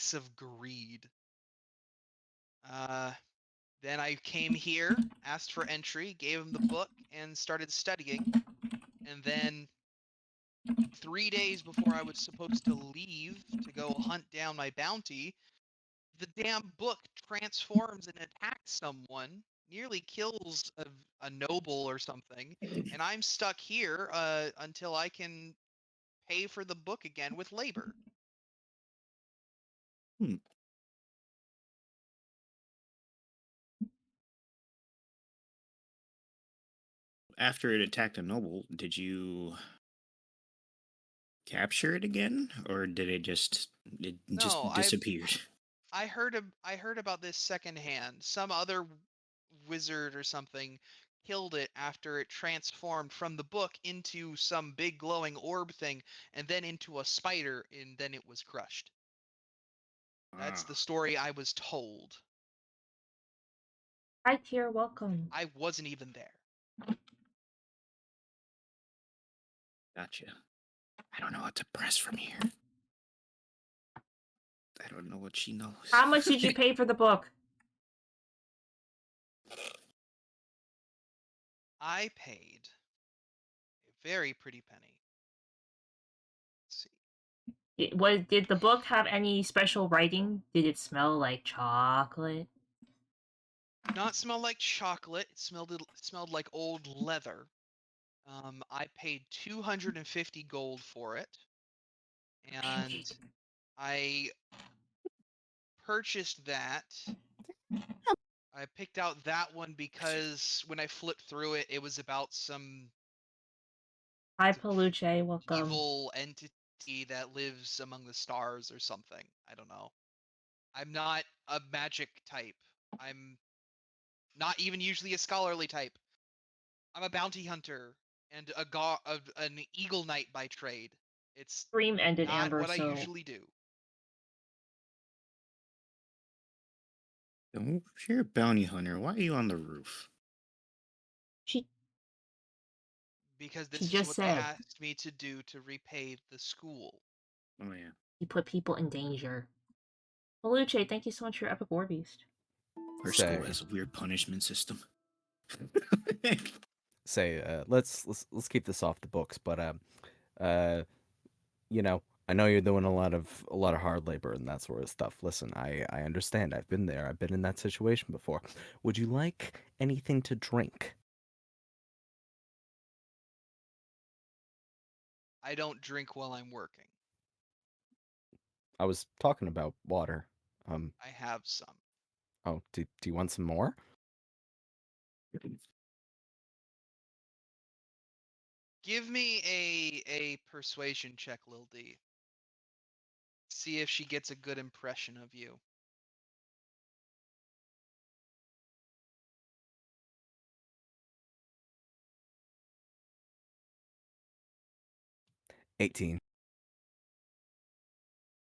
depths of greed. Then I came here, asked for entry, gave him the book, and started studying. And then 3 days before I was supposed to leave to go hunt down my bounty, the damn book transforms and attacks someone, nearly kills a noble or something, and I'm stuck here until I can pay for the book again with labor. Hmm. After it attacked a noble, did you capture it again, or did it No, just disappeared? I heard about this secondhand. Some other wizard or something killed it after it transformed from the book into some big glowing orb thing and then into a spider and then it was crushed. That's the Ah, story I was told. Hi, Tier, welcome. I wasn't even there. gotcha. I don't know what to press from here. I don't know what she knows. How much did you pay for the book? I paid a very pretty penny. Let's see. Did the book have any special writing? Did it smell like chocolate? Not smell like chocolate. It smelled like old leather. I paid 250 gold for it, and I purchased that. I picked out that one because when I flipped through it, it was about some Hi, Peluche, welcome. evil entity that lives among the stars or something. I don't know. I'm not a magic type. I'm not even usually a scholarly type. I'm a bounty hunter and an eagle knight by trade. It's Stream ended, not Amber, what I so usually do. Don't, if you're a bounty hunter, why are you on the roof? she Because she this is just what they said asked me to do to repay the school. Oh yeah. you put people in danger. Peluche, thank you so much for your epic war beast. Our school has a weird punishment system. Let's keep this off the books, but you know, I know you're doing a lot of hard labor and that sort of stuff. Listen, I understand. I've been there. I've been in that situation before. Would you like anything to drink? I don't drink while I'm working. I was talking about water. I have some. Oh, do you want some more? Give me a persuasion check, Lil D. See if she gets a good impression of you. 18.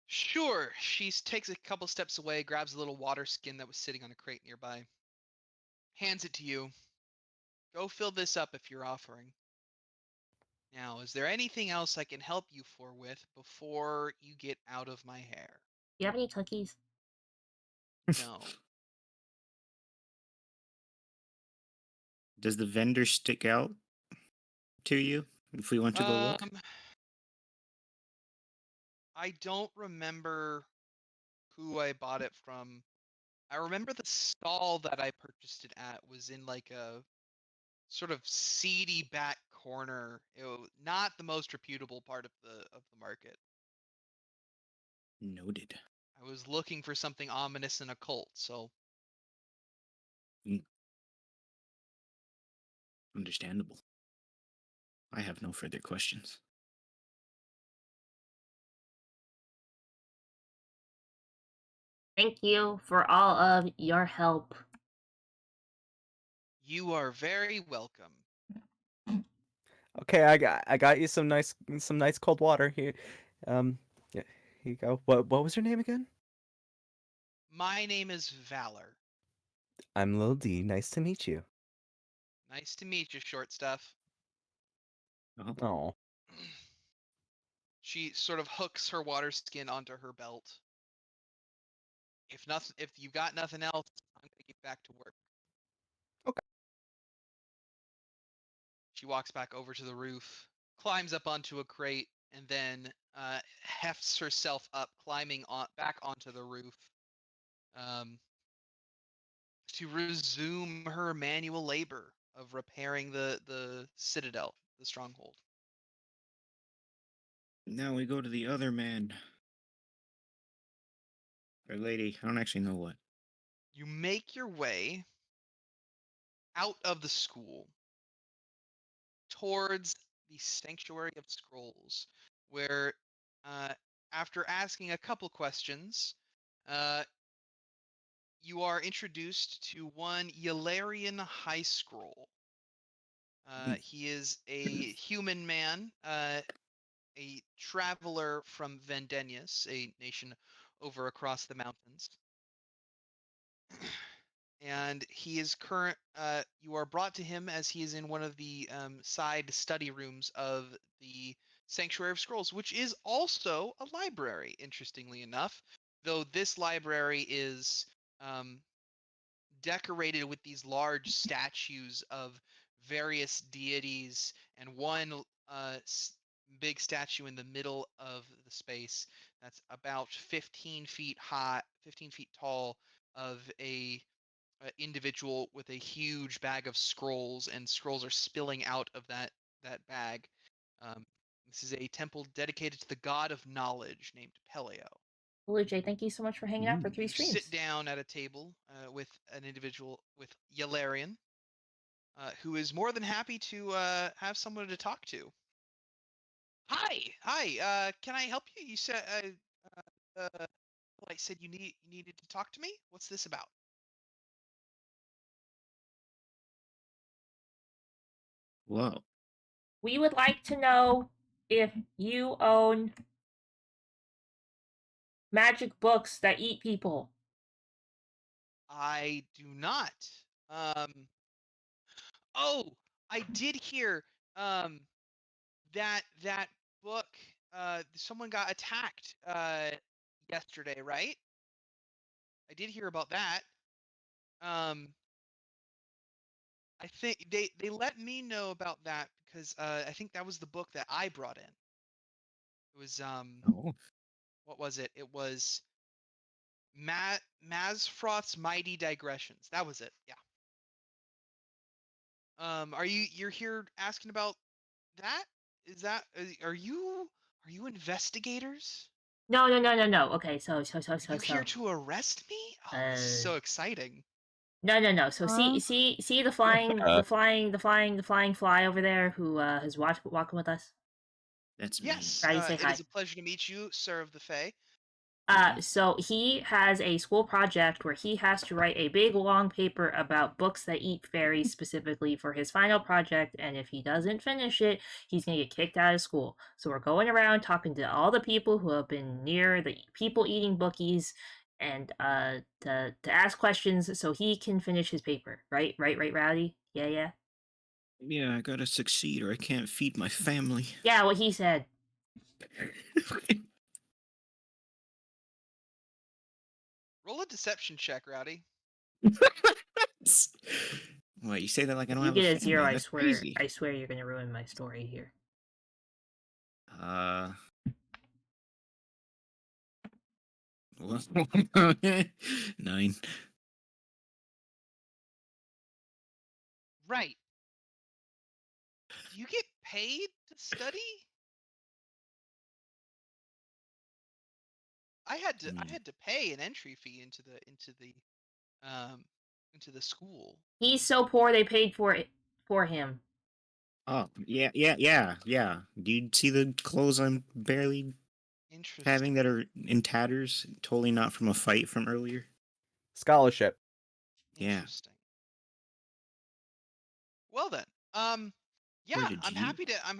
Sure. She takes a couple steps away, grabs a little water skin that was sitting on a crate nearby, hands it to you. Go fill this up if you're offering. Now, is there anything else I can help you with before you get out of my hair? Do you have any cookies? No. Does the vendor stick out to you if we want to go look? I don't remember who I bought it from. I remember the stall that I purchased it at was in like a sort of seedy back corner. Not the most reputable part of the market. Noted. I was looking for something ominous and occult, so Mm, understandable. I have no further questions. Thank you for all of your help. you are very welcome. Okay, I got you some nice cold water here. Yeah, here you go. What was your name again? My name is Valor. I'm Lil D. Nice to meet you. Nice to meet you, short stuff. Uh-huh. Oh, She sort of hooks her water skin onto her belt. If you got nothing else, I'm gonna get back to work. Okay. She walks back over to the roof, climbs up onto a crate, and then hefts herself up, climbing back onto the roof, um, to resume her manual labor of repairing the citadel, the stronghold. Now we go to the other man. Or lady. I don't actually know what. You make your way out of the school towards the Sanctuary of Scrolls, where, uh, after asking a couple questions, uh, you are introduced to one Yalarian High Scroll. He is a human man, a traveler from Vendenius, a nation over across the mountains. And he is you are brought to him as he is in one of the side study rooms of the Sanctuary of Scrolls, which is also a library, interestingly enough, though this library is decorated with these large statues of various deities, and one big statue in the middle of the space that's about 15 feet high, 15 feet tall, of a individual with a huge bag of scrolls, and scrolls are spilling out of that bag. Um, this is a temple dedicated to the god of knowledge named Peleo. Blue thank you so much for hanging out for 3 You streams. sit down at a table with an individual with Yalarian, who is more than happy to have someone to talk to. Hi. Can I help you? You said I said you needed to talk to me. What's this about? Whoa. We would like to know if you own magic books that eat people. I do not. Oh, I did hear that book. Someone got attacked yesterday, right? I did hear about that. I think they let me know about that because I think that was the book that I brought in. It was Oh. what was it? It was Mazfroth's Mighty Digressions. That was it. Yeah. You're here asking about that? Is that are you investigators? No. Okay, so. Are you here to arrest me? Oh, this is so exciting. No. So see the flying fly over there who is walking with us. That's me. Yes, Try to say it hi. is a pleasure to meet you, Sir of the Fae. Yeah. So he has a school project where he has to write a big long paper about books that eat fairies specifically for his final project, and if he doesn't finish it, he's gonna get kicked out of school. So we're going around talking to all the people who have been near the people eating bookies and to ask questions so he can finish his paper. Right, Rowdy? Yeah. Yeah, I gotta succeed or I can't feed my family. Yeah, what he said. Roll a deception check, Rowdy. What, you say that like I If don't you have a get a family? 0, That's crazy. I swear you're gonna ruin my story here. 9. Right. Do you get paid to study? I had to pay an entry fee into the school. He's so poor they paid for it for him. Oh, yeah. Do you see the clothes I'm barely Interesting. having that are in tatters? Totally not from a fight from earlier. Scholarship. Yeah. Interesting. Well then, yeah, Where did I'm you?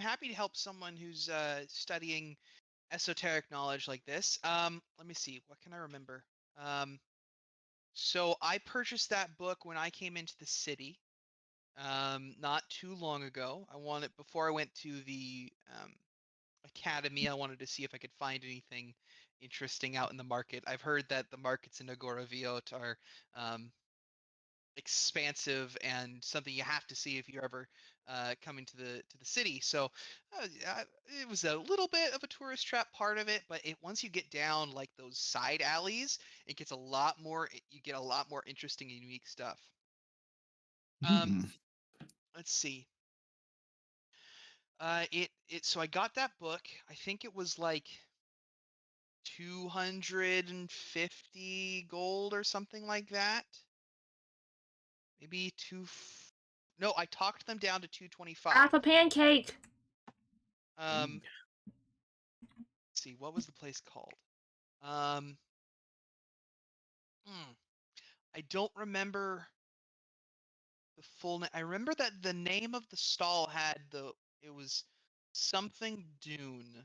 happy to help someone who's studying esoteric knowledge like this. Let me see. What can I remember? So I purchased that book when I came into the city, not too long ago. Before I went to the academy. I wanted to see if I could find anything interesting out in the market. I've heard that the markets in Agora-Viot are expansive and something you have to see if you're ever coming to the city. So it was a little bit of a tourist trap part of it, but once you get down like those side alleys, it gets a lot more. You get a lot more interesting and unique stuff. Hmm. Let's see. So I got that book. I think it was like 250 gold or something like that. Maybe no, I talked them down to 225. Half a pancake. Let's see, what was the place called? Um, I don't remember the full name. I remember that the name of the stall it was something Dune.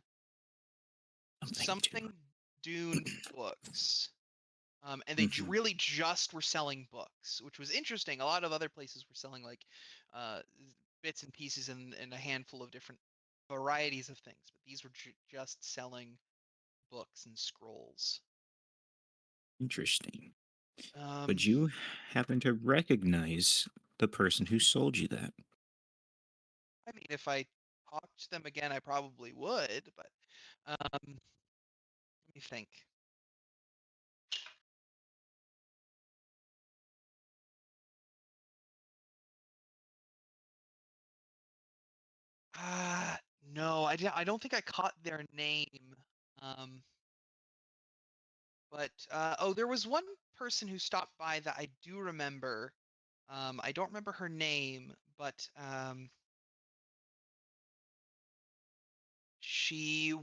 Something Dune books. And they really just were selling books, which was interesting. A lot of other places were selling like bits and pieces and a handful of different varieties of things, but these were just selling books and scrolls. Interesting. Um, Would you happen to recognize the person who sold you that? I mean, if I talked to them again, I probably would, but let me think. No, I don't think I caught their name. Um, but there was one person who stopped by that I do remember. I don't remember her name, but she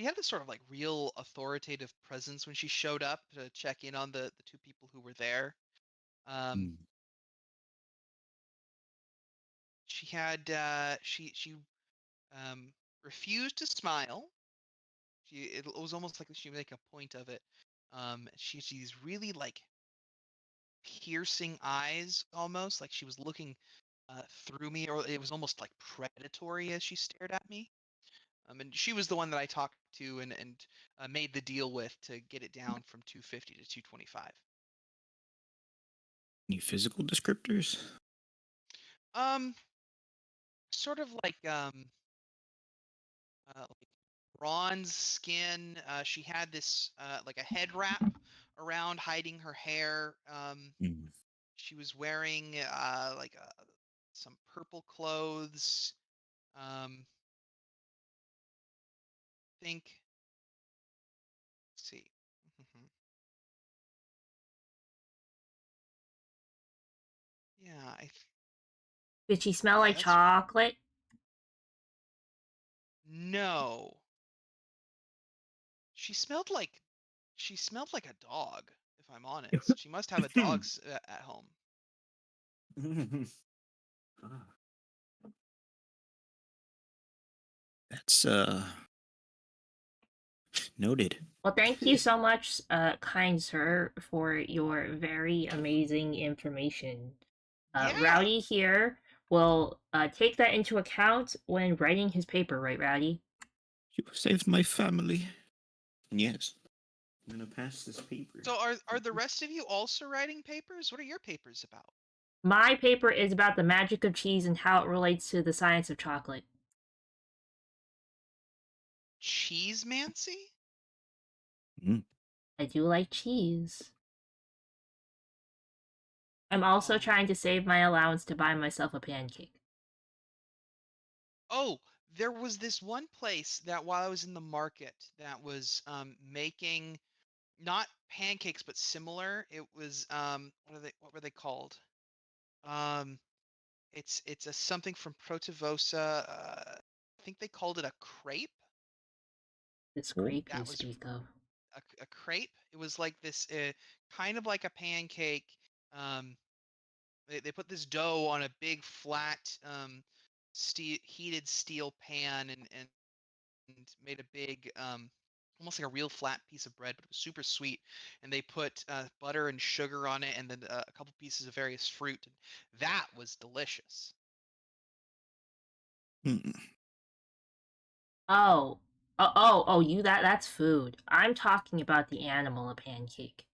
had this sort of like real authoritative presence when she showed up to check in on the two people who were there. Um, she had she refused to smile. It was almost like she would make a point of it. She's really like piercing eyes, almost like she was looking through me, or it was almost like predatory as she stared at me. And she was the one that I talked to and made the deal with to get it down from 250 to 225. Any physical descriptors? Um, Sort of like bronze skin. She had this like a head wrap around hiding her hair. Mm. She was wearing some purple clothes. Think. Let's see. Yeah, Did she smell yeah, like that's chocolate? no. She smelled like a dog, if I'm honest. She must have a dog at home. Ah, that's noted. Well, thank you so much, kind sir, for your very amazing information. Yeah. Rowdy here will take that into account when writing his paper, right, Rowdy? You saved my family. Yes. I'm gonna pass this paper. So are the rest of you also writing papers? What are your papers about? My paper is about the magic of cheese and how it relates to the science of chocolate. Cheesemancy? Mm. I do like cheese. I'm also Oh. trying to save my allowance to buy myself a pancake. Oh, there was this one place that while I was in the market that was making not pancakes but similar. It was what were they called? Um it's a something from Protivosa. I think they called it a crepe. This Oh. grape you That was speak of. a crepe. It was like this kind of like a pancake. Um they put this dough on a big flat heated steel pan and made a big almost like a real flat piece of bread, but it was super sweet. And they put butter and sugar on it, and then a couple pieces of various fruit. And that was delicious. Mm. Oh, you that's food. I'm talking about the animal, a pancake.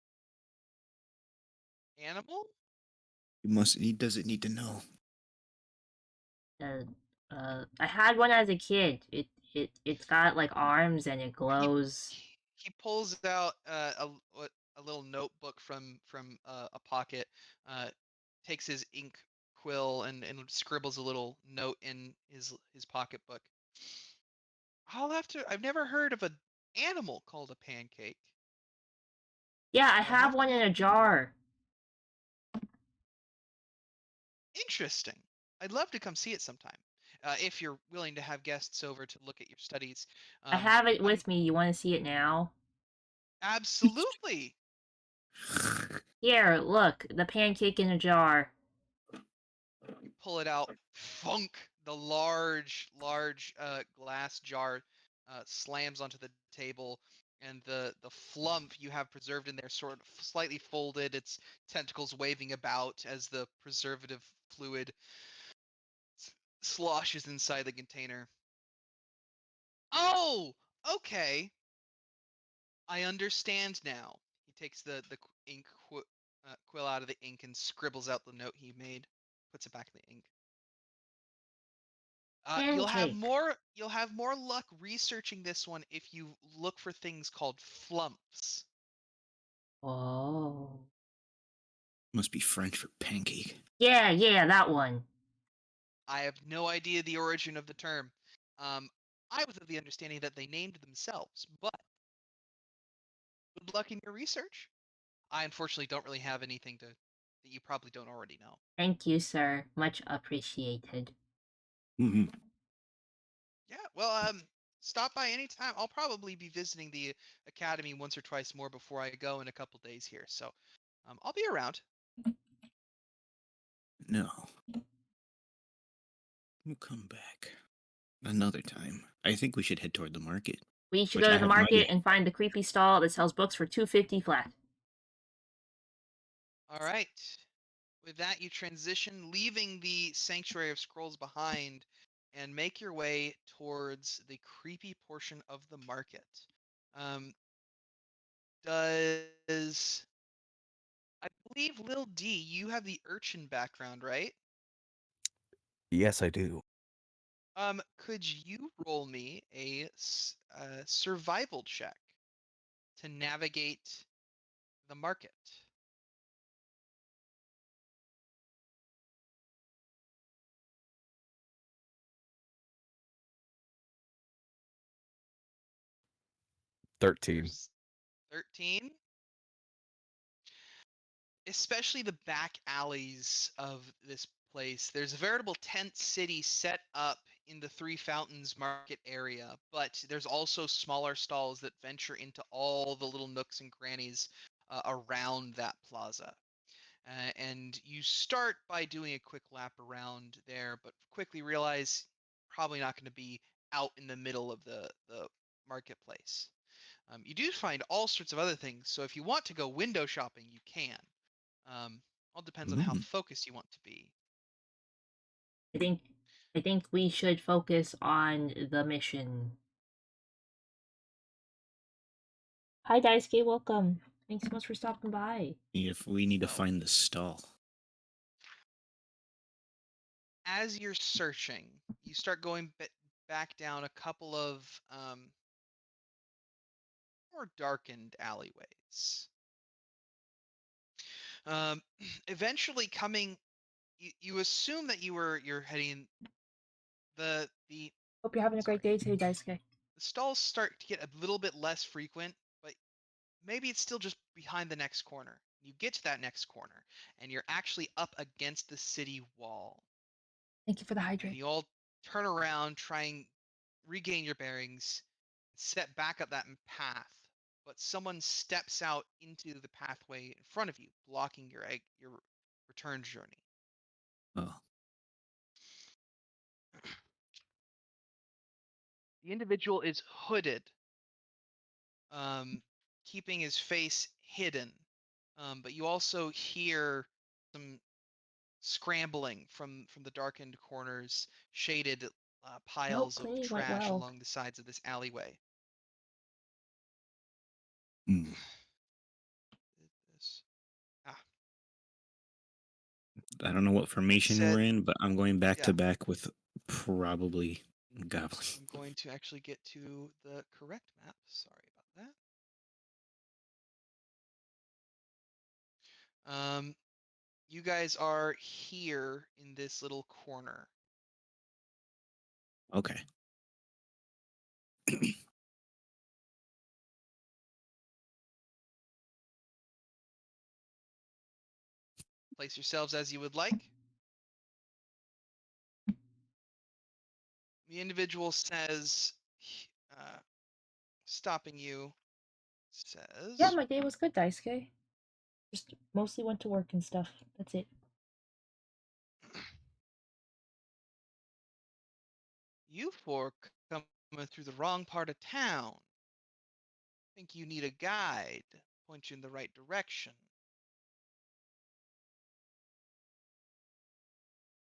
Animal? He doesn't need to know. Uh, I had one as a kid. It's got like arms and it He glows. he pulls out a little notebook from a pocket, uh, takes his ink quill and scribbles a little note in his pocketbook. I've never heard of an animal called a pancake. Yeah, I I'll have have to one in look a into it. jar. Interesting. I'd love to come see it sometime. If you're willing to have guests over to look at your studies. I have it I'm with me. You want to see it now? absolutely. Here, look, the pancake in a jar. You pull it out. Funk! The large glass jar slams onto the table, and the flump you have preserved in there sort of slightly folded, its tentacles waving about as the preservative fluid sloshes inside the container. Oh, okay. I understand now. He takes the ink quill out of the ink and scribbles out the note he made, puts it back in the ink. Pancake. You'll have more luck researching this one if you look for things called flumps. Oh. Must be French for pancake. Yeah, that one. I have no idea the origin of the term. Um, I was of the understanding that they named themselves, but good luck in your research. I unfortunately don't really have anything that you probably don't already know. Thank you, sir. Much appreciated. Mm-hmm. Yeah, well, stop by anytime. I'll probably be visiting the academy once or twice more before I go in a couple days here, so I'll be around. No. We'll come back another time. I think we should head toward the market. We should Which go I to the have not market yet. and find the creepy stall that sells books for $2.50 flat. All right. With that, you transition, leaving the Sanctuary of Scrolls behind, and make your way towards the creepy portion of the market. Um, does I believe Lil D, you have the urchin background, right? Yes, I do. Could you roll me a survival check to navigate the market? 13. There's 13. Especially the back alleys of this place. There's a veritable tent city set up in the Three Fountains market area, but there's also smaller stalls that venture into all the little nooks and crannies around that plaza. And you start by doing a quick lap around there, but quickly realize probably not going to be out in the middle of the marketplace. You do find all sorts of other things, so if you want to go window shopping, you can. All depends on how Mm. focused you want to be. I think we should focus on the mission. Hi Daisuke, welcome. Thanks so much for stopping by. If we need to So, find the stall. as you're searching, you start going back down a couple of more darkened alleyways. Um, eventually, you assume that you're heading the Hope you're having a great sorry. day today, Daisuke. The stalls start to get a little bit less frequent, but maybe it's still just behind the next corner. You get to that next corner, and you're actually up against the city wall. Thank you for the And hydrate. you all turn around, try and regain your bearings, set back up that path. But someone steps out into the pathway in front of you, blocking your return journey. Oh. The individual is hooded, keeping his face hidden. But you also hear some scrambling from the darkened corners, shaded piles of cleaning went trash well. along the sides of this alleyway. Hmm. This. Ah, I don't know what formation said, we're in, but I'm going back yeah. to back with probably Goblin. I'm going to actually get to the correct map. Sorry about that. You guys are here in this little corner. Okay. Place yourselves as you would like. The individual says, stopping you, says, Yeah, my day was good, Daisuke. Just mostly went to work and stuff. That's it. you four coming through the wrong part of town. Think you need a guide, point you in the right direction.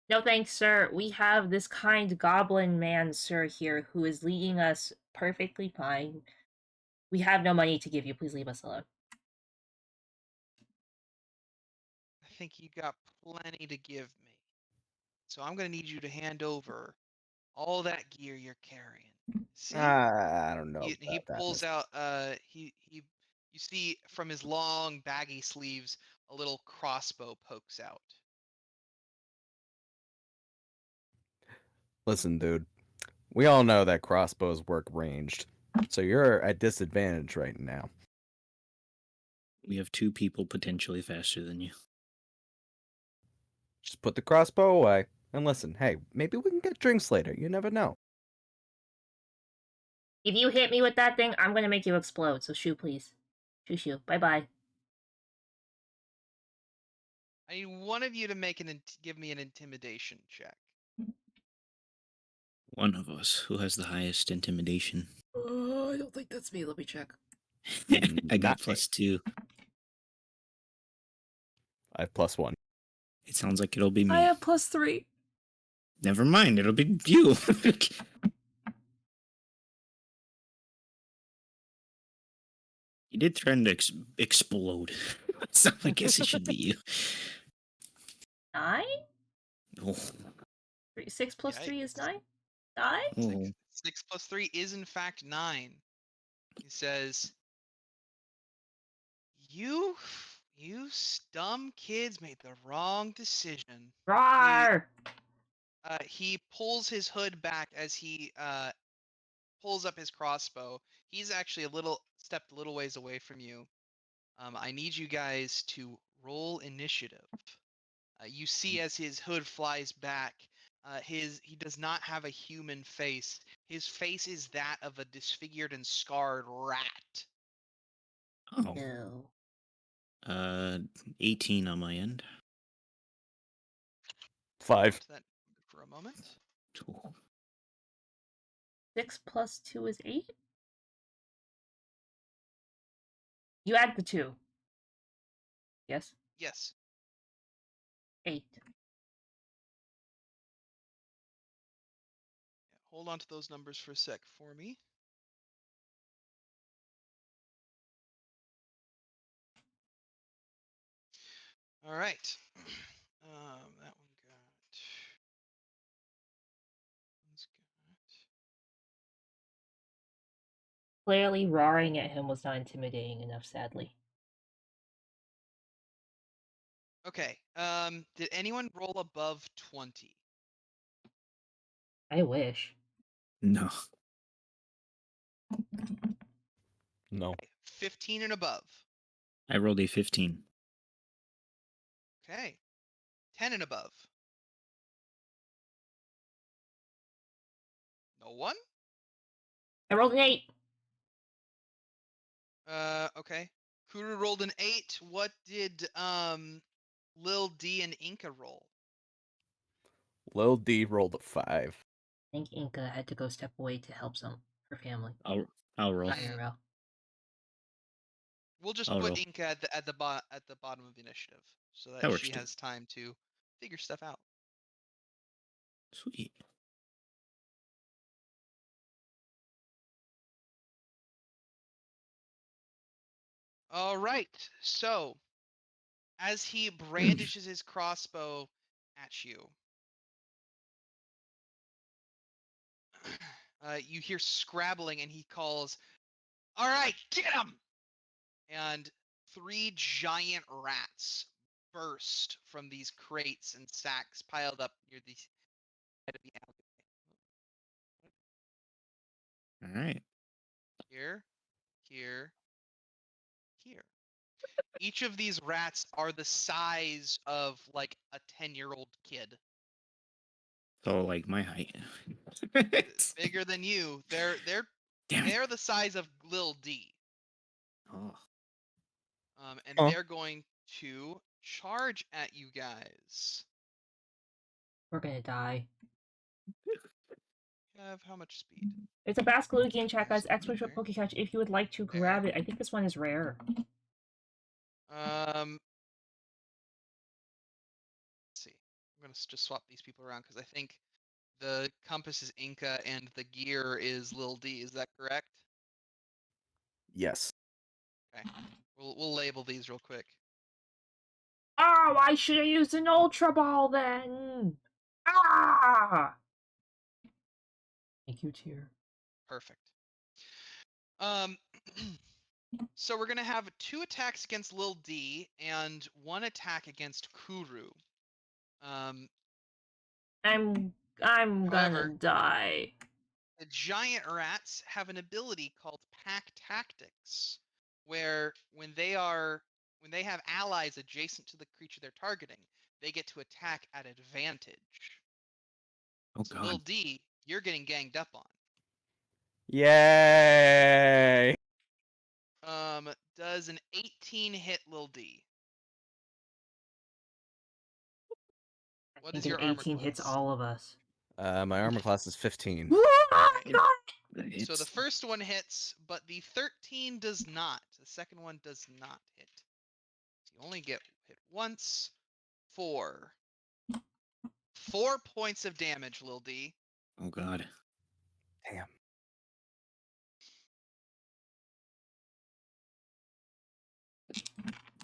No thanks, sir. We have this kind goblin man, sir, here, who is leading us perfectly fine. We have no money to give you. Please leave us alone. I think you got plenty to give me. So I'm going to need you to hand over all that gear you're carrying. See? I don't know He about that. pulls out you see from his long baggy sleeves a little crossbow pokes out. Listen, dude. We all know that crossbows work ranged, so you're at disadvantage right now. We have 2 people potentially faster than you. Just put the crossbow away and listen. Hey, maybe we can get drinks later. You never know. If you hit me with that thing, I'm gonna make you explode. So shoo, please. Shoo, shoo. Bye bye. I need one of you to give me an intimidation check. One of us who has the highest intimidation. I don't think that's me. Let me check. I got Not me. +2. I have +1. It sounds like it'll be me. I have +3. Never mind, it'll be you. You did threaten to explode. So I guess it should be you. 9? Oh. 6 plus 3 is Yikes. 9? 9? Oh. 6 plus 3 is in fact 9. He says, You dumb kids made the wrong decision. Rawr! He pulls his hood back as he pulls up his crossbow. He's actually stepped a little ways away from you. I need you guys to roll initiative. You see as his hood flies back, he does not have a human face. His face is that of a disfigured and scarred rat. Oh. No. 18 on my end. 5. To that for a moment. Oh. 6 plus 2 is 8? You add the 2. Yes? Yes. 8. Hold on to those numbers for a sec for me. All right. That one got. One's Clearly, roaring at him was not intimidating enough, sadly. got. Okay. Did anyone roll above 20? I wish. No. No. 15 and above. I rolled a 15. Okay. 10 and above. No one? I rolled an 8. Okay. Kuru rolled an 8. What did Lil D and Inca roll? Lil D rolled a 5. I think Inca had to go step away to help her family. I'll roll. IRL. We'll just I'll put roll. Inca at the bottom of the initiative so That that works she too. has time to figure stuff out. Sweet. All right. So, as he brandishes his crossbow at you, you hear scrabbling, and he calls, "All right, get him!" And 3 giant rats burst from these crates and sacks piled up near the head of the alleyway. All right. Here, here, here. Each of these rats are the size of like a 10-year-old kid. So like my height. Bigger than you. Damn it. They're the size of Lil D. Oh. And Oh. they're going to charge at you guys. We're gonna die. Have how much speed? It's a Basquilugian check, guys. Speed Expert there. Pokecatch if you would like to grab it. I think this one is rare. Let's see. I'm gonna just swap these people around because I think the compass is Inca and the gear is Lil D. Is that correct? Yes. Okay. We'll label these real quick. Oh, I should have used an Ultra Ball then! Ah! Thank you, Tier. Perfect. So we're gonna have 2 attacks against Lil D and 1 attack against Kuru. I'm gonna However, die. the giant rats have an ability called Pack Tactics, where when they have allies adjacent to the creature they're targeting, they get to attack at advantage. Oh So Lil God. D, you're getting ganged up on. Yay! Does an 18 hit Lil D? I What think is your an armor 18 hits class? all of us. My armor class is 15. That So the hits. first one hits, but the 13 does not. The second one does not hit. So you only get hit once. 4. 4 points of damage, Lil D. Oh God. Damn.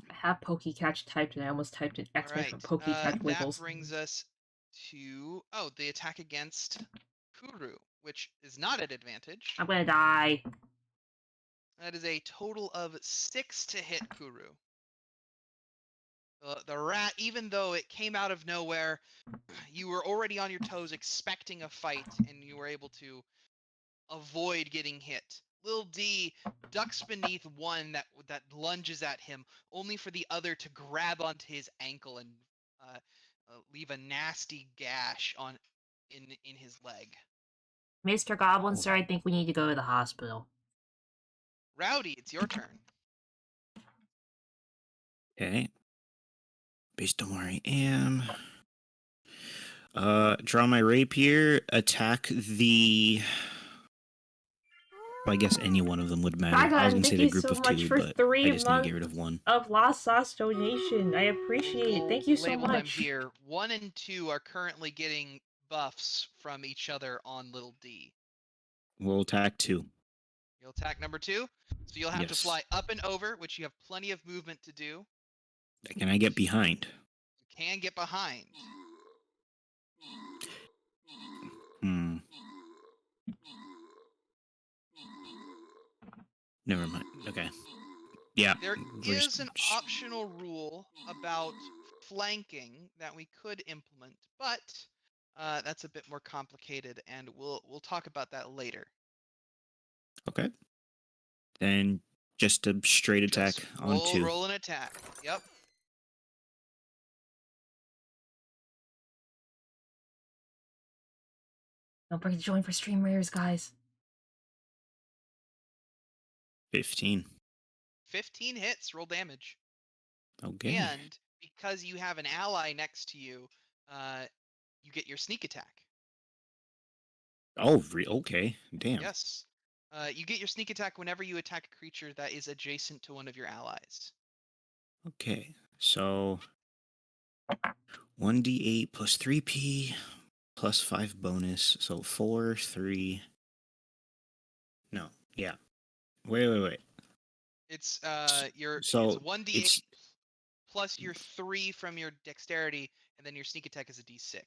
I have Pokecatch typed and I almost typed an X-Men Alright, for Pokecatch that Wiggles. brings us to, the attack against Kuru, which is not at advantage. I'm gonna die. That is a total of 6 to hit Kuru. The rat, even though it came out of nowhere, you were already on your toes expecting a fight, and you were able to avoid getting hit. Lil D ducks beneath one that lunges at him, only for the other to grab onto his ankle and leave a nasty gash in his leg. Mr. Goblin, sir, I think we need to go to the hospital. Rowdy, it's your turn. Okay. Based on where I am. Draw my rapier. Attack the. Well, I guess any one of them would matter. I was Dragon, gonna say thank the you group so of much 2, for but 3 I just need to months get rid of 1. of Lost Sauce donation. I appreciate it. Thank you so Label them much. here. 1 and 2 are currently getting buffs from each other on Little D. We'll attack 2. You'll attack number 2, so you'll have to Yes. fly up and over, which you have plenty of movement to do. Can I get behind? You can get behind. Hmm. Never mind. Okay. Yeah. There we're just- is an optional rule about flanking that we could implement, but that's a bit more complicated, and we'll talk about that later. Okay. Then just a straight attack Just on 2. roll an attack. Yep. Don't forget to join for stream rares, guys. 15. 15 hits, roll damage. Okay. And because you have an ally next to you, you get your sneak attack. Oh, okay. Damn. Yes. You get your sneak attack whenever you attack a creature that is adjacent to one of your allies. Okay. So 1d8 plus 3p plus 5 bonus. So 4, 3. No. Yeah. Wait. It's So it's 1d8 it's plus your 3 from your dexterity, and then your sneak attack is a d6.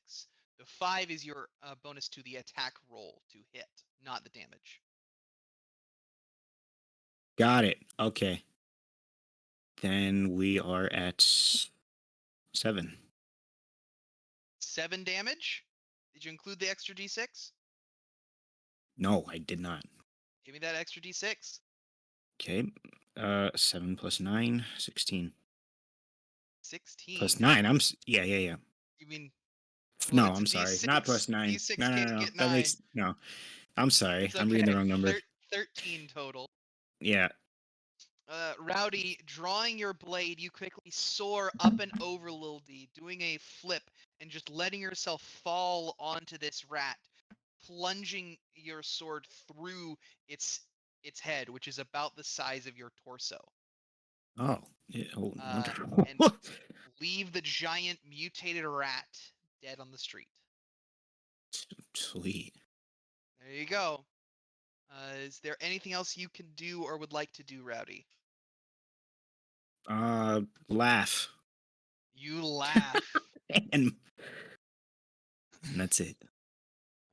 The 5 is your bonus to the attack roll to hit, not the damage. got it. Okay. Then we are at 7. 7 damage? Did you include the extra d6? No, I did not. Give me that extra d6. Okay. 7 plus 9, 16. 16. Plus 9. Yeah. You mean, well, No, it's a I'm sorry. d6. Not plus 9. D6 No. can't get That 9. makes no. I'm sorry. It's I'm reading the okay. wrong number. 13 total. Yeah. Rowdy, drawing your blade, you quickly soar up and over Lil D, doing a flip and just letting yourself fall onto this rat, plunging your sword through its head, which is about the size of your torso, Oh. Yeah. Oh, wonderful. and leave the giant mutated rat dead on the street. Sweet. There you go. Is there anything else you can do or would like to do, Rowdy? Laugh. You laugh. And that's it.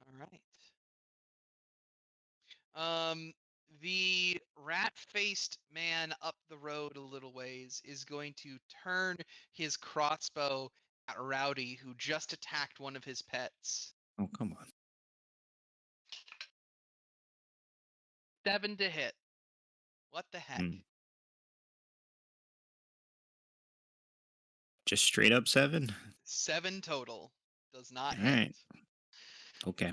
All right. The rat-faced man up the road a little ways is going to turn his crossbow at Rowdy, who just attacked one of his pets. Oh, come on. 7 to hit. What the heck? Just straight up 7? 7 total. Does not All hit. right. Okay.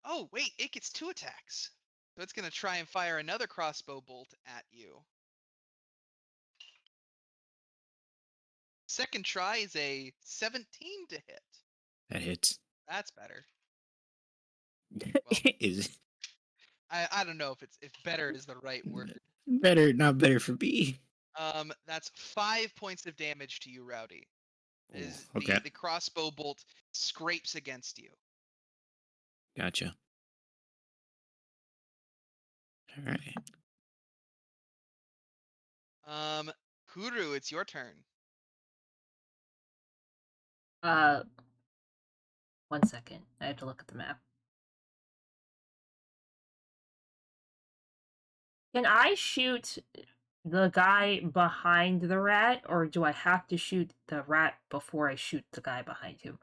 Oh, wait, it gets 2 attacks. So it's going to try and fire another crossbow bolt at you. Second try is a 17 to hit. That hits. That's better. Well, Is I don't know if better is the right word. better, not better for me. That's 5 points of damage to you, Rowdy. As okay. the crossbow bolt scrapes against you. Gotcha. All right. Kuru, it's your turn. 1 second. I have to look at the map. Can I shoot the guy behind the rat, or do I have to shoot the rat before I shoot the guy behind him?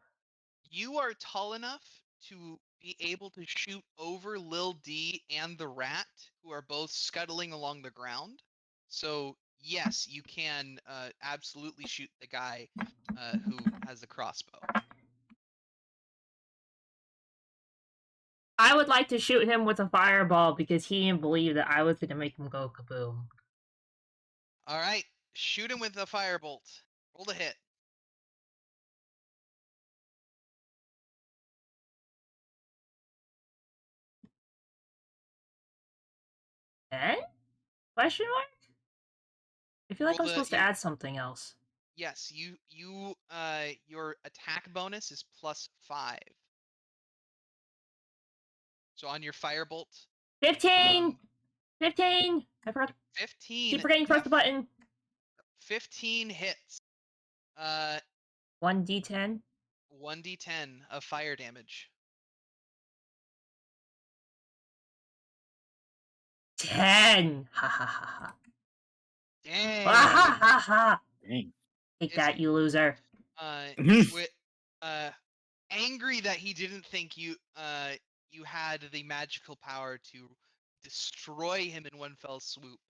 You are tall enough to be able to shoot over Lil D and the rat, who are both scuttling along the ground. So yes, you can absolutely shoot the guy who has the crossbow. I would like to shoot him with a fireball because he didn't believe that I was going to make him go kaboom. All right, shoot him with a firebolt. Roll to hit. Eh? Question mark? I feel like Roll I'm supposed to add something else. Yes, your attack bonus is +5. So on your firebolt, 15! 15! I forgot. 15. Keep forgetting to press the button. 15 hits. 1d10. 1d10 of fire damage. 10! Ha ha ha ha. Dang. Ha ha ha! Dang. Take that, you loser. With angry that he didn't think you had the magical power to destroy him in one fell swoop.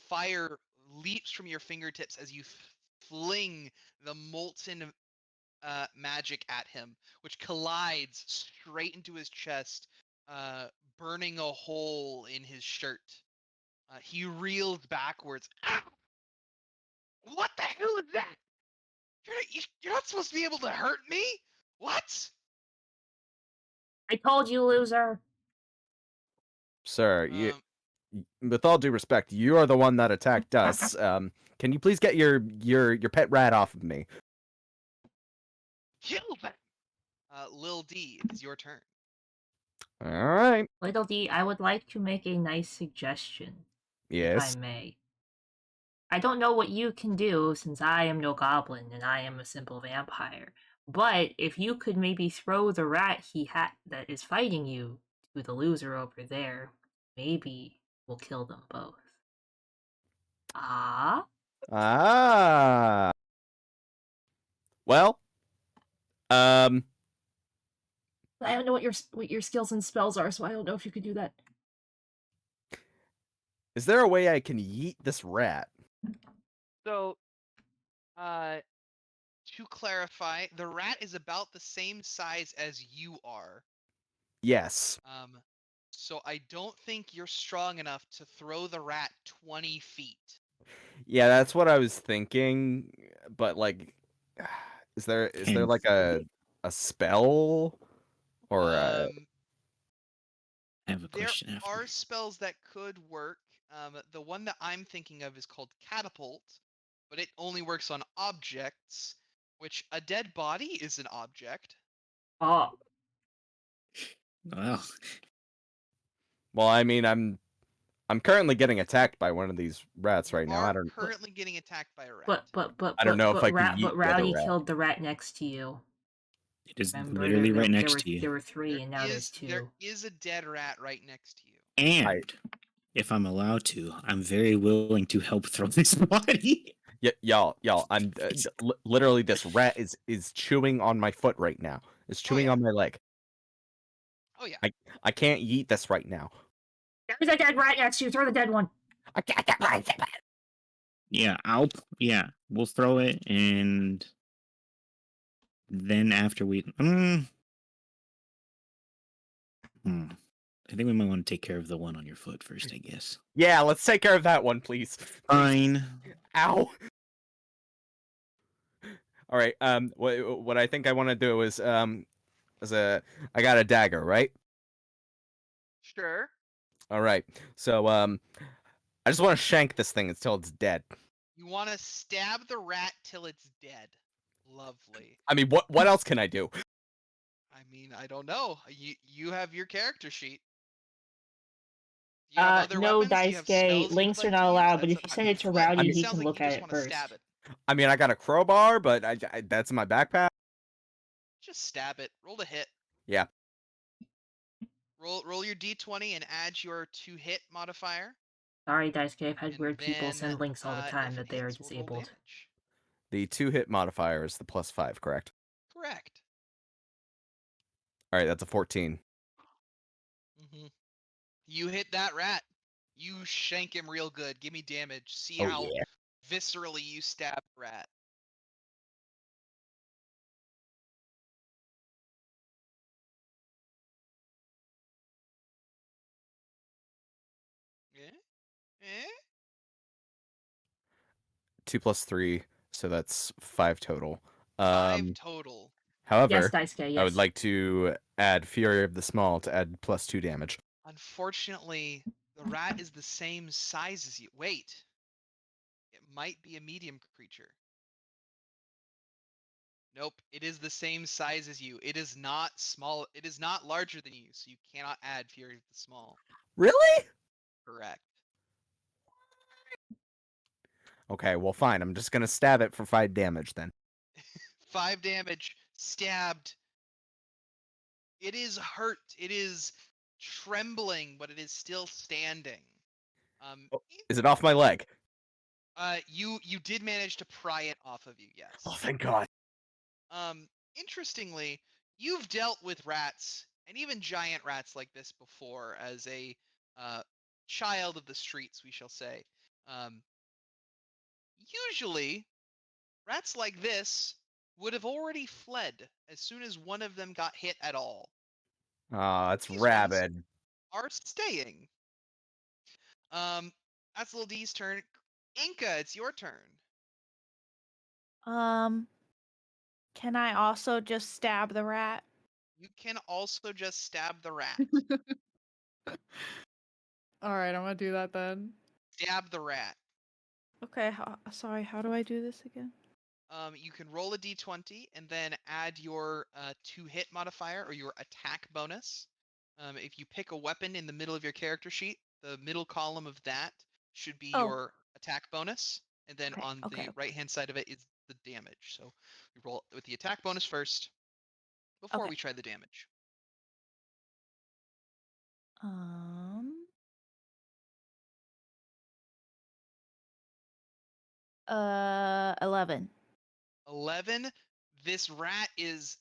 Fire leaps from your fingertips as you fling the molten magic at him, which collides straight into his chest, burning a hole in his shirt. He reels backwards. Ow! What the hell is that? You're not supposed to be able to hurt me? What? I told you, loser. Sir, with all due respect, you are the one that attacked us. Can you please get your pet rat off of me? Kill them! Lil D, it is your turn. All right. Little D, I would like to make a nice suggestion, if I Yes. may. I don't know what you can do since I am no goblin and I am a simple vampire. But if you could maybe throw the rat that is fighting you to the loser over there, maybe we'll kill them both. Ah? Ah. Well. I don't know what your skills and spells are, so I don't know if you could do that. Is there a way I can yeet this rat? So, to clarify, the rat is about the same size as you are. Yes. So I don't think you're strong enough to throw the rat 20 feet. Yeah, that's what I was thinking. But like, is there 10 like a spell or I have a There question after. are spells that could work. The one that I'm thinking of is called Catapult, but it only works on objects, which a dead body is an object. Oh. Well, Well, I mean, I'm currently getting attacked by one of these rats right now. I Are don't currently getting attacked by a rat. I don't know if I can yeet But the other Rowdy rat. killed the rat next to you. it is Remember, literally right next to you. There were three, and now There there's two. There is a dead rat right next to you. And if I'm allowed to, I'm very willing to help throw this body. Y'all, I'm literally this rat is chewing on my foot right now. It's chewing yeah. on my leg. Oh yeah. I can't yeet this right now. There's a dead rat next to you. Throw the dead one. I can't get right. Yeah, we'll throw it, and then after we, I think we might want to take care of the one on your foot first, I guess. Yeah, let's take care of that one, please. Fine. Ow. All right. What I think I want to do is I got a dagger, right? Sure. All right. So I just want to shank this thing until it's dead. You want to stab the rat till it's dead. Lovely. I mean, what else can I do? I mean, I don't know. You have your character sheet. Do you have other No, weapons? Do you Dice have Gay. spells you'd Links like are to not use? allowed, but That's if you up send to it to flip. Rowdy, It he sounds can like look you at just it want to stab first. it. I mean, I got a crowbar, but that's in my backpack. Just stab it. Roll to hit. Yeah. Roll your d20 and add your 2-hit modifier. Sorry, Dice Gay. I've had And weird people then, send links all the time if that it they are hits, we'll roll disabled. damage. The 2-hit modifier is the +5, correct? Correct. All right, that's a 14. Mm-hmm. You hit that rat. You shank him real good. Give me damage. See Oh, how yeah. viscerally you stab the rat. Yeah? Eh? 2 + 3, so that's 5 total. 5 total. However, Yes, Dice Gay, I would yes. like to add Fury of the Small to add +2 damage. Unfortunately, the rat is the same size as you. Wait. It might be a medium creature. Nope, it is the same size as you. It is not small. It is not larger than you, so you cannot add Fury of the Small. Really? Correct. Okay, well, fine. I'm just gonna stab it for 5 damage then. 5 damage. Stabbed. It is hurt. It is trembling, but it is still standing. Is it off my leg? You did manage to pry it off of you, yes. Oh, thank God. Interestingly, you've dealt with rats and even giant rats like this before as a child of the streets, we shall say. Usually, rats like this would have already fled as soon as one of them got hit at all. It's These rabid. are staying. That's Little D's turn. Inca, it's your turn. Can I also just stab the rat? You can also just stab the rat. All right, I'm gonna do that then. Stab the rat. Okay, sorry, how do I do this again? You can roll a d20 and then add your 2-hit modifier or your attack bonus. If you pick a weapon in the middle of your character sheet, the middle column of that should be Oh. your attack bonus, and then Okay, on okay. the right-hand side of it is the damage. So we roll with the attack bonus first before Okay. we try the damage. 11. 11. This rat is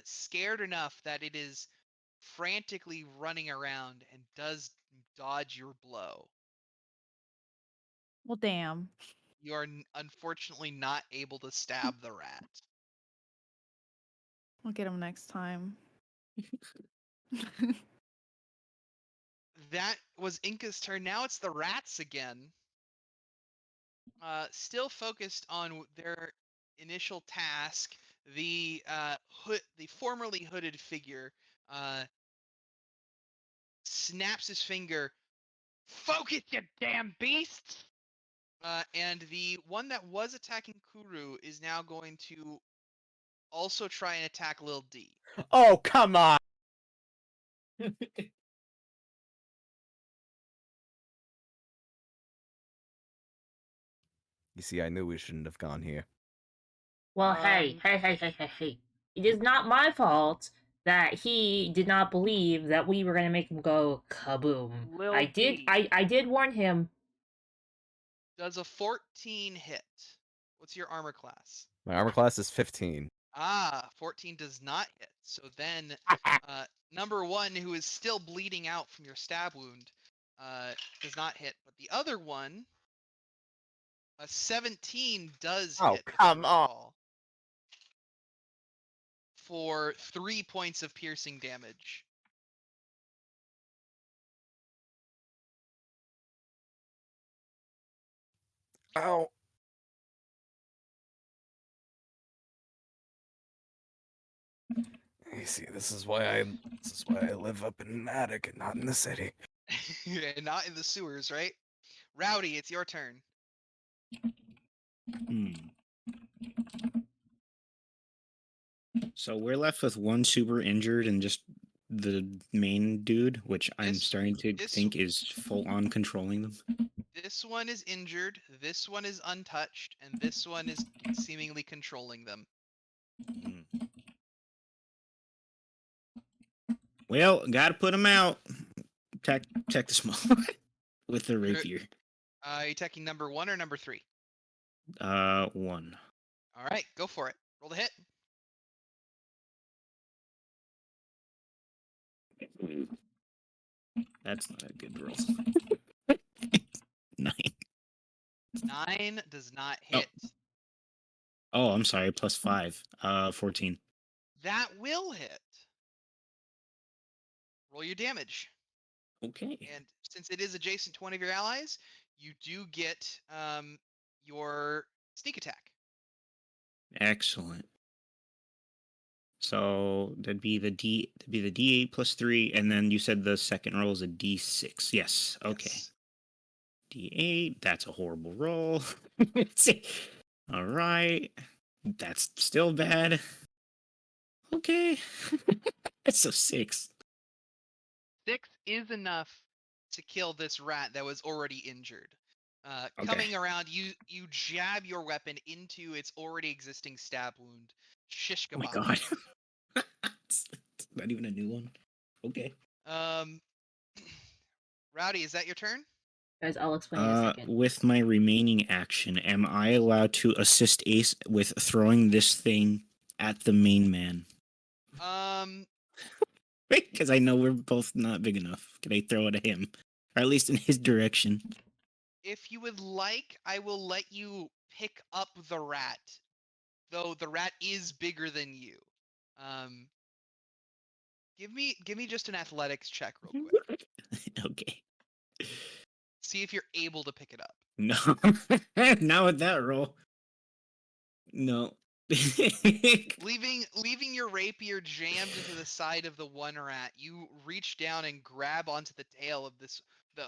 scared enough that it is frantically running around and does dodge your blow. Well, damn. You are unfortunately not able to stab the rat. I'll get him next time. That was Inca's turn. Now it's the rats again. Still focused on their initial task. The the formerly hooded figure snaps his finger. Focus, you damn beasts! And the one that was attacking Kuru is now going to also try and attack Lil D. Oh, come on! You see, I knew we shouldn't have gone here. Well, hey. It is not my fault that he did not believe that we were gonna make him go kaboom. Lil I did. D. I did warn him. Does a 14 hit? What's your armor class? My armor class is 15. 14 does not hit. So then, number one, who is still bleeding out from your stab wound, does not hit. But the other one, a 17 does Oh, hit. if you come on. recall, for 3 points of piercing damage. Ow. You see, this is why I live up in an attic and not in the city. And not in the sewers, right? Rowdy, it's your turn. So we're left with one super injured and just the main dude, which I'm This- starting to this- think is full on controlling them. This one is injured, this one is untouched, and this one is seemingly controlling them. Well, gotta put him out. Attack the small with the You're- rapier. Are you attacking number one or number three? 1. All right, go for it. Roll the hit. That's not a good roll. 9. 9 does not hit. Oh, I'm sorry. +5. 14. That will hit. Roll your damage. Okay. And since it is adjacent to one of your allies, you do get your sneak attack. Excellent. So that'd be the D8 +3, and then you said the second roll is a D6. Yes. Okay. Yes. D8. That's a horrible roll. All right. That's still bad. Okay. So 6. 6 is enough to kill this rat that was already injured. Okay. Coming around, you jab your weapon into its already existing stab wound. Shish Oh my kebab. god. It's not even a new one. Okay. Rowdy, is that your turn? Guys, I'll explain in a second. With my remaining action, am I allowed to assist Ace with throwing this thing at the main man? Because I know we're both not big enough. Can I throw it at him? Or at least in his direction? If you would like, I will let you pick up the rat, though the rat is bigger than you. Give me just an athletics check real quick. Okay. See if you're able to pick it up. No. Not with that roll. No. Leaving your rapier jammed into the side of the one rat, you reach down and grab onto the tail of the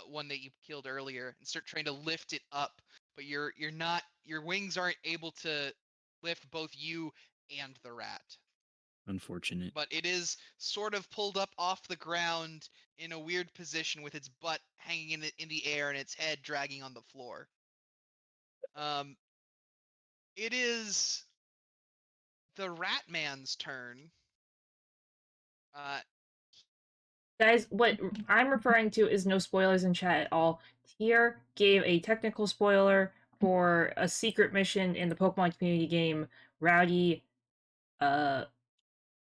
one that you killed earlier and start trying to lift it up, but you're not, your wings aren't able to lift both you and the rat. Unfortunate. but it is sort of pulled up off the ground in a weird position with its butt hanging in the air and its head dragging on the floor. It is the Rat Man's turn. Guys, what I'm referring to is no spoilers in chat at all. Tier gave a technical spoiler for a secret mission in the Pokemon community game. Rowdy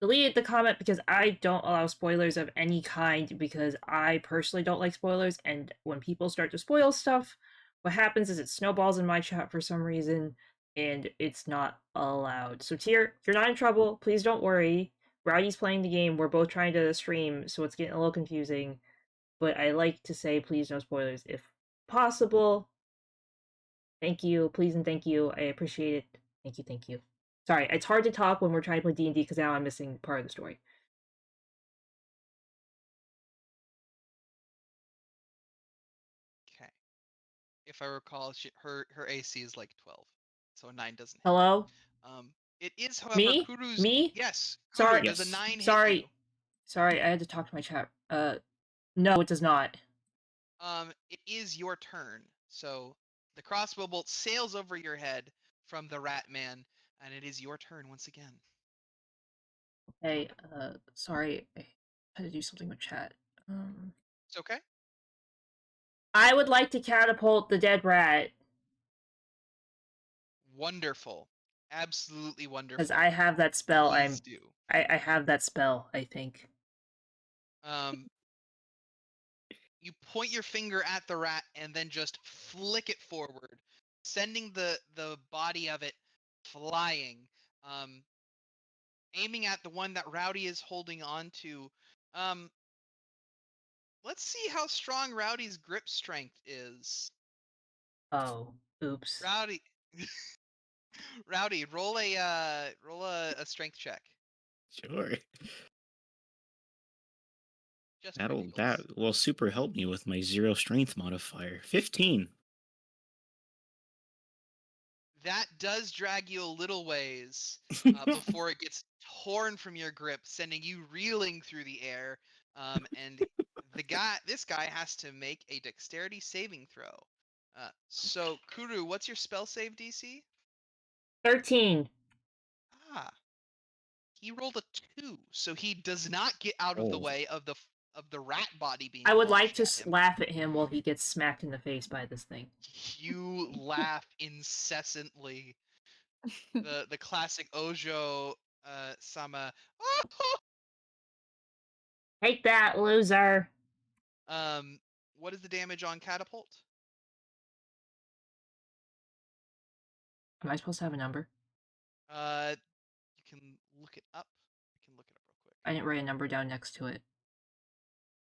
deleted the comment because I don't allow spoilers of any kind because I personally don't like spoilers, and when people start to spoil stuff, what happens is it snowballs in my chat for some reason, and it's not allowed. So Tier, you're not in trouble. Please don't worry. Rowdy's playing the game. We're both trying to stream, so it's getting a little confusing. But I like to say please no spoilers if possible. Thank you. Please and thank you. I appreciate it. Thank you, thank you. Sorry, it's hard to talk when we're trying to play D&D because now I'm missing part of the story. Okay. If I recall, her AC is like 12, so a 9 doesn't hit. Hello? It is, however, Me? Kuru's... Me? Yes, Kuru, Sorry. does a Yes. 9 hit Sorry. you? Sorry, I had to talk to my chat. No, it does not. It is your turn. So the crossbow bolt sails over your head from the Rat Man, and it is your turn once again. Hey, sorry, I had to do something with chat. It's okay. I would like to catapult the dead rat. Wonderful. Absolutely wonderful. Because I have that spell. Please do. I have that spell, I think. You point your finger at the rat and then just flick it forward, sending the body of it flying. Aiming at the one that Rowdy is holding on to. Let's see how strong Rowdy's grip strength is. Oh, oops. Rowdy, roll a strength check. Sure. Just for giggles. That will super help me with my 0 strength modifier. 15. That does drag you a little ways before it gets torn from your grip, sending you reeling through the air. And this guy has to make a dexterity saving throw. So Kuru, what's your spell save DC? 13. He rolled a 2, so he does not get out of the way of the rat body being. I would like launched to at him. laugh at him while he gets smacked in the face by this thing. You laugh incessantly. The classic Ojo sama. Take that, loser. What is the damage on catapult? Am I supposed to have a number? You can look it up. I can look it up real quick. I didn't write a number down next to it.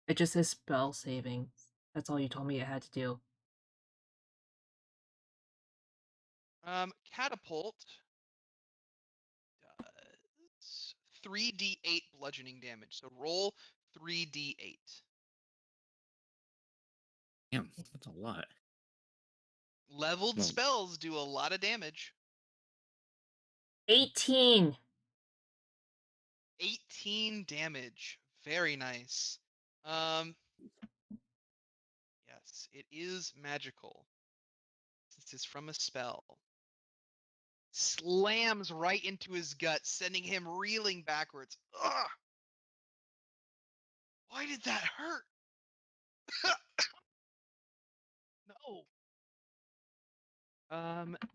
It just says spell saving. That's all you told me it had to do. Catapult does 3d8 bludgeoning damage. So roll 3d8. Damn, that's a lot. Leveled Well- spells do a lot of damage. 18. 18 damage. Very nice. Yes, it is magical. Since it's from a spell. Slams right into his gut, sending him reeling backwards. Ugh! Why did that hurt? No.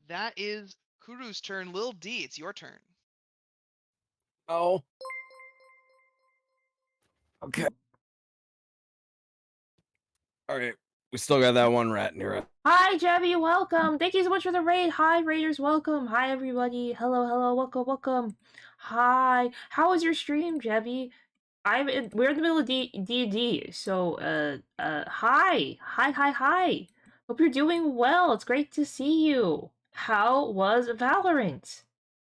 That is Kuru's turn. Lil D, it's your turn. Oh. Okay. All right. We still got that one rat in here. Hi, Jebby, welcome. Thank you so much for the raid. Hi, raiders, welcome. Hi, everybody. Hello, hello, welcome, welcome. Hi. How was your stream, Jebby? We're in the middle of D&D, so, hi. Hi. Hope you're doing well. It's great to see you. How was Valorant?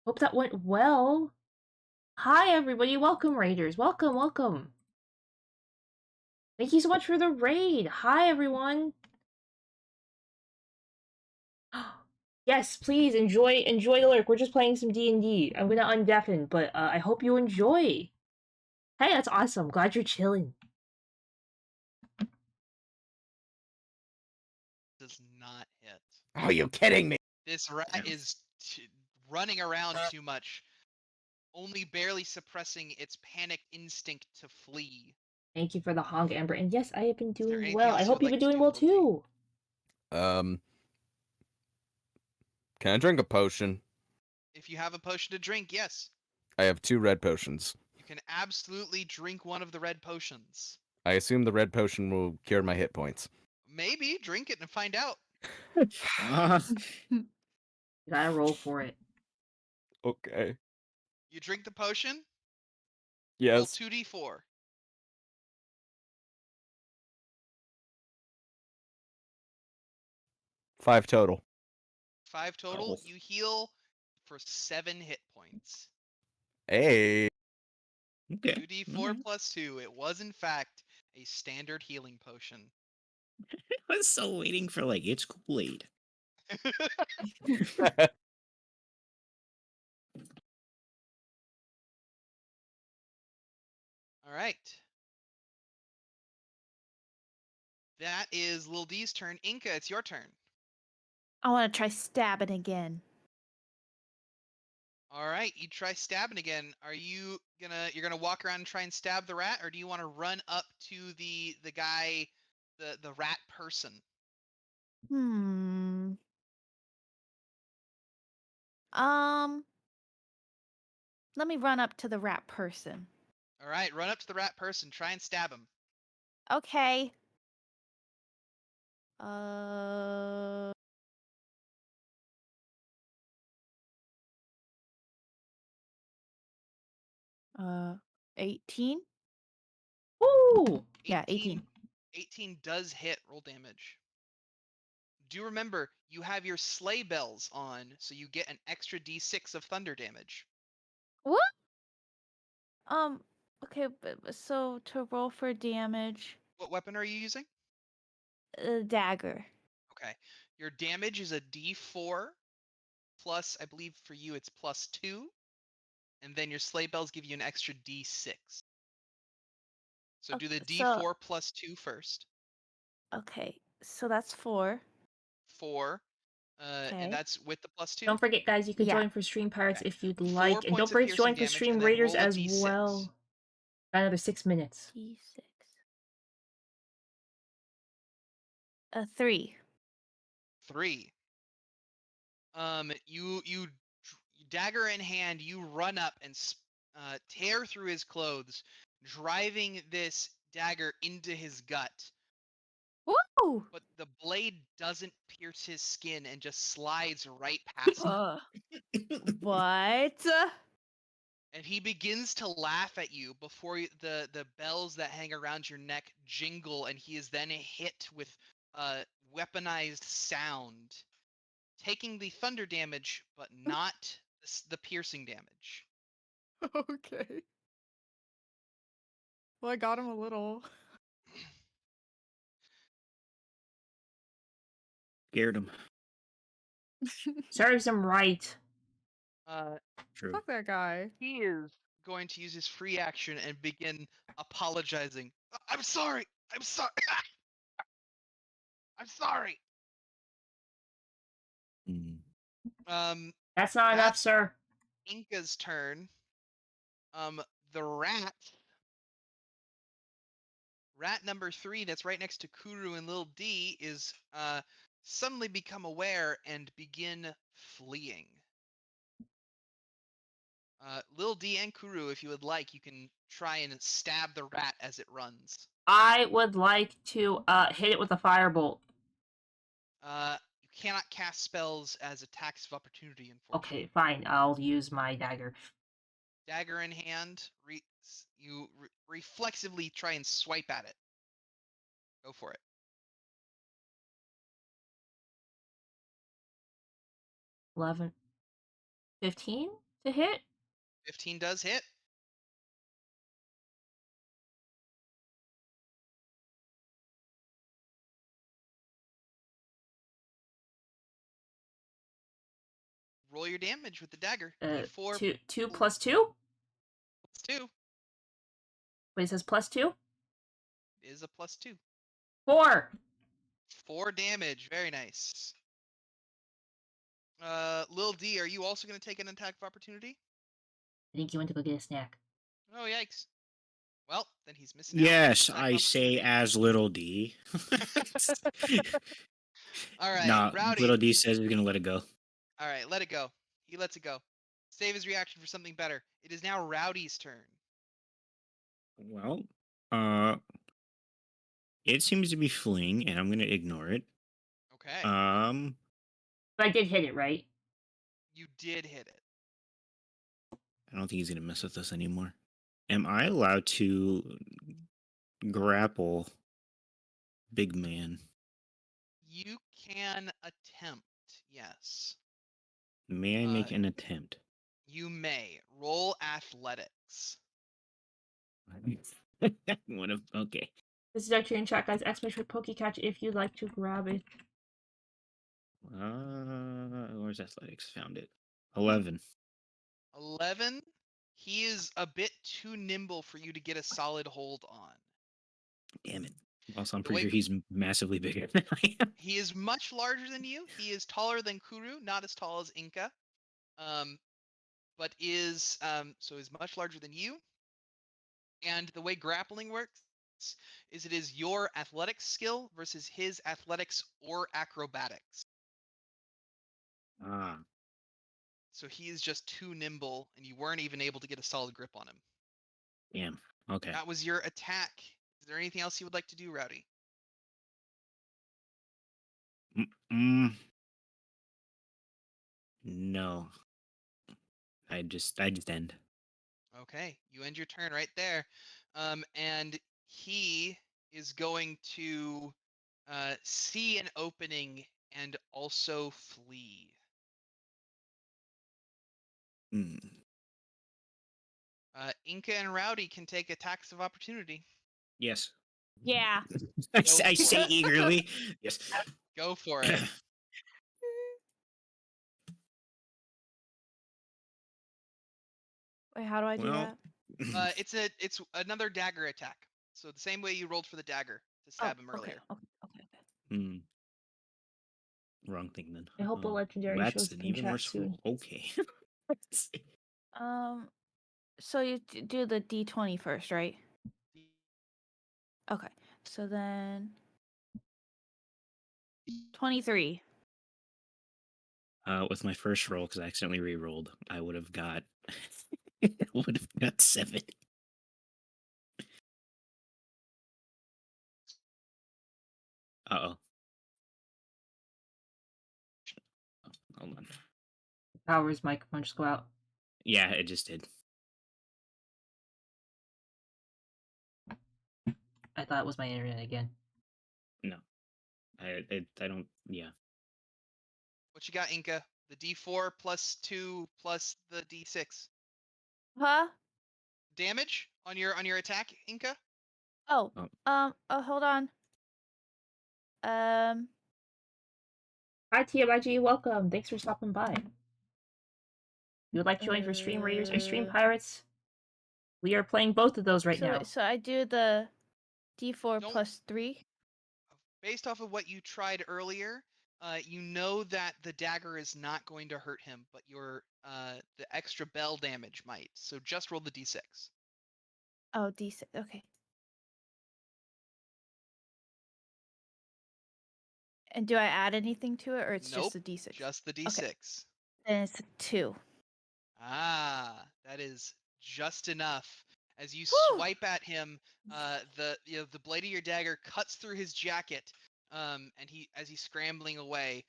Hope that went well. Hi, everybody. Welcome, raiders. Welcome. Thank you so much for the raid. Hi, everyone. Yes, please enjoy the lurk. We're just playing some D&D. I'm gonna undeafen, but I hope you enjoy. Hey, that's awesome. Glad you're chilling. Does not hit. Are you kidding me? This rat is running around too much, only barely suppressing its panic instinct to flee. Thank you for the honk, Amber. And yes, I have been there doing anything well. else I you hope would you've like been to doing do, well Lil D? too. Can I drink a potion? If you have a potion to drink, yes. I have 2 red potions. You can absolutely drink one of the red potions. I assume the red potion will cure my hit points. Maybe drink it and find out. You gotta roll for it. Okay. You drink the potion, roll Yes. 2d4. 5 total. 5 total. Oh. You heal for 7 hit points. Hey. Okay. 2d4 alright. plus 2. It was, in fact, a standard healing potion. I was so waiting for like it's Kool-Aid. All right. That is Lil D's turn. Inca, it's your turn. I want to try stabbing again. All right, you try stabbing again. Are you you're gonna walk around and try and stab the rat, or do you want to run up to the guy, the rat person? Hmm. Let me run up to the rat person. All right, run up to the rat person. Try and stab him. Okay. Uh. 18? Woo! Yeah, 18. 18 does hit. Roll damage. Do remember, you have your sleigh bells on, so you get an extra d6 of thunder damage. What? Okay, so to roll for damage, What weapon are you using? dagger. Okay. Your damage is a d4 plus, I believe for you it's plus 2, and then your sleigh bells give you an extra d6. So do the d4 plus 2 first. Okay, so that's 4. 4. Okay. And that's with the plus 2. Don't forget, guys, you can Yeah. join for Stream Pirates Okay. if you'd 4 like. And points don't of forget to piercing join for damage, Stream and then Raiders roll a as d6. well. Got another 6 minutes. D6. 3. 3. You dagger in hand, you run up and tear through his clothes, driving this dagger into his gut. Woo! But the blade doesn't pierce his skin and just slides right past him. What? And he begins to laugh at you before the bells that hang around your neck jingle, and he is then hit with weaponized sound, taking the thunder damage, but not the piercing damage. Okay. Well, I got him a little. Scared him. Serves him right. True. Fuck that guy. He is going to use his free action and begin apologizing. I'm sorry. I'm sorry. I'm sorry. Mm. That's not enough, That's sir. Inca's turn. The rat number 3 that's right next to Kuru and Lil D is suddenly become aware and begin fleeing. Lil D and Kuru, if you would like, you can try and stab the rat as it runs. I would like to hit it with a firebolt. You cannot cast spells as attacks of opportunity, unfortunately. Okay, fine. I'll use my dagger. Dagger in hand, you reflexively try and swipe at it. Go for it. 11. 15 to hit? 15 does hit. roll your damage with the dagger. Uh, D4 two plus 2? plus 2 Wait, it says plus 2? is a plus 2. 4. 4 damage. Very nice. Lil D, are you also going to take an attack of opportunity? I think you went to go get a snack. Oh, yikes. Well, then he's missing out. on Yes, attack I say opportunity. as little D. All right, Nah, Rowdy. little D says he's gonna let it go. All right, let it go. He lets it go. Save his reaction for something better. It is now Rowdy's turn. Well, it seems to be fleeing, and I'm gonna ignore it. Okay. But I did hit it, right? You did hit it. I don't think he's gonna mess with us anymore. Am I allowed to grapple big man? You can attempt, yes. May I make an attempt? You may. Roll athletics. Okay. This is actually in chat, guys. Exclamation Pokecatch if you'd like to grab it. Where's athletics? Found it. 11. 11. He is a bit too nimble for you to get a solid hold on. Damn it. Also, I'm The pretty way- sure he's massively bigger than I am. He is much larger than you. He is taller than Kuru, not as tall as Inca. But is so is much larger than you. And the way grappling works is it is your athletics skill versus his athletics or acrobatics. Ah, So he is just too nimble, and you weren't even able to get a solid grip on him. damn. Okay. That was your attack. Is there anything else you would like to do, Rowdy? No. I just end. Okay, you end your turn right there. And he is going to see an opening and also flee. Mm. Inca and Rowdy can take attacks of opportunity. Yes. Yeah. I Go for say it. eagerly. Yes. Go for it. Wait, how do I do Well, that? It's another dagger attack. So the same way you rolled for the dagger to stab him okay, earlier. okay. hmm. Wrong thing then. I hope a legendary that's shows an up in even chat worse soon. roll. Okay. So you do the D20 first, right? Okay. So then 23. With my first roll, because I accidentally re-rolled, I would have got 7. Uh-oh. Hold on. Power's microphone just go out. Yeah, it just did. I thought it was my internet again. No. I don't, yeah. What you got, Inca? The D4 plus 2 plus the D6. Huh? Damage on your attack, Inca? Oh. Oh. Hold on. Hi TMIG, welcome. Thanks for stopping by. You would like to join for Stream Raiders or Stream Pirates? We are playing both of those right now. So I do the D4 Don't- plus 3. Based off of what you tried earlier, you know that the dagger is not going to hurt him, but the extra bell damage might. So just roll the D6. Oh, D6. Okay. And do I add anything to it, or it's Nope, just a D6? just the D6. Then it's a 2. Ah, that is just enough. As you Whew. swipe at him, the blade of your dagger cuts through his jacket, and as he's scrambling away,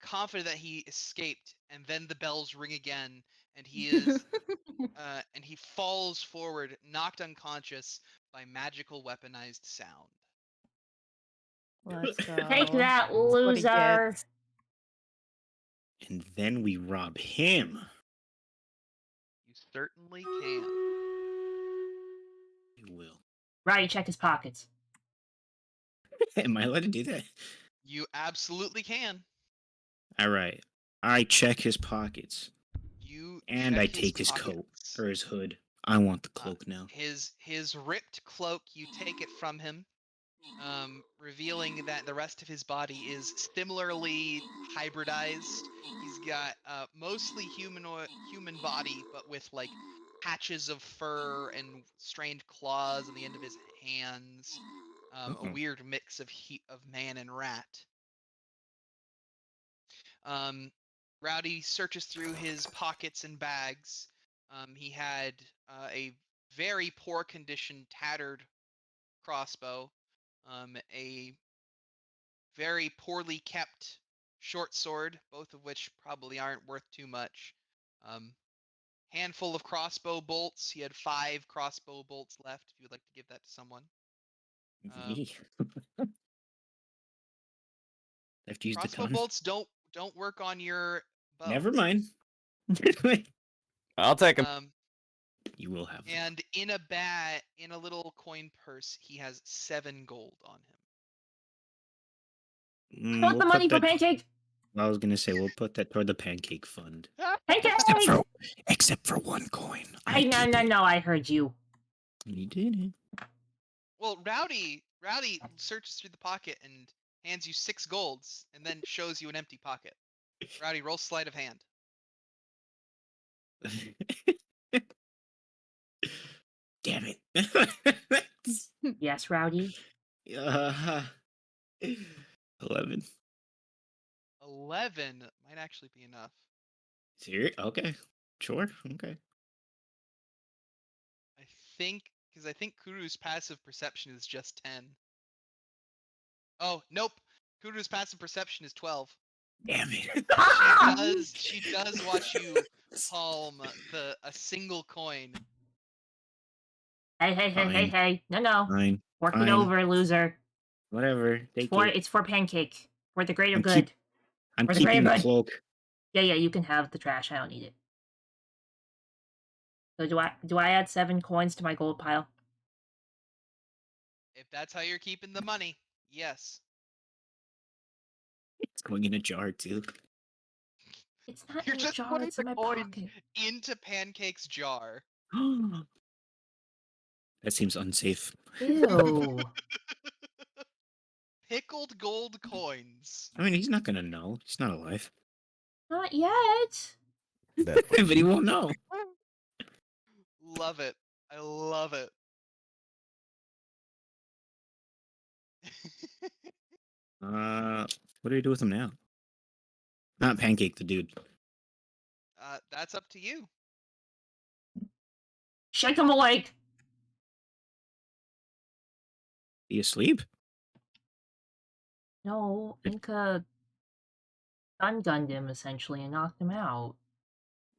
confident that he escaped. And then the bells ring again, and he is and he falls forward, knocked unconscious by magical weaponized sound. Let's go. Take that, That's what he loser! gets. And then we rob him. You certainly can. We will. Right, check his pockets. Am I allowed to do that? You absolutely can. All right. I check his pockets. You And check I his take his coat pockets. or his hood. I want the cloak now. His ripped cloak, you take it from him, revealing that the rest of his body is similarly hybridized. He's got mostly human body, but with like patches of fur and strained claws on the end of his hands. A Uh-oh. weird mix of man and rat. Rowdy searches through his pockets and bags. He had a very poor condition, tattered crossbow, a very poorly kept short sword, both of which probably aren't worth too much. Handful of crossbow bolts. He had 5 crossbow bolts left. If you would like to give that to someone. Have to use the Crossbow ton. bolts don't work on your bow. Never mind. I'll take him. You will have them. And in a little coin purse, he has 7 gold on him. I want the money for that, pancake. I was gonna say we'll put that toward the pancake fund. Pancake. Except for 1 coin. No. I heard you. You did it. Well, Rowdy searches through the pocket and hands you 6 golds, and then shows you an empty pocket. Rowdy, roll sleight of hand. Damn it. Yes, Rowdy. 11. 11 might actually be enough. Serious? Okay. Sure. Okay. I think Kuru's passive perception is just 10. Oh, nope. Kuru's passive perception is 12. Damn it. She does watch you palm a single coin. Hey. No. Fine. Work Fine. it over, loser. Whatever. Take it. It's for pancake. For the greater I'm good. I'm For the keeping greater the good. cloak. Yeah, you can have the trash. I don't need it. So do I add 7 coins to my gold pile? If that's how you're keeping the money, yes. It's going in a jar too. It's not You're in a just jar, putting it's in the my coin pocket. into Pancake's jar. That seems unsafe. Ew. Pickled gold coins. I mean, he's not gonna know. He's not alive. Not yet. But he won't know. Love it. I love it. What do we do with him now? Not Pancake, the dude. That's up to you. Shake him awake. He asleep? No, Inca gunned him essentially and knocked him out.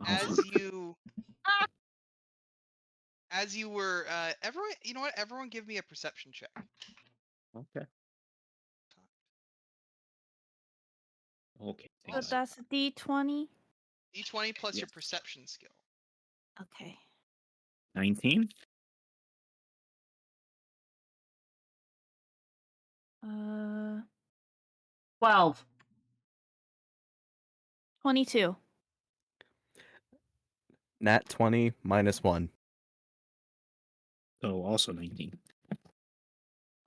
Oh. As you were everyone, you know what? Everyone give me a perception check. Okay. Okay. So Awesome. that's a D20. D20 plus your Yes. perception skill. Okay. 19? 12. 22. Nat 20 minus 1. So also 19.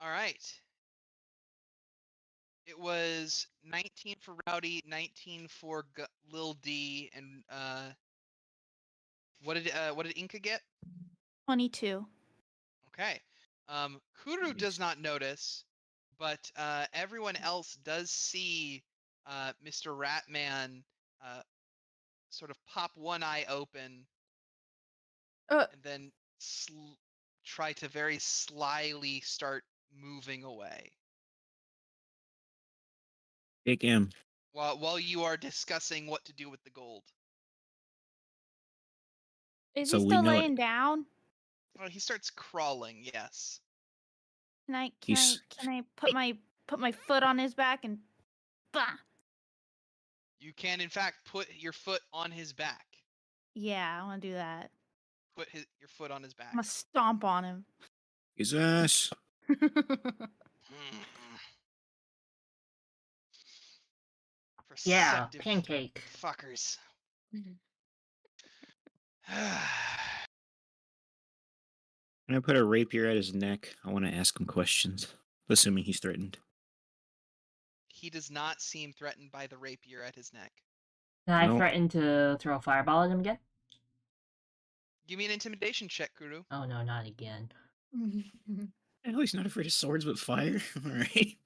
All right. It was 19 for Rowdy, 19 for Lil D, and what did Inca get? 22. Okay. Kuru does not notice, but everyone else does see Mr. Ratman sort of pop one eye open and then try to very slyly start moving away. Take him. While you are discussing what to do with the gold. Is So he we still know it. laying down? Oh, he starts crawling. Yes. Can I He's- put my foot on his back and bah! You can, in fact, put your foot on his back. Yeah, I want to do that. Put your foot on his back. I'm gonna stomp on him. His ass. Yeah, Perceptive pancake. fuckers. When I put a rapier at his neck, I want to ask him questions, assuming he's threatened. He does not seem threatened by the rapier at his neck. Can I Nope. threaten to throw a fireball at him again? Give me an intimidation check, Kuru. Oh no, not again. Oh, he's not afraid of swords but fire. All right.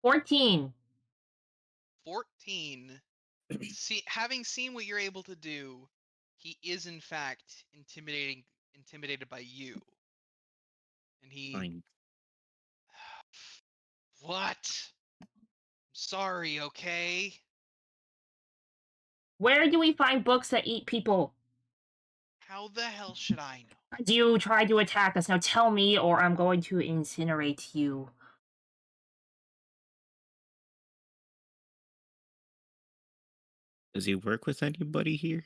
14. 14. Having seen what you're able to do, he is in fact intimidated by you. And he Fine. What? I'm sorry, okay? Where do we find books that eat people? How the hell should I know? You tried to attack us. Now tell me, or I'm going to incinerate you. Does he work with anybody here?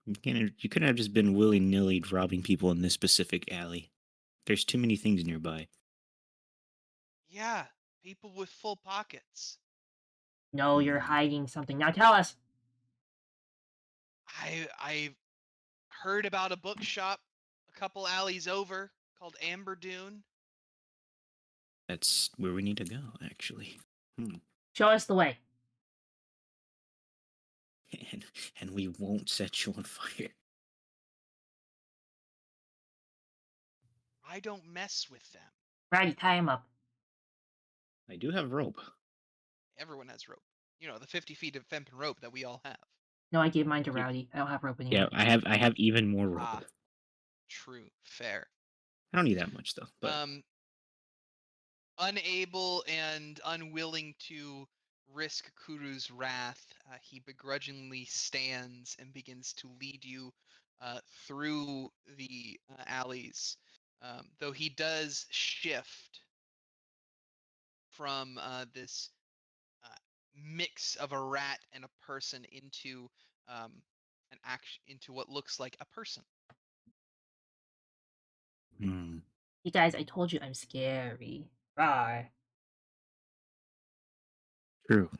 You couldn't have just been willy-nilly robbing people in this specific alley. There's too many things nearby. Yeah, people with full pockets. No, you're hiding something. Now tell us. I heard about a bookshop a couple alleys over called Amber Dune. That's where we need to go, actually. Show us the way. And we won't set you on fire. I don't mess with them. Righty, tie him up. I do have rope. Everyone has rope. You know, the 50 feet of Fempin rope that we all have. No, I gave mine to Rowdy. I don't have rope anymore. Yeah, I have even more rope. Ah, true. Fair. I don't need that much though. But Unable and unwilling to risk Kuru's wrath, he begrudgingly stands and begins to lead you through the alleys. Though he does shift from this mix of a rat and a person into into what looks like a person. You guys, I told you I'm scary. Rawr. True.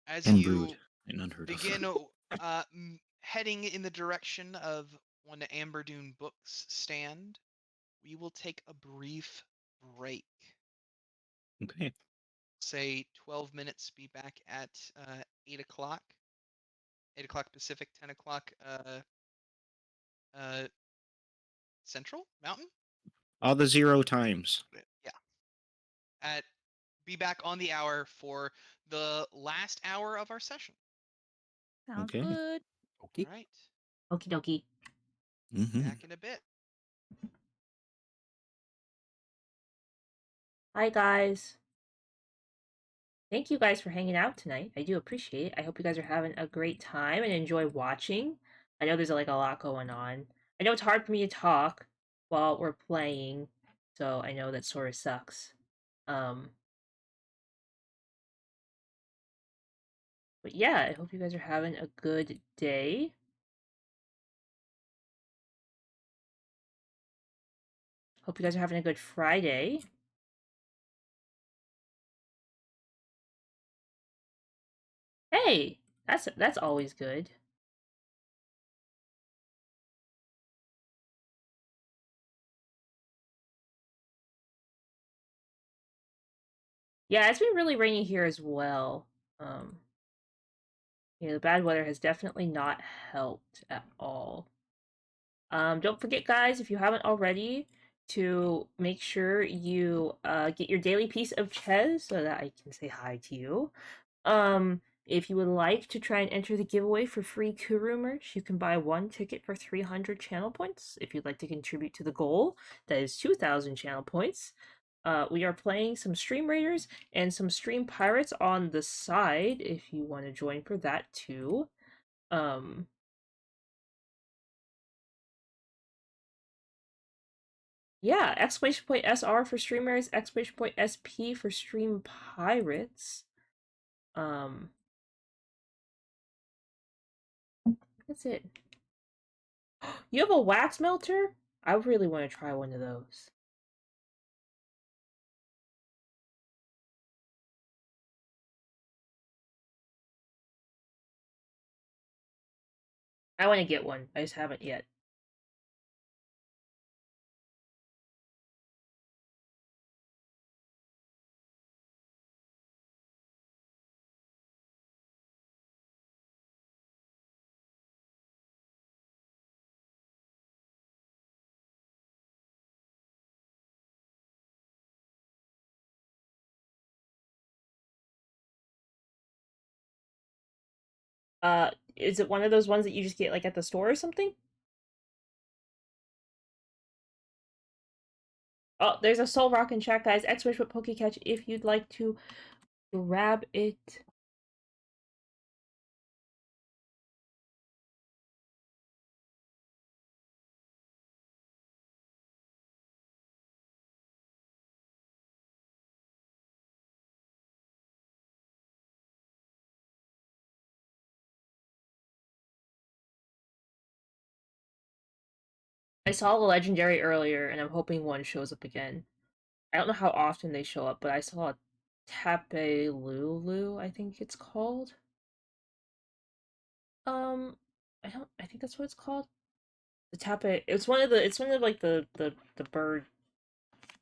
As And you rude and unheard begin of. heading in the direction of one Amber Dune books stand, we will take a brief break. Okay. Say 12 minutes, be back at 8 o'clock. 8 o'clock Pacific, 10 o'clock Central? Mountain? All the 0 times. Yeah. Be back on the hour for the last hour of our session. Sounds Okay. good. Okay. All right. Okie dokie. Back in a bit. Hi, guys. Thank you guys for hanging out tonight. I do appreciate it. I hope you guys are having a great time and enjoy watching. I know there's like a lot going on. I know it's hard for me to talk while we're playing, so I know that sort of sucks. But yeah, I hope you guys are having a good day. Hope you guys are having a good Friday. Hey, that's always good. Yeah, it's been really rainy here as well. Yeah, the bad weather has definitely not helped at all. Don't forget, guys, if you haven't already, to make sure you get your daily piece of Ches so that I can say hi to you. If you would like to try and enter the giveaway for free Kuru merch, you can buy 1 ticket for 300 channel points. If you'd like to contribute to the goal, that is 2,000 channel points. We are playing some Stream Raiders and some Stream Pirates on the side if you want to join for that too. Yeah, exclamation point SR for streamers, exclamation point SP for Stream Pirates. That's it. You have a wax melter? I really want to try one of those. I want to get one. I just haven't yet. Is it one of those ones that you just get like at the store or something? Oh, there's a Soul Rock in chat, guys. X-Wish with Pokecatch if you'd like to grab it. I saw the legendary earlier, and I'm hoping one shows up again. I don't know how often they show up, but I saw a Tapelulu, I think it's called. I think that's what it's called. The Tape. It's one of like the bird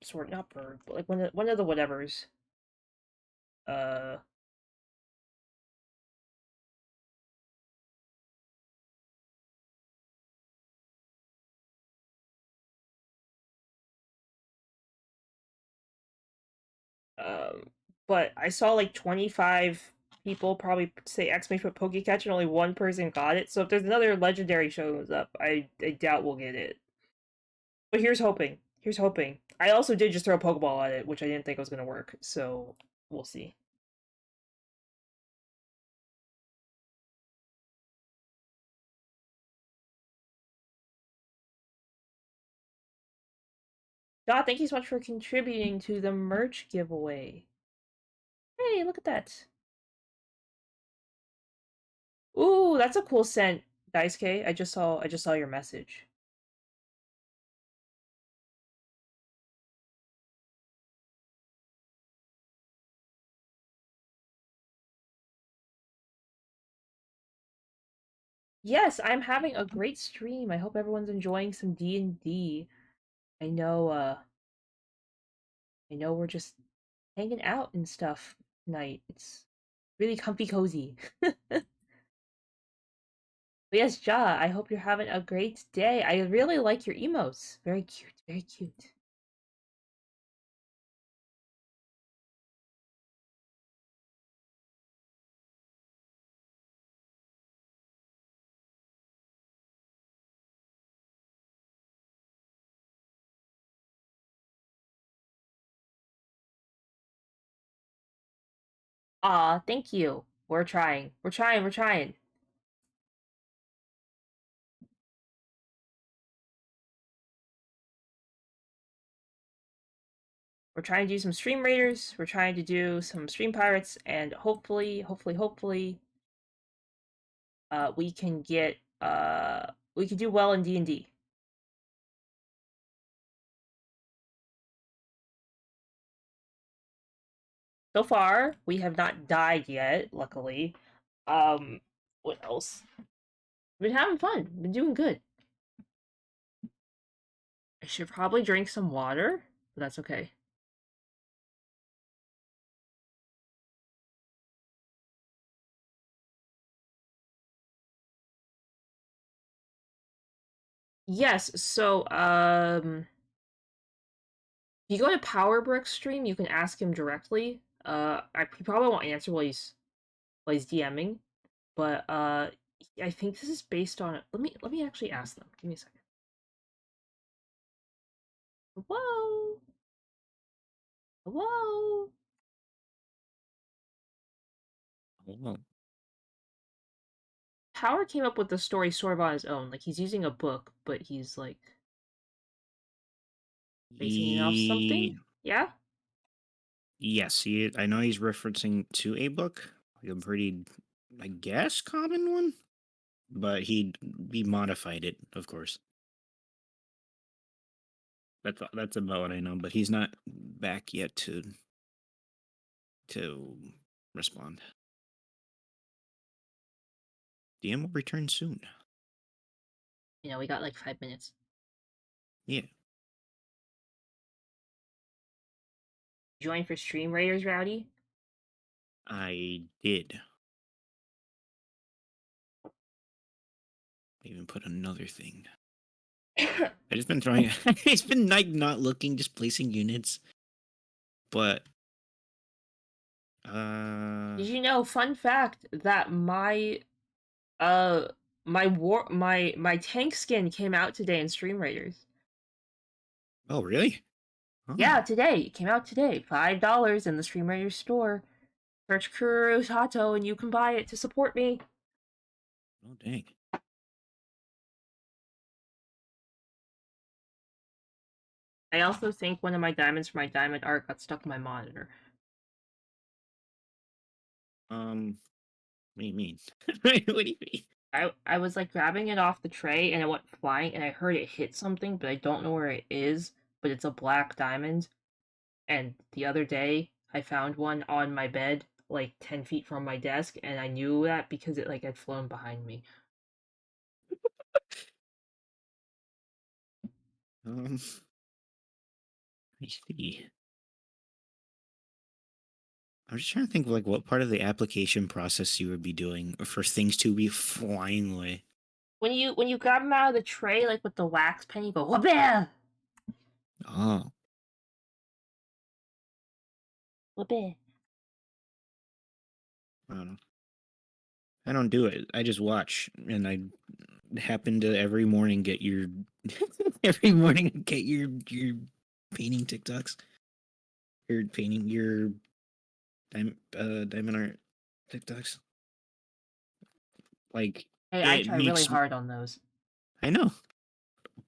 sort, not bird, but like one of the whatevers. Uh, um, but I saw like 25 people probably say exclamation point Pokecatch and only one person got it. So if there's another legendary shows up, I doubt we'll get it. But here's hoping. Here's hoping. I also did just throw a Pokeball at it, which I didn't think was gonna work. So we'll see. God, thank you so much for contributing to the merch giveaway. Hey, look at that. Ooh, that's a cool scent, Daisuke. I just saw your message. Yes, I'm having a great stream. I hope everyone's enjoying some D&D. I know I know we're just hanging out and stuff tonight. It's really comfy cozy. But yes, Ja, I hope you're having a great day. I really like your emotes. Very cute, very cute. Aw, thank you. We're trying. We're trying, we're trying. We're trying to do some stream raiders, we're trying to do some stream pirates, and hopefully, we can get we can do well in D&D. So far, we have not died yet, luckily. What else? Been having fun. Been doing good. I should probably drink some water, but that's okay. Yes, so if you go to Powerbrick's stream, you can ask him directly. He probably won't answer while he's DMing, but I think this is based on. Let me actually ask them. Give me a second. Hello, hello. Well, Power came up with the story sort of on his own. Like he's using a book, but he's like basing it off something. Yeah. yes, I know he's referencing to a book, like a pretty, I guess, common one, but he modified it, of course. That's about what I know. But he's not back yet to respond. DM will return soon. We got like 5 minutes. Yeah. Join for Stream Raiders, Rowdy? I did. I even put another thing. I just been throwing. It's been like not looking, just placing units. But Did you know, fun fact, that my tank skin came out today in Stream Raiders. oh really? Yeah, Oh, today. It came out today. $5 in the Stream Raiders store. Search Kuro Tato and you can buy it to support me. oh dang. I also think one of my diamonds for my diamond art got stuck in my monitor. What do you mean? What do you mean? I was like grabbing it off the tray and it went flying and I heard it hit something, but I don't know where it is, but it's a black diamond. And the other day I found one on my bed, like 10 feet from my desk, and I knew that because it like had flown behind me. I see. I'm just trying to think of like what part of the application process you would be doing for things to be flying away. When you grab them out of the tray, like with the wax pen, you go whoopah! Oh, Whoopah. I don't know. I don't do it. I just watch, and I happen to every morning get your your painting TikToks. Your painting your diamond art TikToks. Like Hey, I it try really makes hard on those. I know,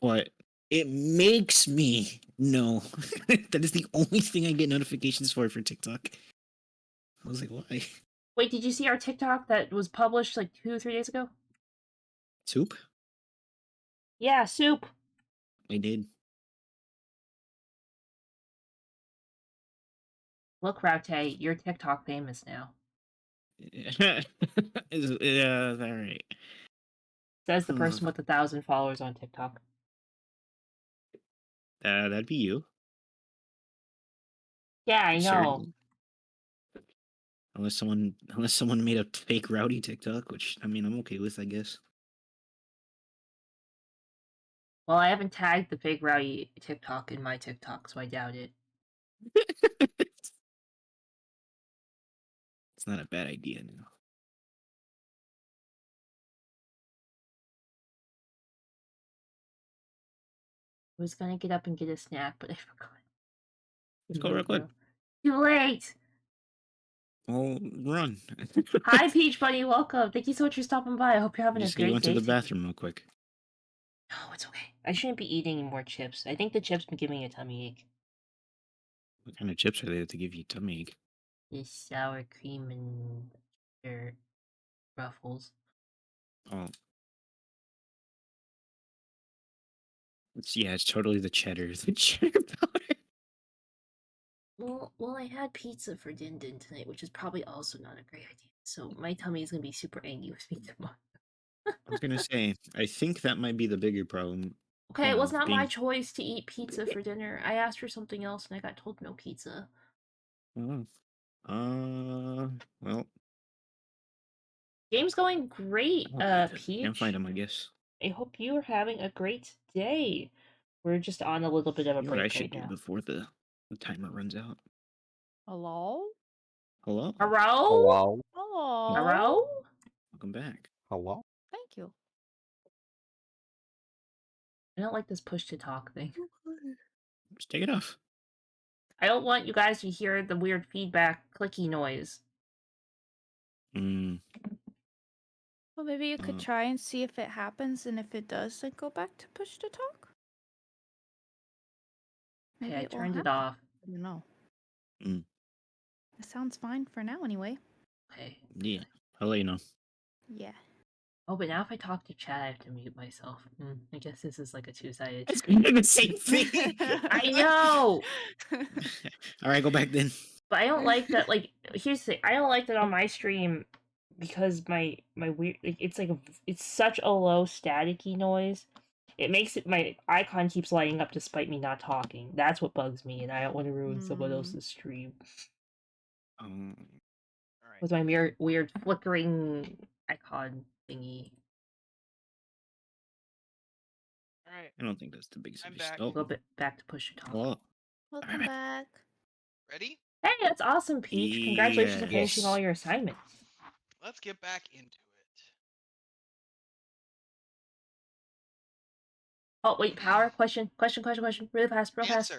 but it makes me know that is the only thing I get notifications for TikTok. I was like, why? Wait, did you see our TikTok that was published like 2 or 3 days ago? Soup? Yeah, soup. I did. Look, Raute, you're TikTok famous now. Yeah, all right. Says the person with 1,000 followers on TikTok. That'd be you. Yeah, I know. Certainly. Unless someone made a fake rowdy TikTok, which I mean I'm okay with, I guess. Well, I haven't tagged the fake rowdy TikTok in my TikTok, so I doubt it. It's not a bad idea now. I was gonna get up and get a snack, but I forgot. Let's go real quick. Too late! Well, run. Hi, Peach Bunny, welcome. Thank you so much for stopping by. I hope you're having a Just great went day. to the bathroom real quick. No, it's okay. I shouldn't be eating any more chips. I think the chips been giving me a tummy ache. What kind of chips are they to give you tummy ache? This sour cream and their ruffles. Oh. It's totally the cheddar. The cheddar powder. Well, I had pizza for Din Din tonight, which is probably also not a great idea. So my tummy is gonna be super angry with me tomorrow. I was gonna say, I think that might be the bigger problem. Okay, it was not my being- choice to eat pizza for dinner. I asked for something else and I got told no pizza. Oh. Well, Game's going great, Peach. can't find them, I guess. I hope you are having a great day. We're just on a little bit of a You know what I break should right do now. before the timer runs out? Hello? Hello? Hello? Hello? Hello? Hello? Welcome back. Hello? Thank you. I don't like this push to talk thing. Just take it off. I don't want you guys to hear the weird feedback clicky noise. Mm, Well, maybe you could try and see if it happens, and if it does, then go back to push to talk. Maybe Okay, I it will turned it happen. off. I don't know. Mm. It sounds fine for now, anyway. Okay. yeah. I'll let you know. Yeah. Oh, but now if I talk to chat, I have to mute myself. I guess this is like a two-sided. It's kind of the same thing. I know, All right, go back then. but I don't like that. Like, here's the thing: I don't like that on my stream because my weird. It's such a low staticky noise. It makes it my icon keeps lighting up despite me not talking. That's what bugs me, and I don't want to ruin someone else's stream All right. with my weird flickering icon thingy. All right. I don't think that's the biggest I'm issue. back. A little bit back to push to talk. Oh, Welcome back. Ready? Hey, that's awesome, Peach. Congratulations on finishing all Yes. your assignments. Let's get back into it. Oh, wait, power? Question. Really fast, real fast.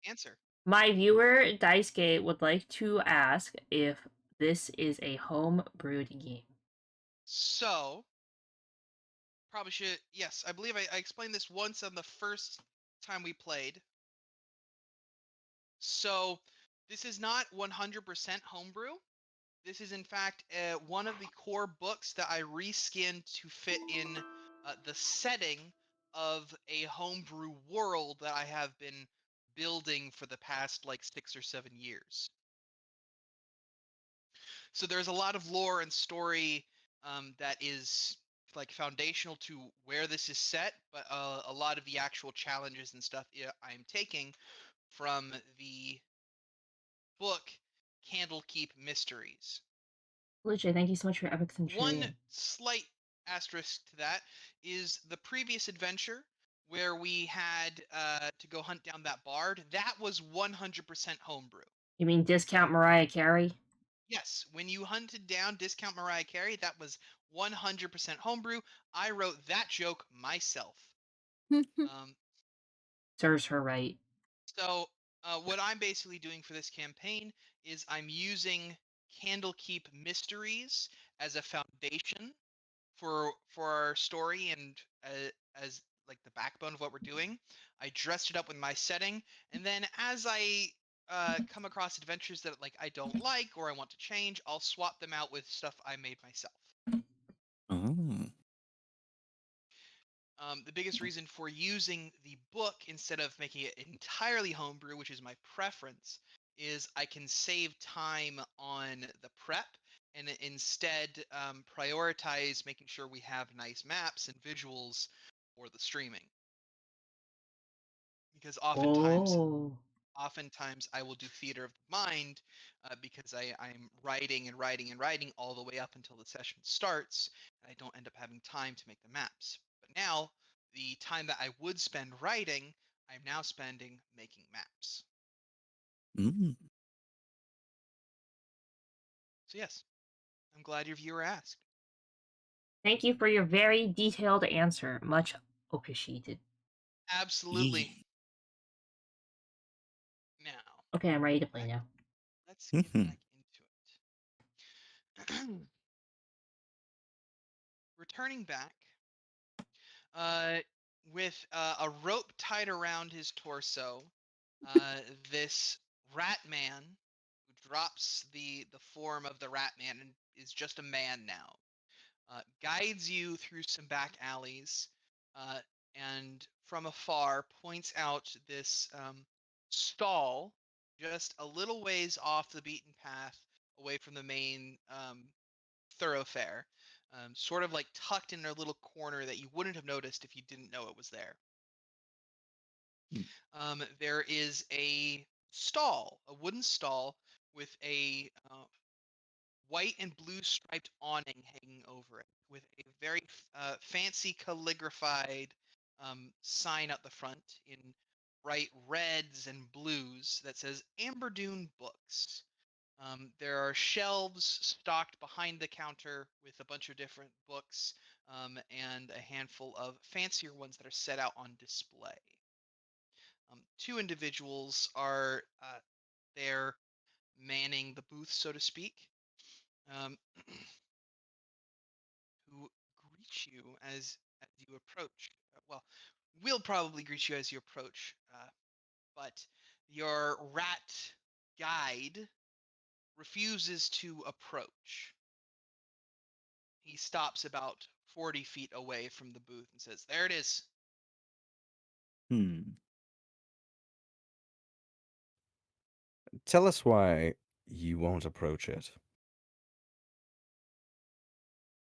Answer. My viewer, Daisuke, would like to ask if this is a home brewed game. So, probably should. Yes, I believe I explained this once on the first time we played. So, this is not 100% homebrew. This is, in fact, one of the core books that I reskinned to fit in the setting of a homebrew world that I have been building for the past like 6 or 7 years. So there's a lot of lore and story that is like foundational to where this is set, but a lot of the actual challenges and stuff I'm taking from the book Candlekeep Mysteries. Luce, thank you so much for your Epic Centurion. One slight asterisk to that is the previous adventure where we had to go hunt down that bard. That was 100% homebrew. You mean discount Mariah Carey? Yes, when you hunted down Discount Mariah Carey, that was 100% homebrew. I wrote that joke myself. Serves her right. So what I'm basically doing for this campaign is I'm using Candlekeep Mysteries as a foundation for our story and as like the backbone of what we're doing. I dressed it up with my setting, and then as I come across adventures that like I don't like or I want to change, I'll swap them out with stuff I made myself. Oh. The biggest reason for using the book instead of making it entirely homebrew, which is my preference, is I can save time on the prep and instead prioritize making sure we have nice maps and visuals for the streaming. Because oftentimes I will do theater of the mind because I'm writing and writing and writing all the way up until the session starts, and I don't end up having time to make the maps. But now, the time that I would spend writing, I'm now spending making maps. So yes, I'm glad your viewer asked. Thank you for your very detailed answer. Much appreciated. Absolutely. Now. Okay, I'm ready to play now. Let's get back into it. Returning back, with a rope tied around his torso, this rat man who drops the form of the rat man and is just a man now, guides you through some back alleys, and from afar points out this stall just a little ways off the beaten path, away from the main thoroughfare, sort of like tucked in a little corner that you wouldn't have noticed if you didn't know it was there. There is a stall, a wooden stall with a white and blue striped awning hanging over it, with a very fancy calligraphied sign up the front in bright reds and blues that says Amberdune Books. There are shelves stocked behind the counter with a bunch of different books, and a handful of fancier ones that are set out on display. Two individuals are there manning the booth, so to speak, who greet you as you approach. Well, we'll probably greet you as you approach, but your rat guide refuses to approach. He stops about 40 feet away from the booth and says, "There it is." Tell us why you won't approach it.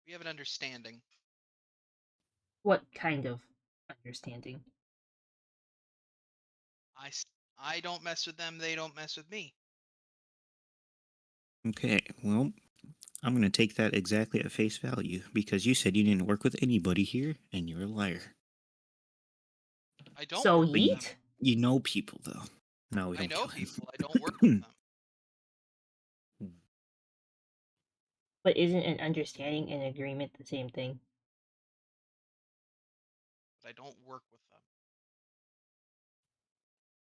We have an understanding. What kind of understanding? I don't mess with them, they don't mess with me. Okay, well, I'm going to take that exactly at face value because you said you didn't work with anybody here and you're a liar. I don't So work with them. yeet? You know people, though. No, we I don't know kill him. people, I don't work with them. But isn't an understanding and agreement the same thing? But I don't work with them.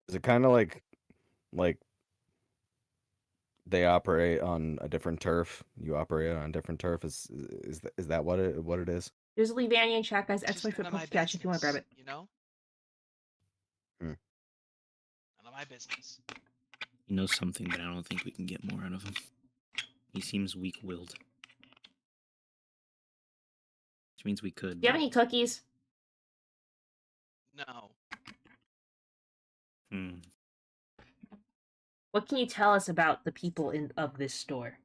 Is it kind of like they operate on a different turf? You operate on a different turf. Is that what it is? There's a Levanian chat, guys. It's X just foot none of my Pokecatch if you want to grab business, it. you know? Hmm. None of my business. He knows something, but I don't think we can get more out of him. He seems weak-willed. Which means we could. Do you have any cookies? No. What can you tell us about the people of this store?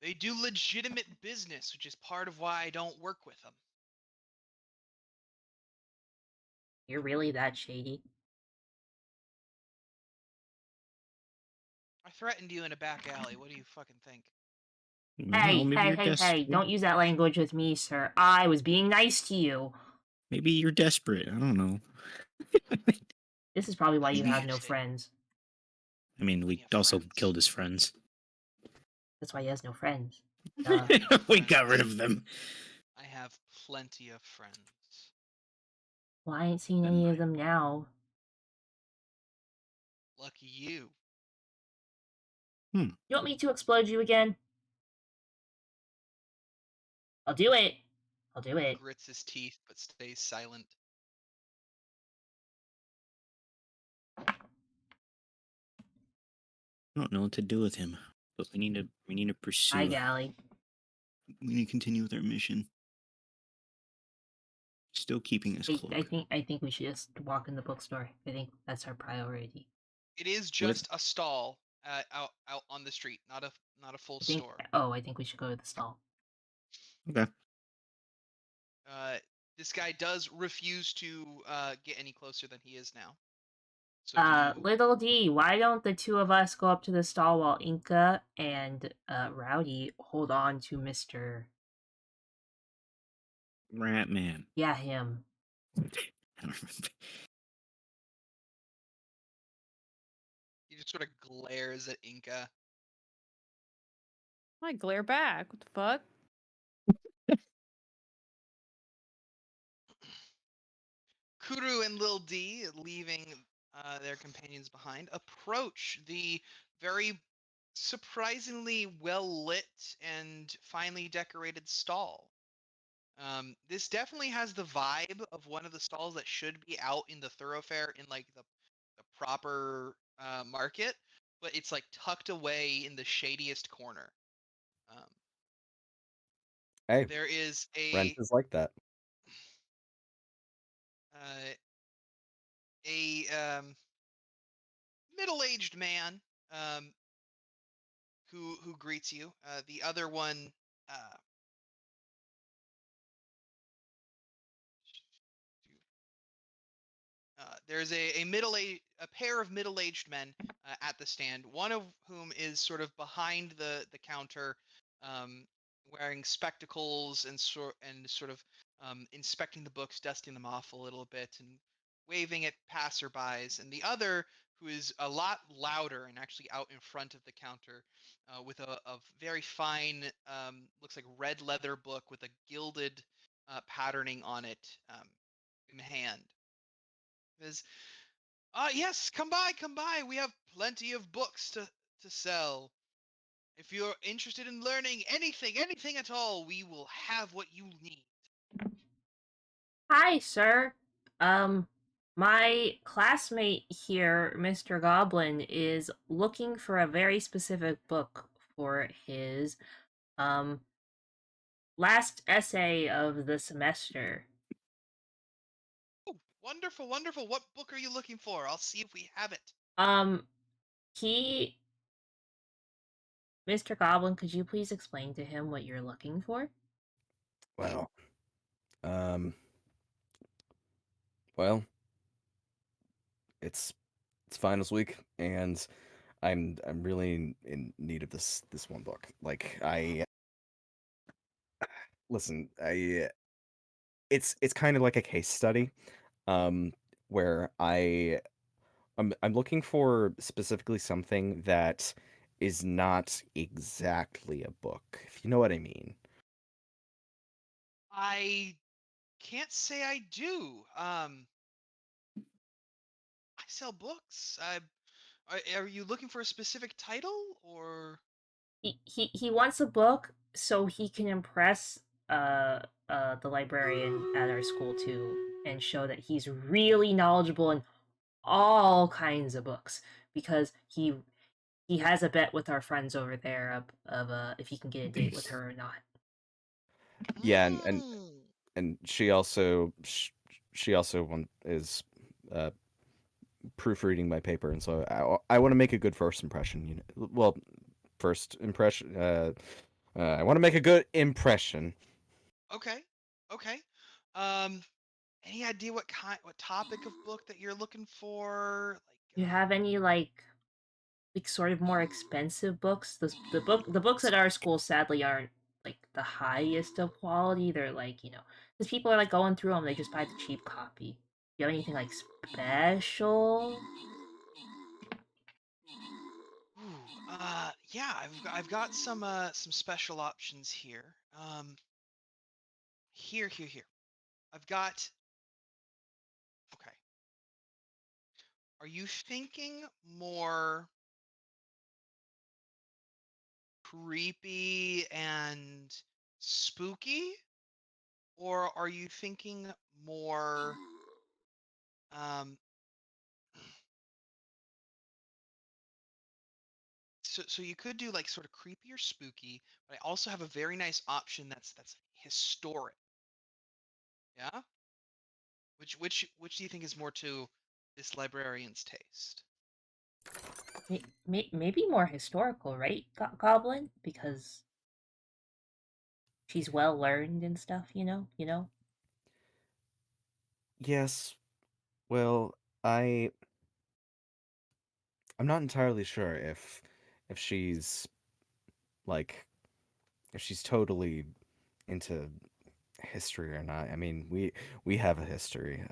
They do legitimate business, which is part of why I don't work with them. You're really that shady? I threatened you in a back alley. What do you fucking think? Hey, maybe hey, you're hey, hey, desperate. don't use that language with me, sir. I was being nice to you. Maybe you're desperate. I don't know. This is probably why That's you have no interesting. friends. I mean, we Plenty of also friends. killed his friends. That's why he has no friends. We got rid of them. I have plenty of friends. Well, I ain't seen any of them now. Lucky you. You want me to explode you again? I'll do it. I'll do it. Grits his teeth but stays silent. I don't know what to do with him, but we need to pursue. Hi, Gally. We need to continue with our mission. Still keeping his cloak. I think we should just walk in the bookstore. I think that's our priority. It is just a stall out on the street, not a full store. I think we should go to the stall. Okay. This guy does refuse to get any closer than he is now. So Little D, why don't the two of us go up to the stall while Inca and Rowdy hold on to Mr. Ratman. Yeah, him. I don't remember. he just sort of glares at Inca. I glare back. What the fuck? Kuru and Lil D, leaving their companions behind, approach the very surprisingly well lit and finely decorated stall. This definitely has the vibe of one of the stalls that should be out in the thoroughfare in like the proper market, but it's like tucked away in the shadiest corner. Hey, there is rent is like that. A middle-aged man who greets you. The other one there's a pair of middle-aged men at the stand. One of whom is sort of behind the counter, wearing spectacles and sort of inspecting the books, dusting them off a little bit, and waving at passerbys. And the other, who is a lot louder and actually out in front of the counter, with a very fine, looks like red leather book with a gilded patterning on it in hand. Is yes, come by. We have plenty of books to sell. If you're interested in learning anything at all, we will have what you need. Hi, sir. My classmate here, Mr. Goblin, is looking for a very specific book for his last essay of the semester. Oh, wonderful, wonderful. What book are you looking for? I'll see if we have it. He Mr. Goblin, could you please explain to him what you're looking for? Well, um, well, it's finals week, and I'm really in need of this one book. Like I listen, it's kind of like a case study, um, where I'm looking for specifically something that is not exactly a book, if you know what I mean. I can't say I do. I sell books. Are you looking for a specific title or? He wants a book so he can impress the librarian at our school too, and show that he's really knowledgeable in all kinds of books, because he has a bet with our friends over there of if he can get a date with her or not. Yeah, Mm. and she also is uh, proofreading my paper, and so I want to make a good first impression. You know, well, first impression. I want to make a good impression. Okay. Okay. Any idea what topic of book that you're looking for? Do you have any like sort of more expensive books? The books at our school sadly aren't like the highest of quality. They're like, because people are like going through them, they just buy the cheap copy. Do you have anything like special? Ooh, yeah, I've got some special options here. Here. I've got. Okay. Are you thinking more creepy and spooky, or are you thinking more um so you could do like sort of creepy or spooky, but I also have a very nice option that's historic. Yeah? Which do you think is more to this librarian's taste? Maybe more historical, right, Goblin? Because she's well learned and stuff, You know. Yes. Well, I I'm not entirely sure if she's like if she's totally into history or not. I mean, we have a history.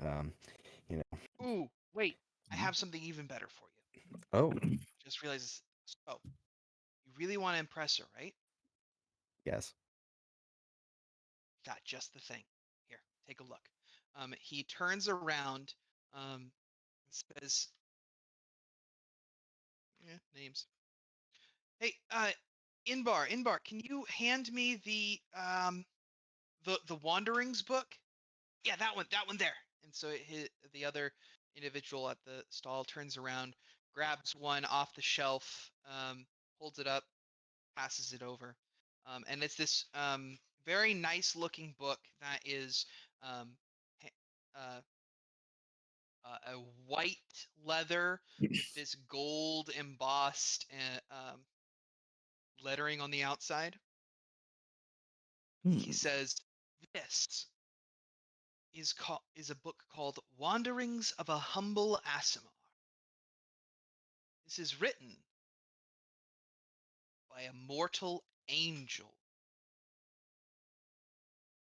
You know. Ooh, wait. I have something even better for you. Oh, Just realized this. So, you really want to impress her, right? yes. Got just the thing. Here, take a look. He turns around, and says, names. Hey, Inbar, can you hand me the Wanderings book? Yeah, that one there. And so the other individual at the stall turns around, grabs one off the shelf, holds it up, passes it over, and it's this very nice looking book that is um, uh, a white leather with this gold embossed lettering on the outside. He says, "This is a book called Wanderings of a Humble Asimar. This is written by a mortal angel."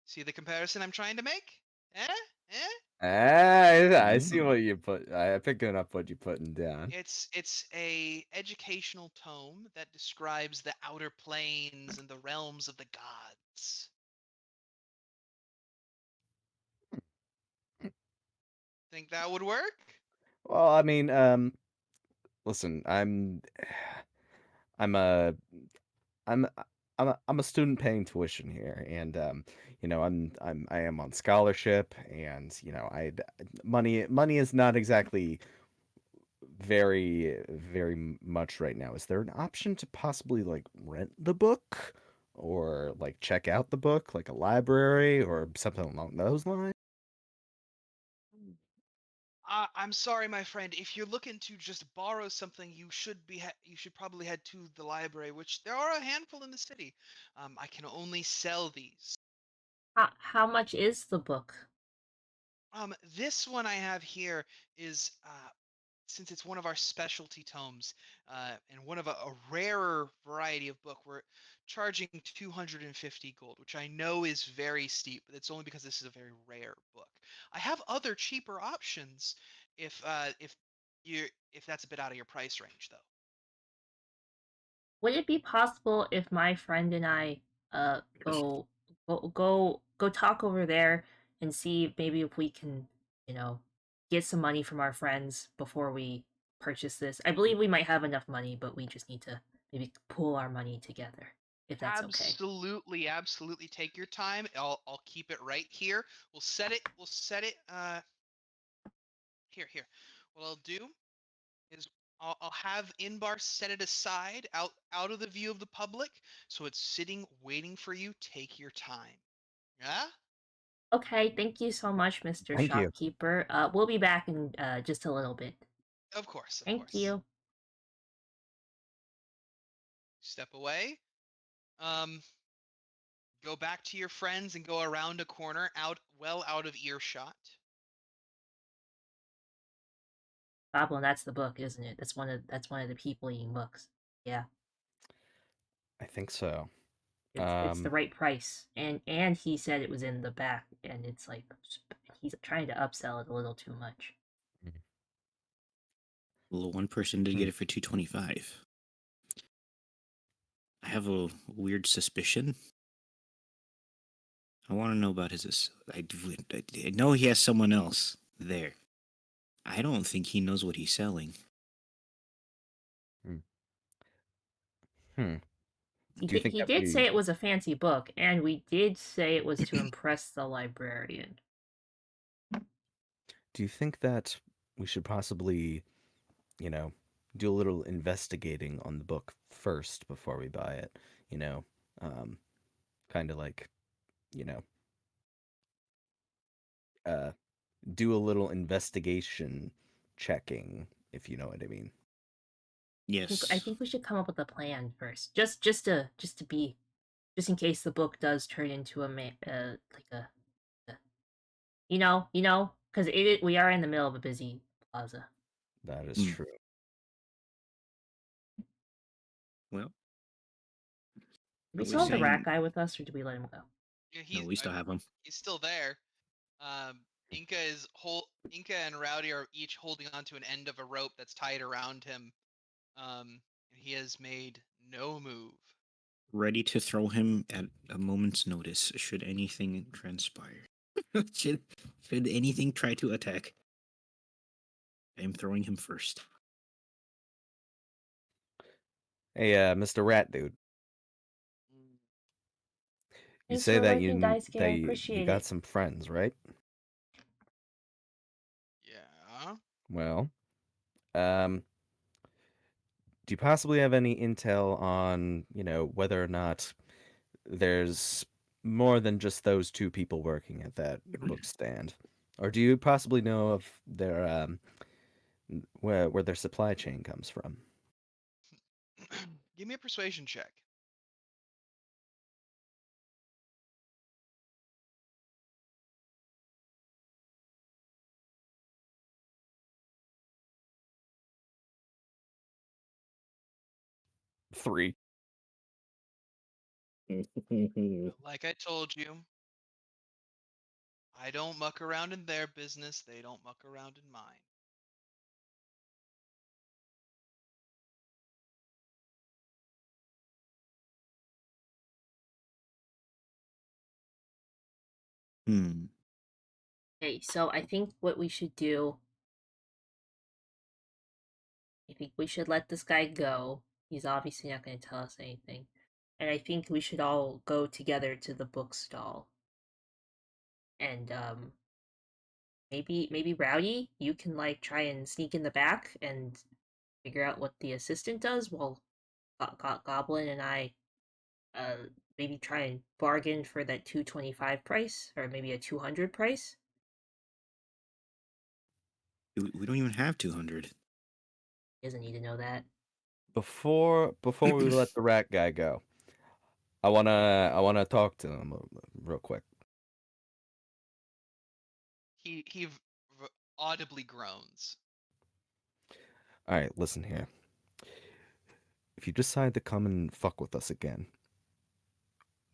See the comparison I'm trying to make? Eh? Eh? I see what you put. I picking up what you're putting down. It's a educational tome that describes the outer planes and the realms of the gods. Think that would work? Well, I mean, listen, I'm a I'm I'm a student paying tuition here, and I am on scholarship, and money is not exactly very much right now. Is there an option to possibly like rent the book, or like check out the book, like a library or something along those lines? I'm sorry, my friend. If you're looking to just borrow something, you should probably head to the library, which there are a handful in the city. I can only sell these. How much is the book? This one I have here is since it's one of our specialty tomes, and one of a rarer variety of book, we're charging 250 gold, which I know is very steep, but it's only because this is a very rare book. I have other cheaper options if you if that's a bit out of your price range, though. Would it be possible if my friend and I go talk over there and see maybe if we can, you know, get some money from our friends before we purchase this? I believe we might have enough money, but we just need to maybe pool our money together, if that's okay. Absolutely, absolutely. Take your time. I'll keep it right here. We'll set it. We'll set it. Here. What I'll do is I'll have Inbar set it aside out of the view of the public, so it's sitting waiting for you. Take your time. Yeah. Okay, thank you so much, Mr. Thank you. Shopkeeper. We'll be back in just a little bit. Of course. Thank you. Step away. Um, go back to your friends and go around a corner, out of earshot. Goblin, that's the book, isn't it? That's one of the people eating books. Yeah. I think so. It's the right price, and he said it was in the back, and it's like he's trying to upsell it a little too much. Well, one person did get it for 225. I have a weird suspicion. I want to know about his. I know he has someone else there. I don't think he knows what he's selling. Hmm. He Do you did, think he that did we say it was a fancy book, and we did say it was to impress the librarian. do you think that we should possibly, you know, do a little investigating on the book first before we buy it? You know, kind of like, you know, uh, do a little investigation checking, if you know what I mean. Yes. I think we should come up with a plan first, just in case the book does turn into like a because we are in the middle of a busy plaza. That is Hmm. true. Well, Do we are still have the saying- rat guy with us, or do we let him go? Yeah, No, we still have him. He's still there. Inca and Rowdy are each holding onto an end of a rope that's tied around him. He has made no move. Ready to throw him at a moment's notice should anything transpire. should anything try to attack, I am throwing him first. Hey, Mr. Rat Dude. You Thanks say for that lurking, Daisuke. I you appreciate got it. some friends, right? Yeah. Well, um, do you possibly have any intel on, you know, whether or not there's more than just those two people working at that book stand? Or do you possibly know of their where their supply chain comes from? Give me a persuasion check. Three. Like I told you, I don't muck around in their business. They don't muck around in mine. Okay, so I think what we should do, I think we should let this guy go. He's obviously not going to tell us anything. And I think we should all go together to the bookstall. And maybe Rowdy, you can like try and sneak in the back and figure out what the assistant does while Goblin and I maybe try and bargain for that 225 price, or maybe a 200 price. We don't even have 200. He doesn't need to know that. Before we let the rat guy go, I wanna talk to him real quick. He audibly groans. All right, listen here. If you decide to come and fuck with us again,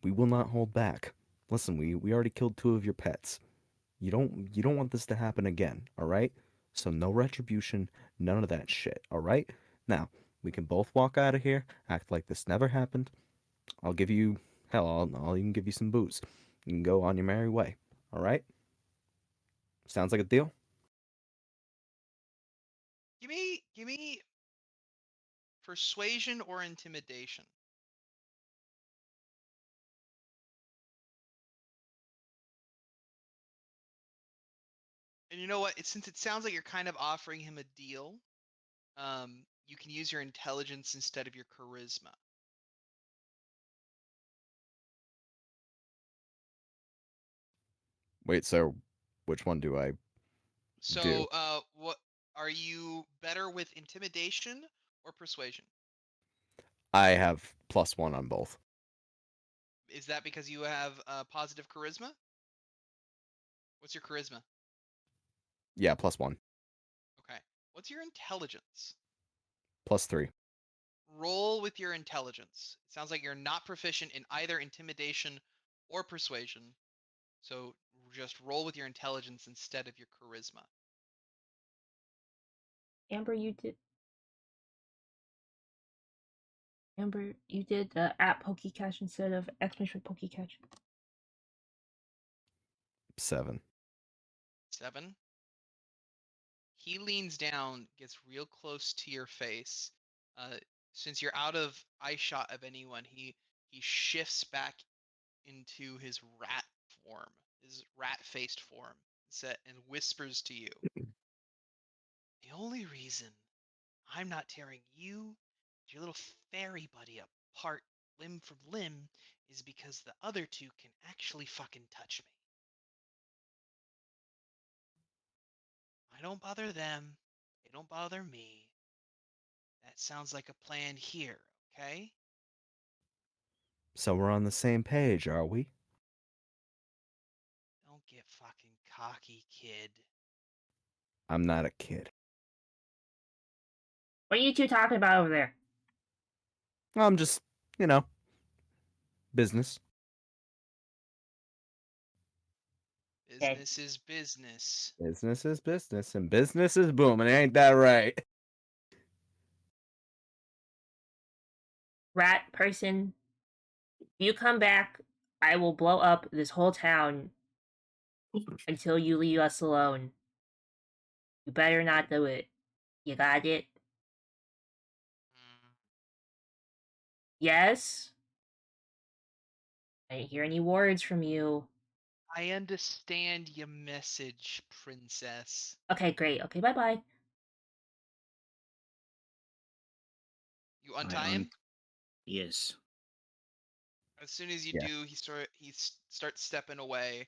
we will not hold back. Listen, we already killed 2 of your pets. You don't want this to happen again, all right? So no retribution, none of that shit, all right? Now, we can both walk out of here, act like this never happened. I'll give you, hell, I'll even give you some booze. You can go on your merry way, all right? Sounds like a deal? Give me persuasion or intimidation. And you know what? Since it sounds like you're kind of offering him a deal, you can use your intelligence instead of your charisma. Wait, so which one do I do? So, what are you better with, intimidation or persuasion? I have +1 on both. Is that because you have positive charisma? What's your charisma? Yeah, +1. Okay. What's your intelligence? +3. Roll with your intelligence. It sounds like you're not proficient in either intimidation or persuasion. So just roll with your intelligence instead of your charisma. Amber, you did the at PokeCatch instead of exclamation PokeCatch. 7. 7. He leans down, gets real close to your face. Since you're out of eye shot of anyone, he shifts back into his rat form, his rat-faced form, and whispers to you. The only reason I'm not tearing you and your little fairy buddy apart limb from limb is because the other 2 can actually fucking touch me. I don't bother them. They don't bother me. That sounds like a plan here, okay? So we're on the same page, are we? Don't get fucking cocky, kid. I'm not a kid. What are you 2 talking about over there? I'm just, business. Business is business. Business is business, and business is booming. Ain't that right? Rat person, if you come back, I will blow up this whole town until you leave us alone. You better not do it. You got it? Mm. Yes? I didn't hear any words from you. I understand your message, princess. Okay, great. Okay, bye-bye. You untie him? Yes. As soon as you Yeah. do, he starts stepping away,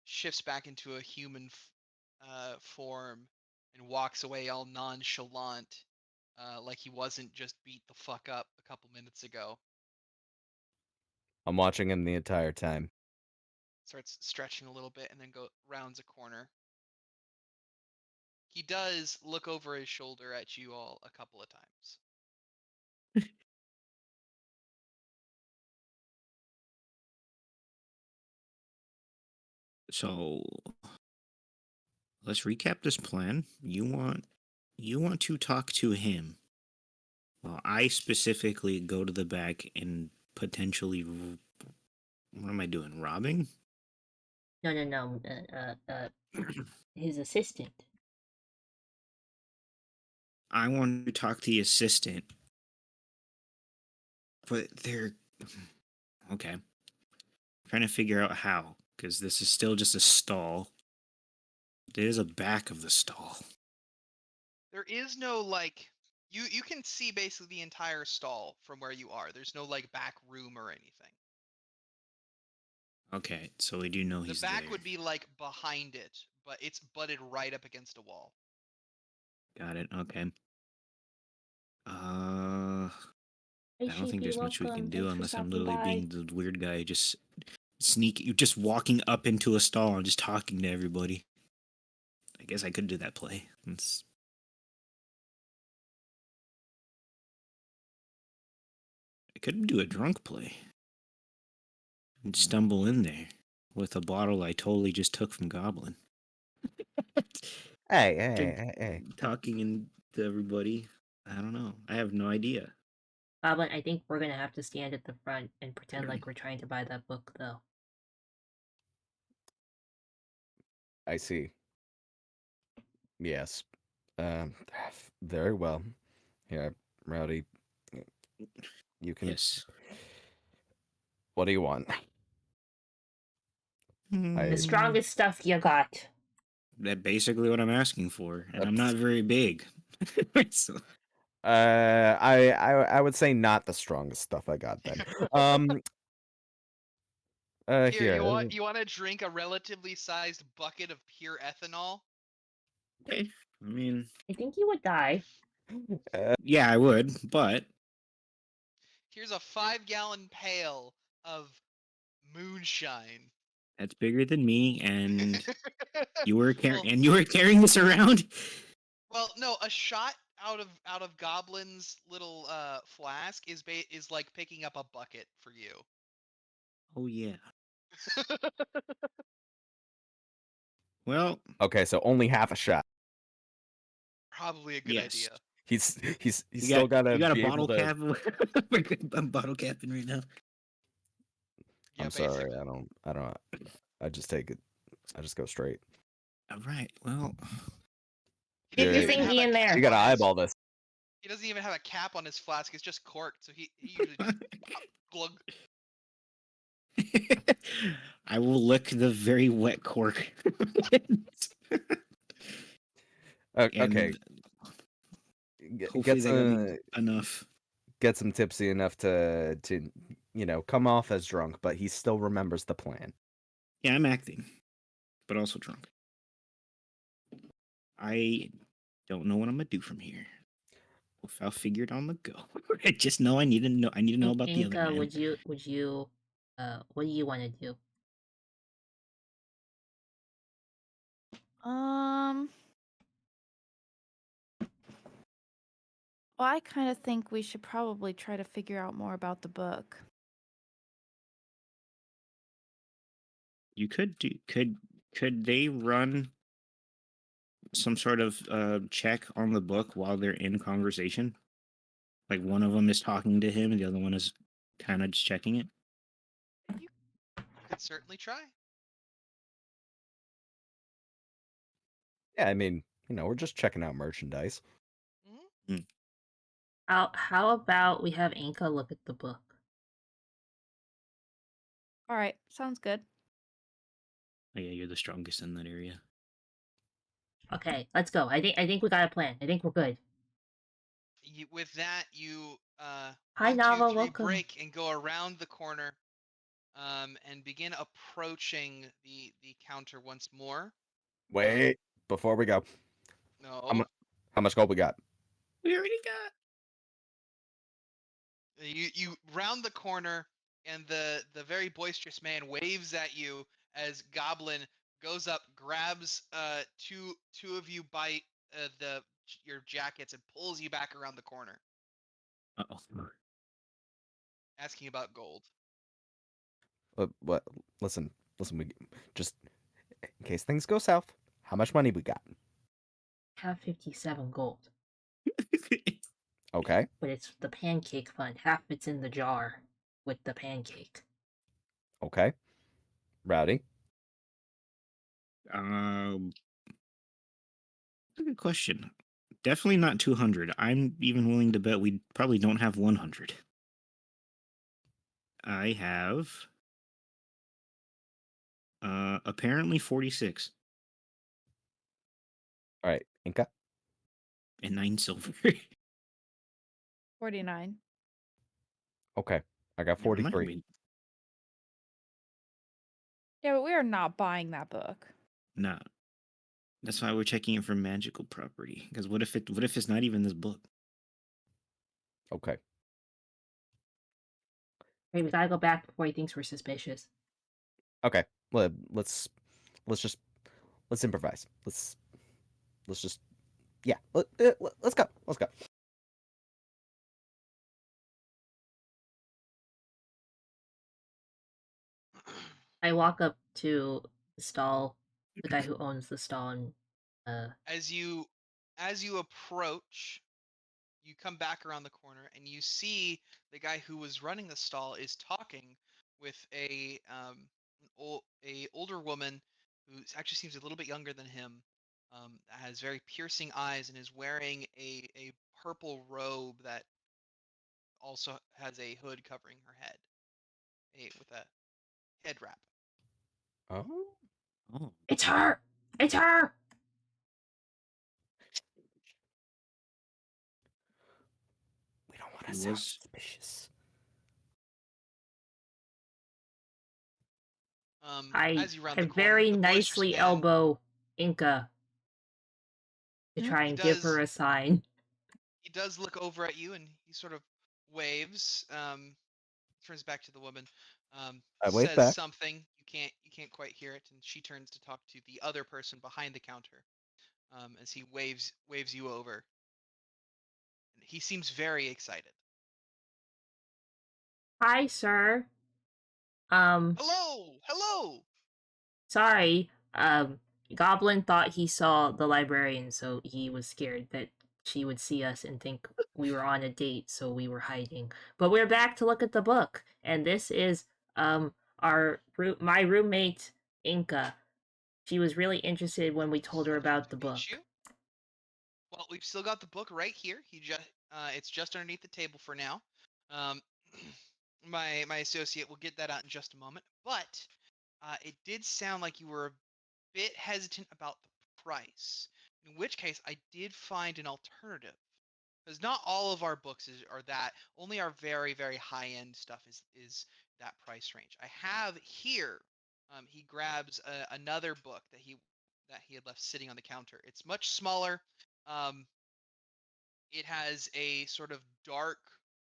shifts back into a human form, and walks away all nonchalant, like he wasn't just beat the fuck up a couple minutes ago. I'm watching him the entire time. Starts stretching a little bit and then rounds a corner. He does look over his shoulder at you all a couple of times. So let's recap this plan. You want to talk to him, while I specifically go to the back and potentially, what am I doing? Robbing? No. His assistant. I want to talk to the assistant, but they're okay. I'm trying to figure out how, because this is still just a stall. There's a back of the stall. There is no, like, You can see basically the entire stall from where you are. There's no like back room or anything. Okay, so we do know The he's back there. would be like behind it, but it's butted right up against a wall. Got it. Okay. Hey, I don't think Sheepy, there's much we welcome. can do Thanks for unless I'm stopping literally by. being the weird guy, just just walking up into a stall and just talking to everybody. I guess I could do that play. I could do a drunk play and stumble in there with a bottle I totally just took from Goblin. Hey. Talking to everybody. I don't know. I have no idea. Goblin, I think we're gonna have to stand at the front and pretend like we're trying to buy that book, though. I see. Yes. Very well. Yeah, Rowdy. You can. Yes. What do you want? The strongest stuff you got. That's basically what I'm asking for, and I'm That's- not very big. So, I would say not the strongest stuff I got then. Here, Here. you want to drink a relatively sized bucket of pure ethanol? okay. I mean, I think you would die. yeah, I would, but Here's a 5-gallon pail of moonshine. that's bigger than me, and you were Well, carrying this around. well, no, a shot out of Goblin's little flask is like picking up a bucket for you. Oh yeah. Well, Okay, so only half a shot. Probably a good yes. idea. He's still gotta you got a be bottle able to. cap. I'm bottle capping right now. Yeah, I'm sorry. basically. I don't. I just take it. I just go straight. All right. Well, He doesn't Get even the have thingy a in there. cap You gotta on his- eyeball this. He doesn't even have a cap on his flask. It's just corked, so he usually just glug. I will lick the very wet cork. Okay. Hopefully Get that got me some enough. get some tipsy enough to come off as drunk, but he still remembers the plan. Yeah, I'm acting, but also drunk. I don't know what I'm gonna do from here. I'll figure it on the go. I just know I need to know. I need to know about the other Inka, man. would you what do you want to do? Well, I kind of think we should probably try to figure out more about the book. You could do. Could they run some sort of check on the book while they're in conversation? Like one of them is talking to him and the other one is kind of just checking it. You could certainly try. Yeah, I mean, we're just checking out merchandise. Mhm. How about we have Inka look at the book? All right, sounds good. Oh, yeah, you're the strongest in that area. Okay, let's go. I think we got a plan. I think we're good. With that, you Hi, 1, 2, Nava, 3 welcome. break and go around the corner, and begin approaching the counter once more. Wait, before we go, No, how much gold we got? We already got. you round the corner, and the very boisterous man waves at you as Goblin goes up, grabs two of you by your jackets and pulls you back around the corner, Uh-oh. asking about gold. What? Listen. We just in case things go south. How much money we got? Have 57 gold, Okay. but it's the pancake fund. Half it's in the jar with the pancake. Okay. Rowdy. That's a good question. Definitely not 200. I'm even willing to bet we probably don't have 100. I have apparently 46 All right, Inka. and 9 silver. 49. Okay, I got Never mind, 43. Yeah, but we are not buying that book. no. That's why we're checking it for magical property. Because what if it's not even this book? Okay. Wait, we gotta go back before he thinks we're suspicious. Okay. Let's improvise. Let's just yeah. Let's go. Let's go. I walk up to the stall, the guy who owns the stall, and As you approach, you come back around the corner and you see the guy who was running the stall is talking with a older woman who actually seems a little bit younger than him. Has very piercing eyes and is wearing a purple robe that also has a hood covering her head, with a head wrap. Oh. Oh. it's her! It's her! We don't want He to sound was- suspicious. I As you round the corner, very the boys are nicely standing. elbow Inca to Hmm? try He and give her does- a sign. He does look over at you and he sort of waves. Turns back to the woman. I wave Says back. something. You can't quite hear it, and she turns to talk to the other person behind the counter. As he waves you over. He seems very excited. Hi, sir. Hello. Sorry. Goblin thought he saw the librarian, so he was scared that she would see us and think we were on a date, so we were hiding. But we're back to look at the book, and this is my roommate Inca. She was really interested when we told her about the Meet book. you. Well, we've still got the book right here. It's just underneath the table for now. Um, my associate will get that out in just a moment. But it did sound like you were a bit hesitant about the price. In which case, I did find an alternative. Because not all of our books are that. Only our very, very high end stuff is that price range. I have here. He grabs another book that he had left sitting on the counter. It's much smaller. Um, it has a sort of dark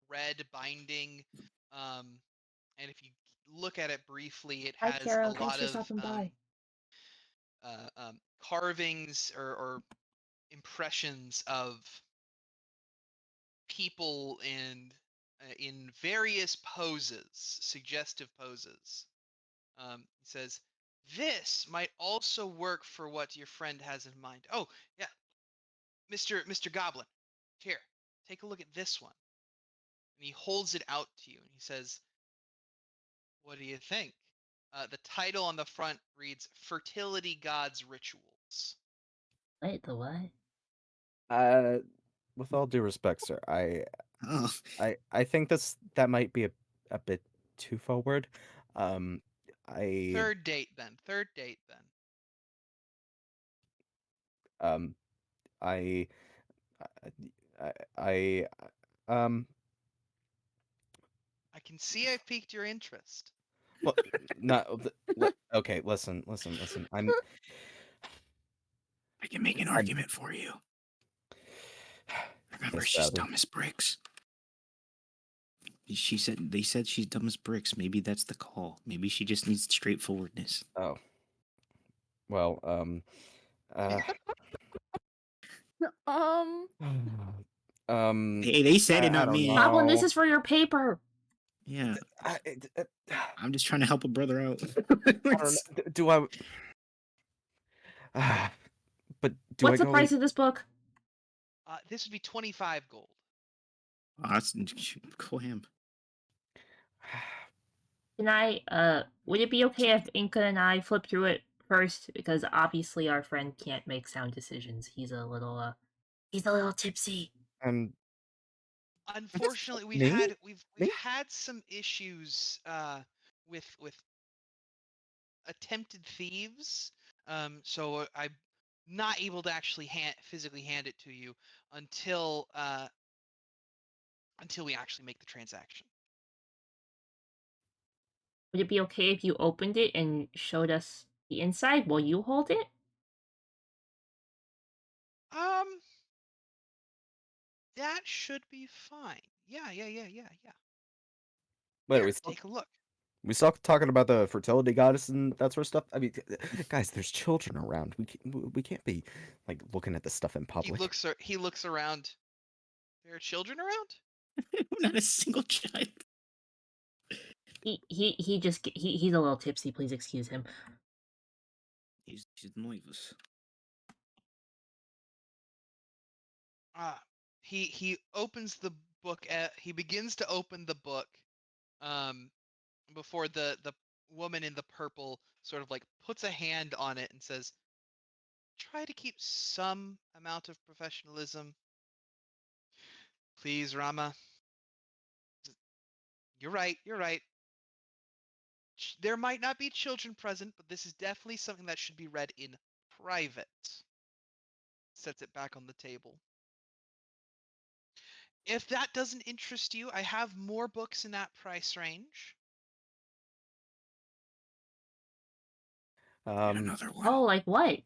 red binding, and if you look at it briefly, it Hi, has Carol. a Thanks lot for of stopping by. carvings or impressions of people and in various poses, suggestive poses. He says, "This might also work for what your friend has in mind." Oh, yeah, Mr. Goblin, here, take a look at this one. And he holds it out to you and he says, "What do you think?" The title on the front reads "Fertility God's Rituals." Wait, the what? With all due respect, sir, Oh. I think that might be a bit too forward. I Third date then. um I I um I can see I've piqued your interest. well not okay, listen. I can make an I'm argument for you. Remember, Yes, she's Bradley. dumb as bricks. They said she's dumb as bricks. Maybe that's the call. Maybe she just needs straightforwardness. Oh. Well, Um, They said it, I not don't me. Goblin, this know. is for your paper. Yeah, I I'm just trying to help a brother out. don't know. Do I but do What's I the go price of this book? This would be 25 gold. That's go him. Can I, would it be okay if Inca and I flip through it first? Because obviously our friend can't make sound decisions. He's a little tipsy. I'm Unfortunately, we've Me? had some issues with attempted thieves. So I'm not able to actually physically hand it to you until until we actually make the transaction. Would it be okay if you opened it and showed us the inside while you hold it? That should be fine. Yeah. Wait, Here, we still take a look. talking about the fertility goddess and that sort of stuff. I mean, guys, there's children around. We can't be like looking at this stuff in public. He looks around. There are children around? Not a single child. He's a little tipsy. Please excuse him. He's nervous. He opens the book. He begins to open the book. Before the woman in the purple sort of like puts a hand on it and says, "Try to keep some amount of professionalism, please, Rama." You're right. You're right. There might not be children present, but this is definitely something that should be read in private. Sets it back on the table. If that doesn't interest you, I have more books in that price range. Another one. Oh, like what?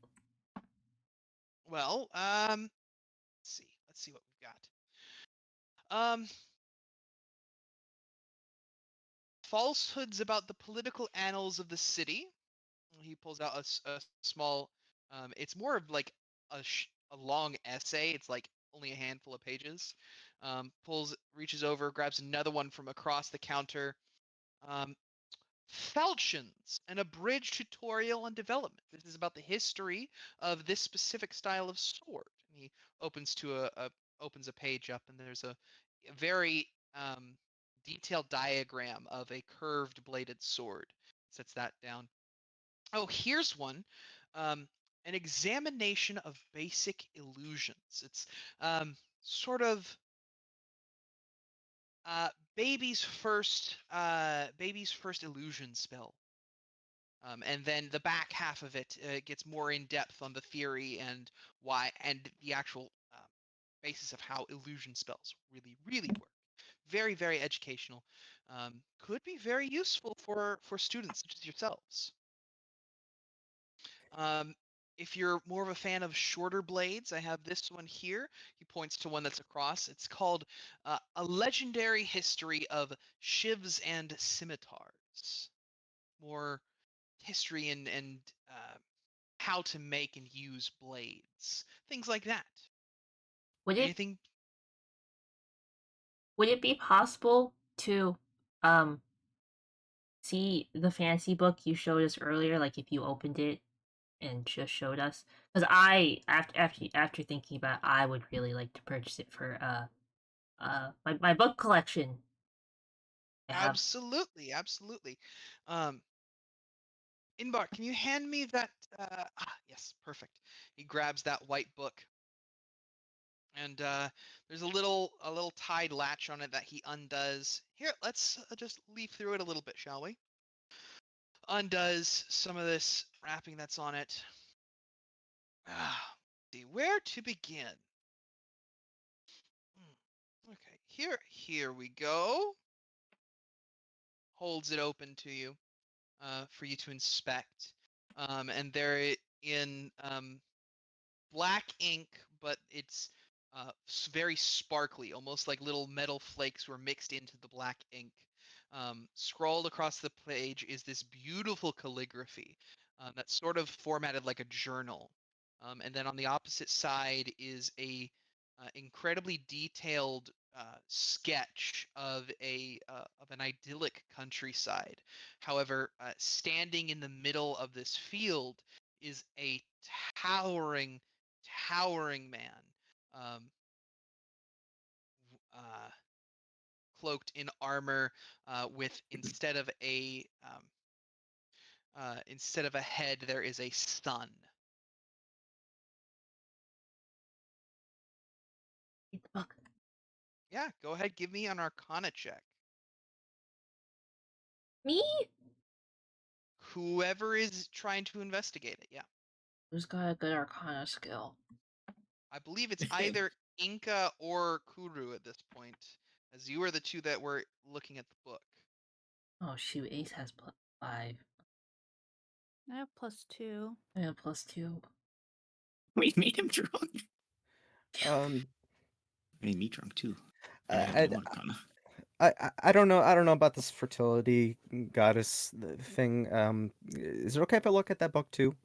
Well, let's see. Let's see what we've got. Falsehoods about the political annals of the city. He pulls out a small. It's more of like a long essay. It's like only a handful of pages. Reaches over, grabs another one from across the counter. Falchions, an abridged tutorial on development. This is about the history of this specific style of sword. And he opens opens a page up, and there's a very detailed diagram of a curved bladed sword. Sets that down. Oh, here's one. An examination of basic illusions. It's sort of baby's first illusion spell. And then the back half of it gets more in depth on the theory and why and the actual basis of how illusion spells really work. Very, very educational. Could be very useful for students such as yourselves. If you're more of a fan of shorter blades, I have this one here. He points to one that's across. It's called A Legendary History of Shivs and Scimitars. More history and how to make and use blades, things like that. Would it Anything? would it be possible to see the fancy book you showed us earlier? Like if you opened it and just showed us, because after thinking about it, I would really like to purchase it for my book collection. Absolutely. Inbar, can you hand me that? Yes, perfect. He grabs that white book, and there's a little tied latch on it that he undoes. Here, let's just leaf through it a little bit, shall we? Undoes some of this wrapping that's on it. See where to begin. Okay, here we go. Holds it open to you, for you to inspect. And they're in black ink, but it's very sparkly, almost like little metal flakes were mixed into the black ink. Scrawled across the page is this beautiful calligraphy that's sort of formatted like a journal. And then on the opposite side is a incredibly detailed sketch of an idyllic countryside. However, standing in the middle of this field is a towering man, um, cloaked in armor, with instead of a head, there is a sun. Read the book. Yeah, go ahead, give me an Arcana check. Me? Whoever is trying to investigate it, yeah. Who's got a good Arcana skill? I believe it's either Inca or Kuru at this point, as you are the two that were looking at the book. Oh shoot, Ace has +5. I have +2. I have +2. We made him drunk. Um, Made me drunk too. And I have I, no arcana. I don't know. I don't know about this fertility goddess thing. Is it okay if I look at that book too?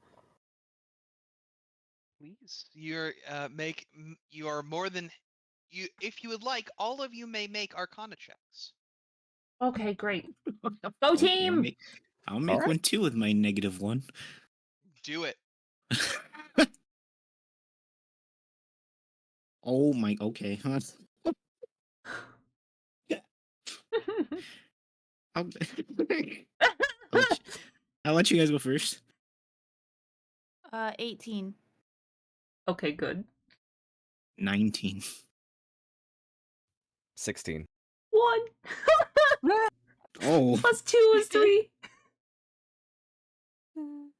Please, you are more than you. If you would like, all of you may make Arcana checks. Okay, great. Go Okay, team! I'll make Alright. one too with my -1. Do it. Oh my. Okay. I'll, I'll let you guys go first. 18. Okay, good. 19. 16. 1. Oh. +2 is 3. I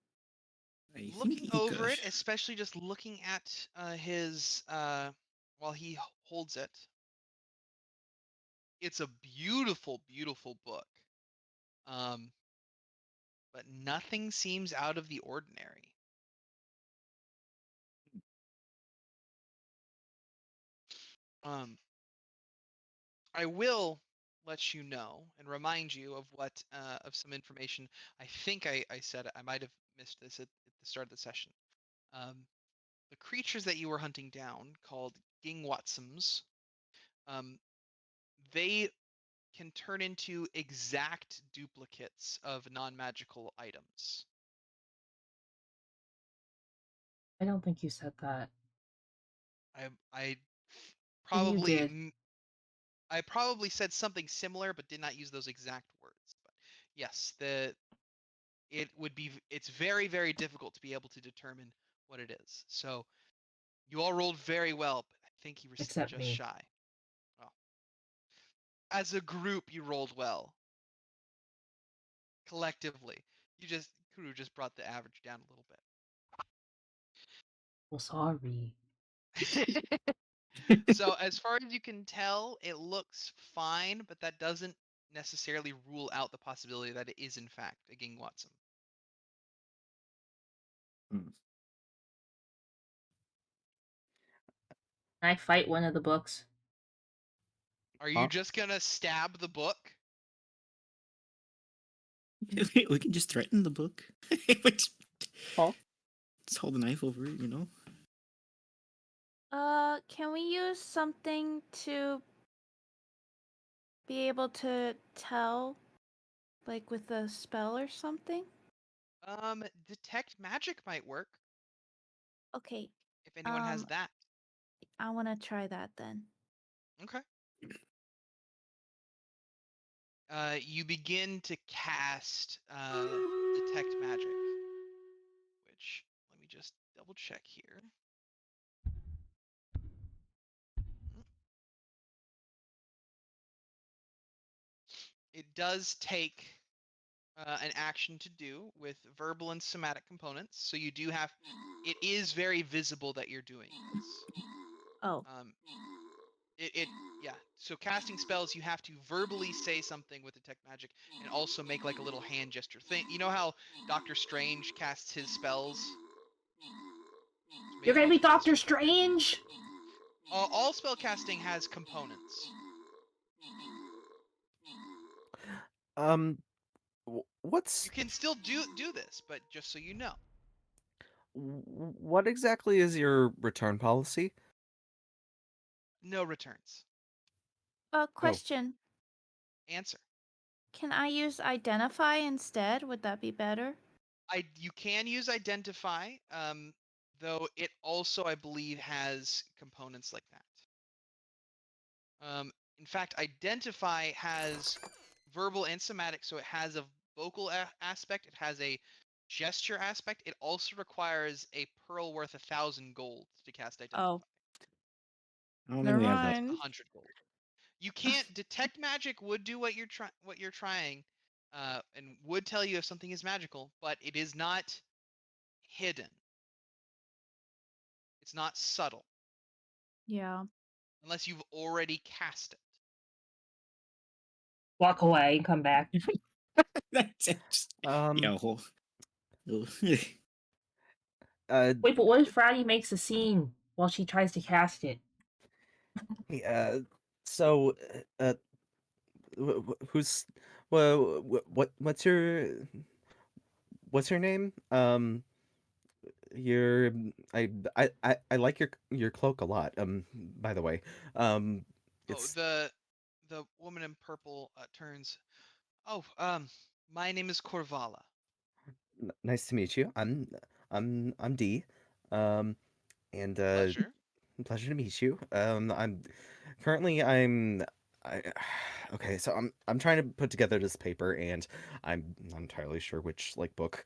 think Looking he over it, does. especially just looking at his while he holds it. It's a beautiful, beautiful book. But nothing seems out of the ordinary. I will let you know and remind you of what of some information. I think I said it. I might have missed this at the start of the session. The creatures that you were hunting down, called Gingwatsums, they can turn into exact duplicates of non-magical items. I don't think you said that. I You did. probably said something similar, but did not use those exact words. But yes, it's very, very difficult to be able to determine what it is. So you all rolled very well, but I think you were Except just me. shy. Well, as a group, you rolled well. Collectively, Kuru just brought the average down a little Well, sorry. bit. So as far as you can tell, it looks fine, but that doesn't necessarily rule out the possibility that it is in fact a Gingwatsum. Can I fight one of the books? Are you just gonna stab the book? We can just threaten the book. Just Huh? hold a knife over it, you know? Can we use something to be able to tell, like with a spell or something? Detect magic might work Okay. if anyone has that. I want to try that then. Okay. You begin to cast detect magic, which let me just double check here. It does take an action to do with verbal and somatic components, so you do have. It is very visible that you're doing this. Oh. Yeah. So casting spells, you have to verbally say something with detect magic, and also make like a little hand gesture thing. You know how Doctor Strange casts his spells? You're gonna be multiple Doctor gestures. Strange! All spell casting has components. What's You can still do this, but just so you know, what exactly is your return policy? no returns. Question. Answer. Can I use identify instead? Would that be better? You can use identify, though it also, I believe, has components like that. In fact, identify has verbal and somatic, so it has a vocal aspect, it has a gesture aspect. It also requires a pearl worth 1,000 gold to cast identify. Oh. I don't think Never we have that. mind. 100 gold. You can't detect magic. Would do what you're trying, and would tell you if something is magical, but it is not hidden. It's not subtle Yeah. unless you've already cast it. Walk away and come back. That's it. Yeah. Whole... Uh, Wait, but what if Friday makes a scene while she tries to cast it? hey, so, who's, well, what's your name? Your, I like your cloak a lot. By the way, um, Oh, it's the woman in purple turns. Oh, my name is Corvala. nice to meet you. I'm D. Um, and Pleasure. pleasure to meet you. I'm I okay, so I'm trying to put together this paper, and I'm not entirely sure which like book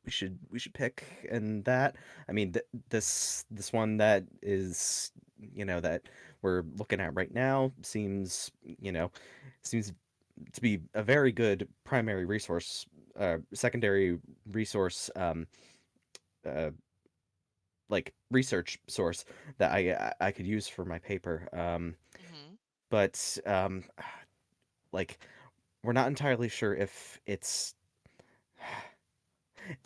we should pick. And that, I mean, this one that is, that we're looking at right now seems to be a very good primary resource, secondary resource, uh like research source that I could use for my paper. Mm-hmm. But like, we're not entirely sure if it's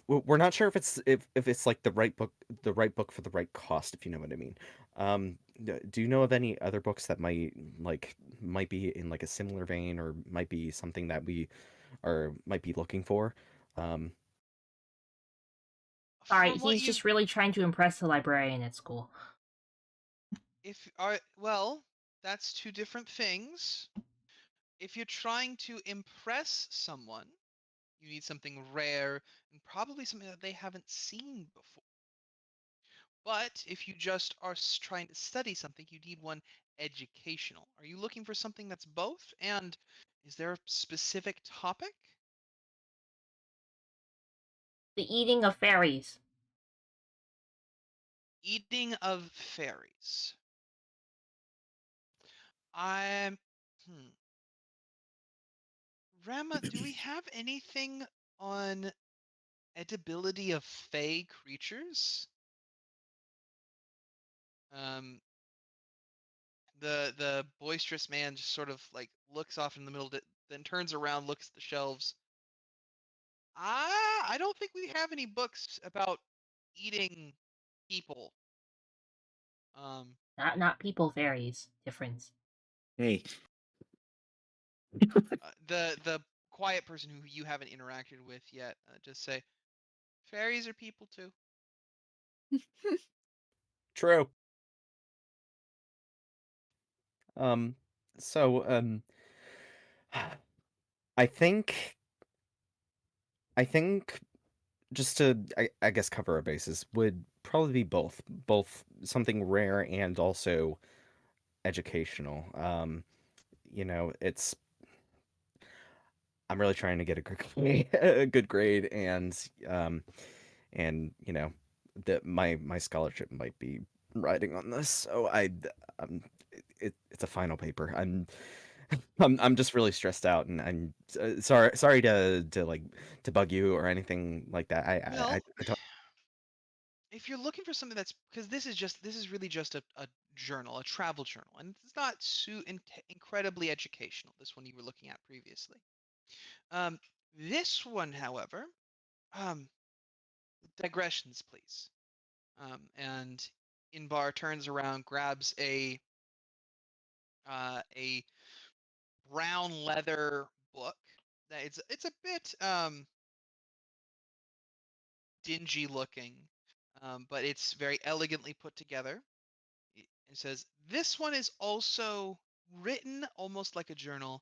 we're not sure if it's like the right book for the right cost, if you know what I mean. Do you know of any other books that might be in like a similar vein, or might be something that we or might be looking for? Um, Sorry, From what he's you've, just really trying to impress the librarian at school. if are well, that's two different things. If you're trying to impress someone, you need something rare and probably something that they haven't seen before. But if you just are trying to study something, you need one educational. Are you looking for something that's both? And is there a specific topic? The eating of fairies. Eating of fairies. I'm. Hmm. Rama, do we have anything on edibility of fey creatures? Um, the boisterous man just sort of like looks off in the middle, then turns around, looks at the shelves. I don't think we have any books about eating people. Um, Not people fairies. Difference. Hey, the quiet person who you haven't interacted with yet, just say, fairies are people too. true. Um, so I think I think just to I guess cover our bases would probably be both something rare and also educational. It's I'm really trying to get a good grade, a good grade, and that my scholarship might be riding on this. So um it's a final paper. I'm just really stressed out, and I'm sorry to like to bug you or anything like that. Well, I don't. if you're looking for something that's because this is really just a journal, a travel journal, and it's not incredibly educational. This one you were looking at previously. Um, this one, however, um, digressions, please. And Inbar turns around, grabs a brown leather book. That it's a bit dingy looking, but it's very elegantly put together. It says this one is also written almost like a journal,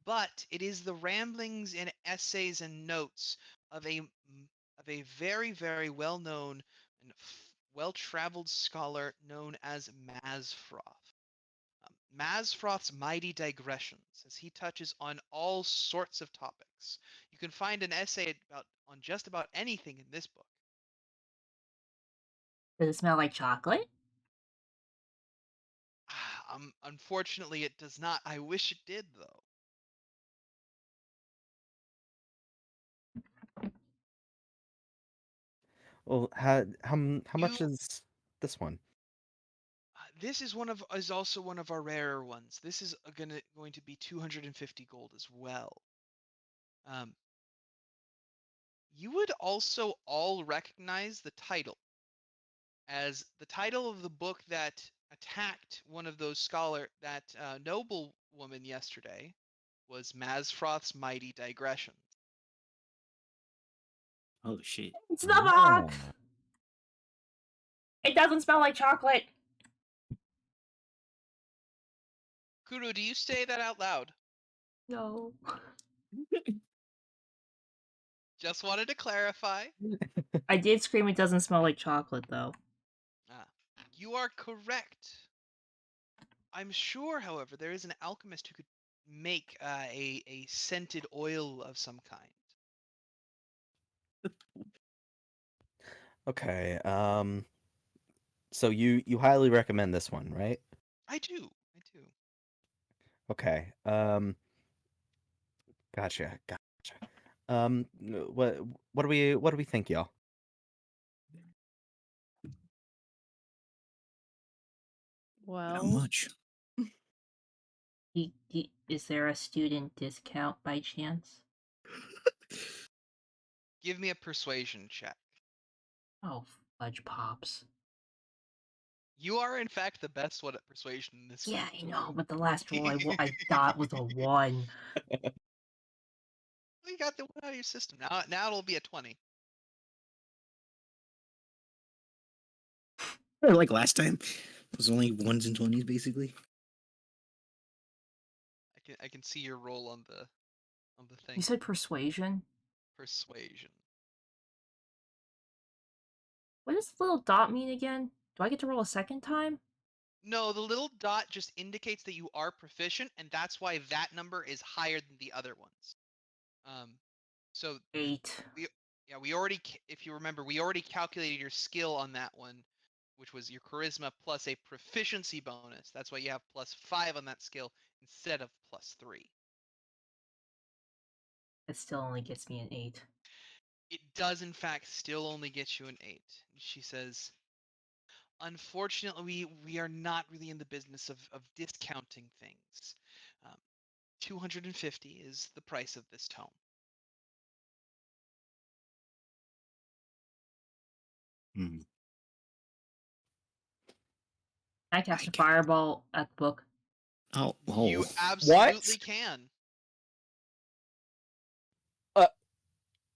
but it is the ramblings and essays and notes of a very well known and well traveled scholar known as Mazfroth. Mazfroth's mighty digressions, as he touches on all sorts of topics. You can find an essay about on just about anything in this book. Does it smell like chocolate? Unfortunately, it does not. I wish it did, though. Well, how much You is this one? This is also one of our rarer ones. This is going to be 250 gold as well. You would also all recognize the title as the title of the book that attacked one of those that noble woman yesterday was Mazfroth's Mighty Digressions. Oh shit. It's the book! Oh. It doesn't smell like chocolate! Kuru, do you say that out loud? No. Just wanted to clarify. I did scream it doesn't smell like chocolate, though. You are correct. I'm sure, however, there is an alchemist who could make a scented oil of some kind. Okay. So you highly recommend this one, right? I do. Okay. Gotcha. What do we think, y'all? Not Well, much. Is there a student discount by chance? Give me a persuasion check. Oh, fudge pops. You are, in fact, the best one at persuasion in this Yeah, group. I know, but the last roll I got was a 1. Well, you got the one out of your system. Now it'll be a 20. Like last time, it was only 1s and 20s basically. I can see your roll on the thing. You said persuasion? Persuasion. What does the little dot mean again? Do I get to roll a second time? No, the little dot just indicates that you are proficient, and that's why that number is higher than the other ones. So 8. we already, if you remember, we already calculated your skill on that one, which was your charisma plus a proficiency bonus. That's why you have +5 on that skill instead of +3. It still only gets me an 8. It does, in fact, still only get you an 8. She says, unfortunately, we are not really in the business of discounting things. 250 is the price of this tome. Hmm. I cast a fireball at the book. Oh, You absolutely What? can.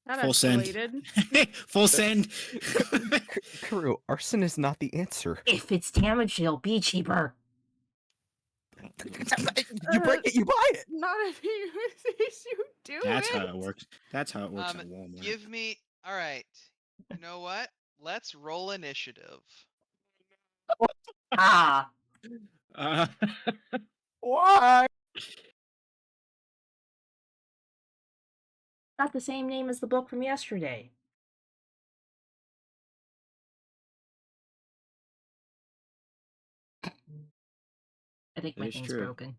that Full send. escalated. Full send. Kuru, arson is not the answer. If it's damaged, it'll be cheaper. You break it, you buy it. Not if you do That's it. how it works. That's how it works at Walmart. Give me. All right. You know what? Let's roll initiative. Ah! Why? Not the same name as the book from yesterday. I think my That is thing's true. broken.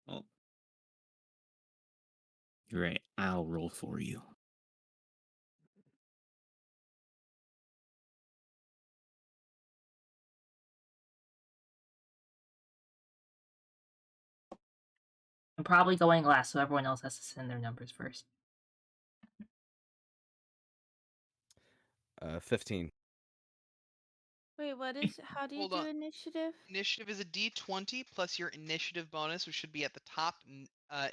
Oh. You're right. I'll roll for you. I'm probably going last, so everyone else has to send their numbers first. 15. Wait, what is? How do you Hold do on. initiative? Initiative is a D20 plus your initiative bonus, which should be at the top,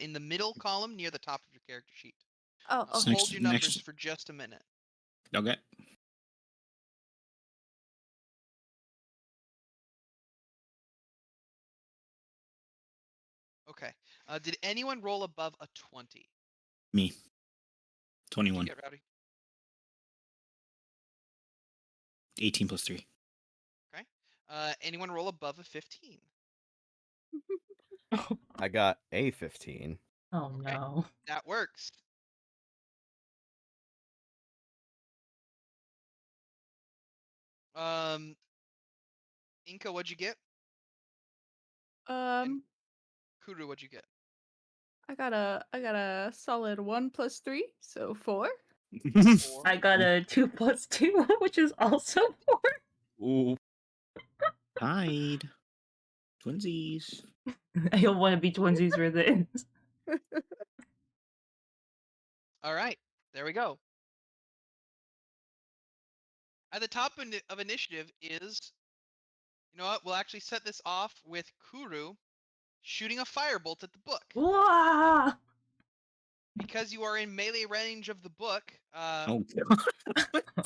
in the middle column near the top of your character sheet. Oh, So okay. Hold your numbers next- for just a minute. Okay. Okay. Did anyone roll above a 20? Me. What'd 21. you get, Rowdy? 18 plus 3. Okay. Anyone roll above a 15? I got a 15. Oh Okay. no. That works. Inka, what'd you get? Kuru, what'd you get? I got a solid 1 plus 3, so 4. 4. I got a 2 plus 2, which is also 4. Ooh. Hide. Twinsies. I don't want to be twinsies with it. All right, there we go. At the top of initiative is, you know what? We'll actually set this off with Kuru shooting a firebolt at the book. Wah! Because you are in melee range of the book, Oh,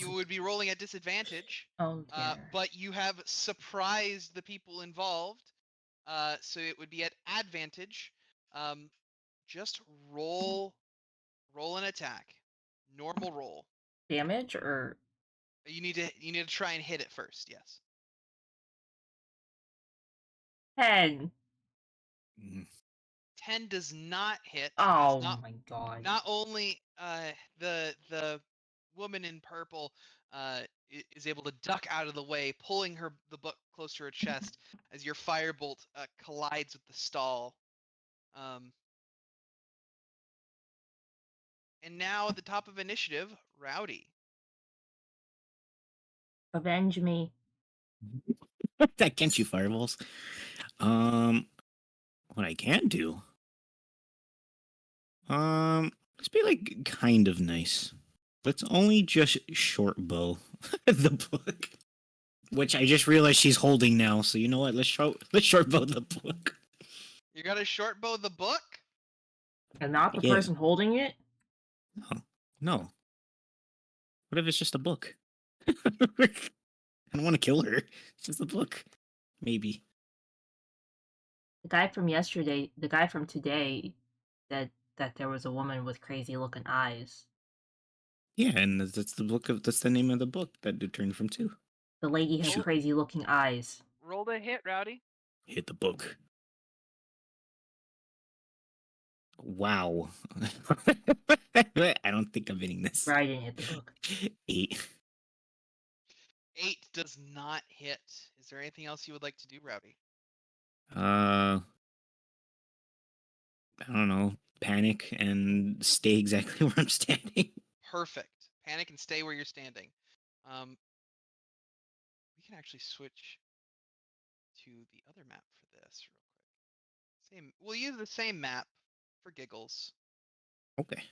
you would be rolling at disadvantage. Oh dear. But you have surprised the people involved, so it would be at advantage. Just roll an attack, normal roll. Damage or You need to try and hit it first. Yes. 10. 10 does not hit. Oh Not, my god. not only the woman in purple is able to duck out of the way, pulling the book close to her chest as your firebolt collides with the stall. And now at the top of initiative, Rowdy. Avenge me. that can't shoot fireballs. What I can do. Let's be like kind of nice. Let's only just short bow the book, which I just realized she's holding now. So you know what? Let's short bow the book. You got to short bow the book? And not the Yeah. person holding it? No. What if it's just a book? I don't want to kill her. It's just a book. Maybe. The guy from yesterday, the guy from today said that there was a woman with crazy looking eyes. Yeah, and that's the name of the book that it turned from 2. The lady has Shoot. crazy looking eyes. Roll the hit, Rowdy. Hit the book. Wow. I don't think I'm hitting this. Right, I didn't hit the book. 8. 8 does not hit. Is there anything else you would like to do, Rowdy? I don't know. Panic and stay exactly where I'm standing. Perfect. Panic and stay where you're standing. We can actually switch to the other map for this real quick. We'll use the same map for giggles. Okay.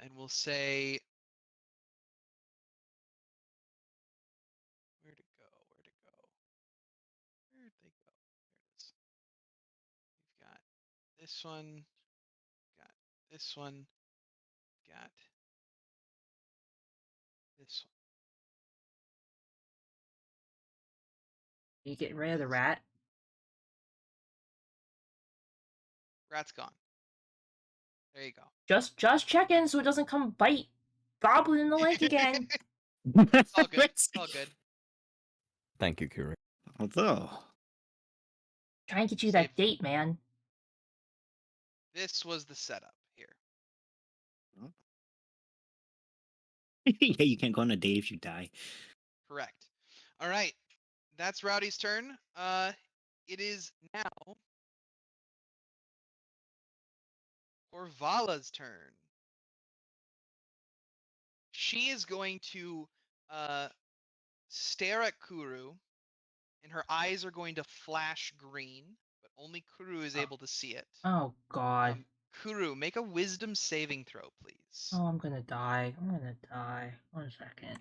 And we'll say, where'd it go? Where'd they go? There it is. We've got this one, got this one, got this one. Are you getting rid of the rat? Rat's gone. There you go. Just checking so it doesn't come bite Goblin in the leg again. It's all good. It's all good. Thank you, Kuri. Although, Try and get you that Save. date, man. This was the setup here. yeah, you can't go on a date if you die. Correct. All right. That's Rowdy's turn. It is now Orvala's turn. She is going to stare at Kuru, and her eyes are going to flash green, but only Kuru is able to see it. Oh god. Kuru, make a wisdom saving throw, please. Oh, I'm gonna die. I'm gonna die. 1 second.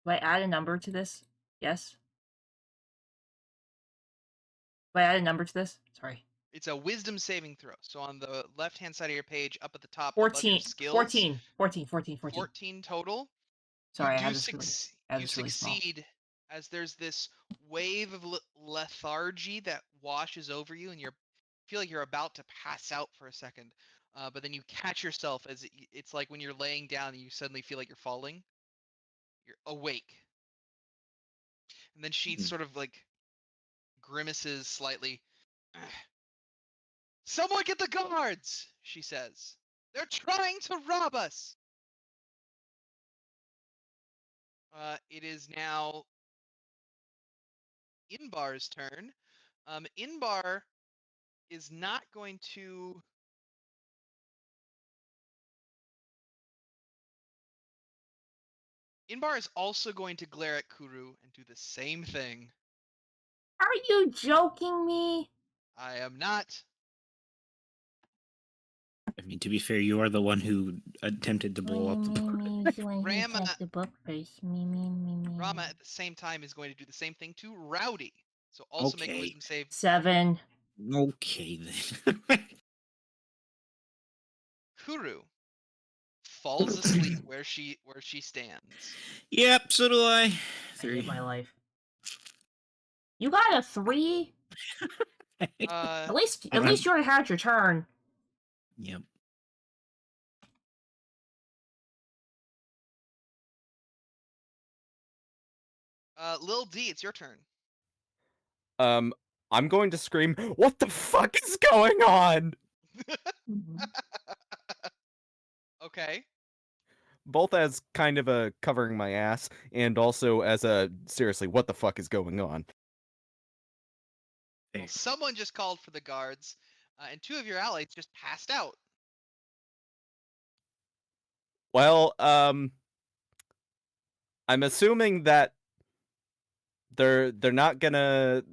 Do I add a number to this? Yes. Do I add a number to this? Sorry. It's a wisdom saving throw. So on the left-hand side of your page, up at the top, above 14. your skills, 14 total. Sorry, I you had this really, you really small. succeed as there's this wave of lethargy that washes over you, and you feel like you're about to pass out for a second, but then you catch yourself as it's like when you're laying down and you suddenly feel like you're falling. You're awake, and then she sort of like grimaces slightly. Someone get the guards, she says. They're trying to rob us. It is now Inbar's turn. Inbar is not going to Inbar is also going to glare at Kuru and do the same thing. Are you joking me? I am not. I mean, to be fair, you are the one who attempted to blow up the book. Rama- the book first. Me. Rama at the same time is going to do the same thing to Rowdy. So also make a Okay. wisdom save. 7. Okay then. Kuru falls asleep where she stands. Yep, so do I. I 3. hate my life. You got a 3? At least you already had your turn. Yep. Lil D, it's your turn. I'm going to scream, "What the fuck is going on?" Okay. Both as kind of a covering my ass, and also as a seriously, what the fuck is going on? Well, someone just called for the guards, and 2 of your allies just passed out. Well, I'm assuming that they're not gonna.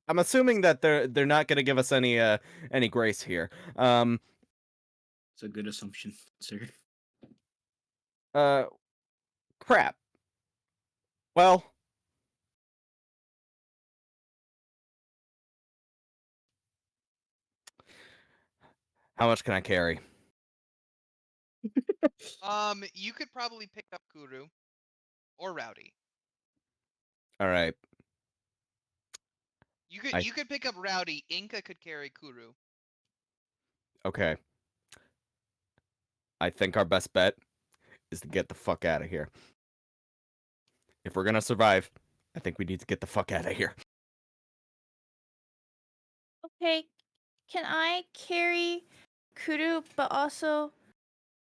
I'm assuming that they're not gonna give us any grace here. It's a good assumption, sir. Crap. Well, how much can I carry? You could probably pick up Kuru or Rowdy. All right. You could pick up Rowdy. Inca could carry Kuru. Okay. I think our best bet is to get the fuck out of here. If we're gonna survive, I think we need to get the fuck out of here. Okay, can I carry Kudu, but also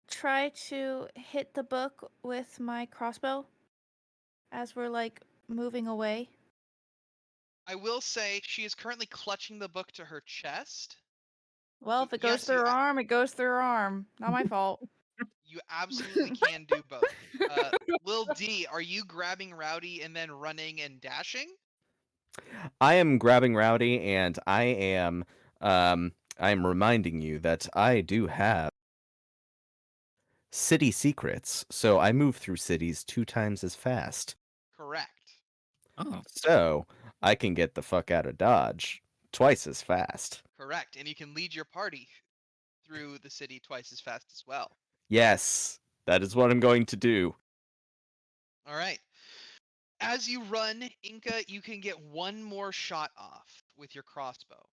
try to hit the book with my crossbow as we're like moving away? I will say she is currently clutching the book to her chest. Well, So, if it goes yes, through her arm, it goes through her arm. Not my fault. You absolutely can do both. Lil D, are you grabbing Rowdy and then running and dashing? I am grabbing Rowdy, and I am reminding you that I do have city secrets, so I move through cities 2 times as fast. Correct. Oh. So I can get the fuck out of Dodge twice as fast. Correct. And you can lead your party through the city twice as fast as well. Yes, that is what I'm going to do. All right. As you run, Inca, you can get one more shot off with your crossbow.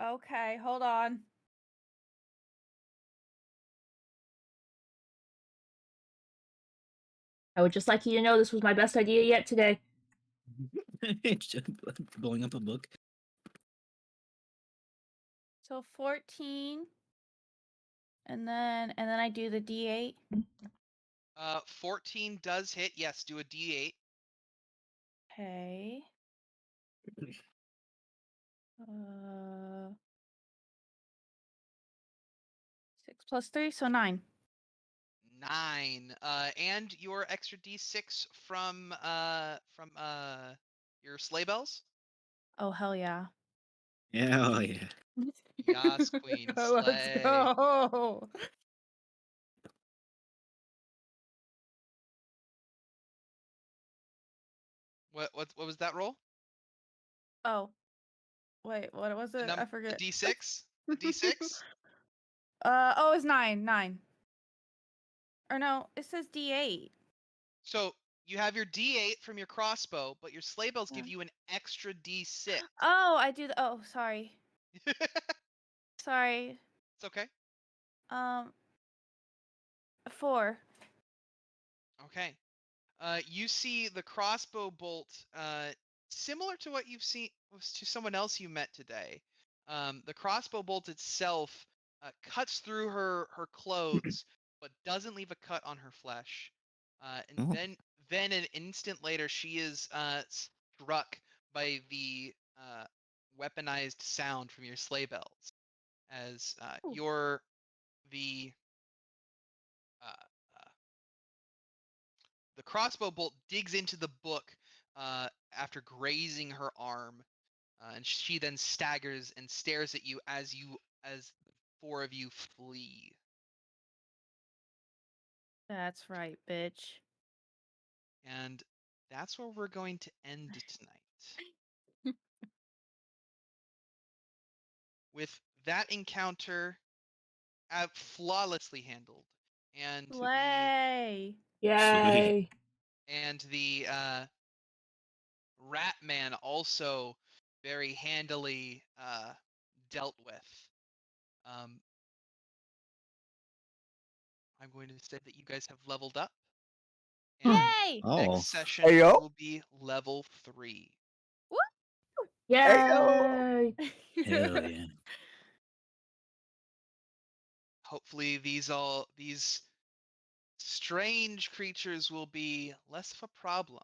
Okay, hold on. I would just like you to know this was my best idea yet today. Just blowing up a book. So 14. And then I do the D8. 14 does hit. Yes, do a D8. Okay. 6 plus 3, so 9. 9. And your extra D6 from your sleigh bells. Oh, hell yeah. Yeah, oh yeah. Yas, Queen, Let's slay. go. What was that roll? Oh. Wait, what was it? I The forget. D6? The D6? Oh, it's 9. 9. Or no, it says D8. So you have your D8 from your crossbow, but your sleigh bells give Yeah. you an extra D6. Oh, I do oh, sorry. Sorry. It's okay. 4. Okay. You see the crossbow bolt, similar to what you've seen to someone else you met today. The crossbow bolt itself cuts through her clothes, but doesn't leave a cut on her flesh. And Oh. then an instant later, she is struck by the weaponized sound from your sleigh bells, as Ooh. you're the the crossbow bolt digs into the book after grazing her arm, and she then staggers and stares at you as the four of you flee. That's right, bitch. And that's where we're going to end tonight. With that encounter flawlessly handled, and Slay. Yay! the Rat Man also very handily dealt with. I'm going to say that you guys have leveled up. And Yay! Oh. next session Ayo. will be level 3. Woo! Yay! Hell yeah. Hopefully these strange creatures will be less of a problem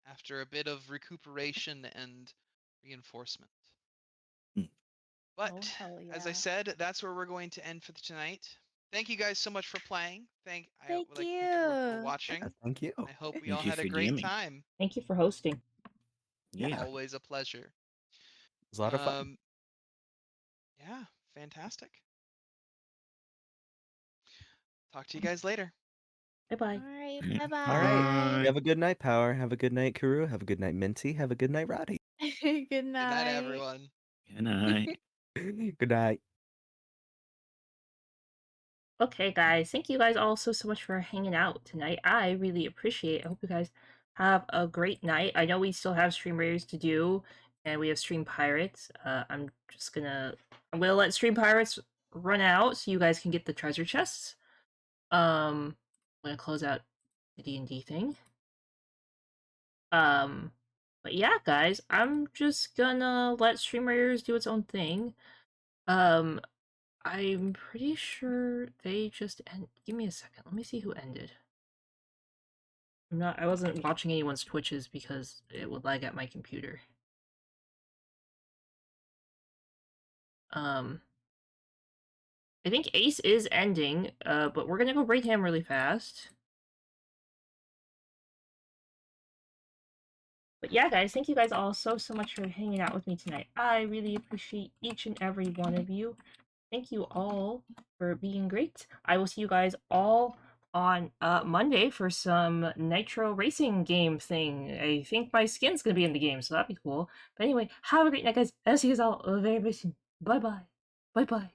after a bit of recuperation and reinforcement. But Oh, hell as I yeah. said, that's where we're going to end for tonight. Thank you guys so much for playing. I Thank would like to thank everyone for you. watching. Thank you. I hope we Thank all you had a for great DMing. time. Thank you for hosting. Yeah. Always a pleasure. It was a lot of fun. Yeah, fantastic. Talk to you guys later. Bye bye. All right. Yeah. Bye-bye. All right. Bye. Have a good night, Power. Have a good night, Kuru. Have a good night, Minty. Have a good night, Roddy. Good Good night, night. everyone. Good night. Good night. Okay, guys. Thank you guys all so much for hanging out tonight. I really appreciate it. I hope you guys have a great night. I know we still have Stream Raiders to do, and we have Stream Pirates. I'm gonna let Stream Pirates run out so you guys can get the treasure chests. I'm gonna close out the D&D thing. But yeah, guys, I'm just gonna let Stream Raiders do its own thing. I'm pretty sure they just give me a second. Let me see who ended. I wasn't watching anyone's Twitches because it would lag at my computer. I think Ace is ending, but we're gonna go raid him really fast. But yeah, guys, thank you guys all so much for hanging out with me tonight. I really appreciate each and every one of you. Thank you all for being great. I will see you guys all on Monday for some Nitro Racing game thing. I think my skin's gonna be in the game, so that'd be cool. But anyway, have a great night, guys. I'll see you guys all very soon. Bye bye. Bye bye.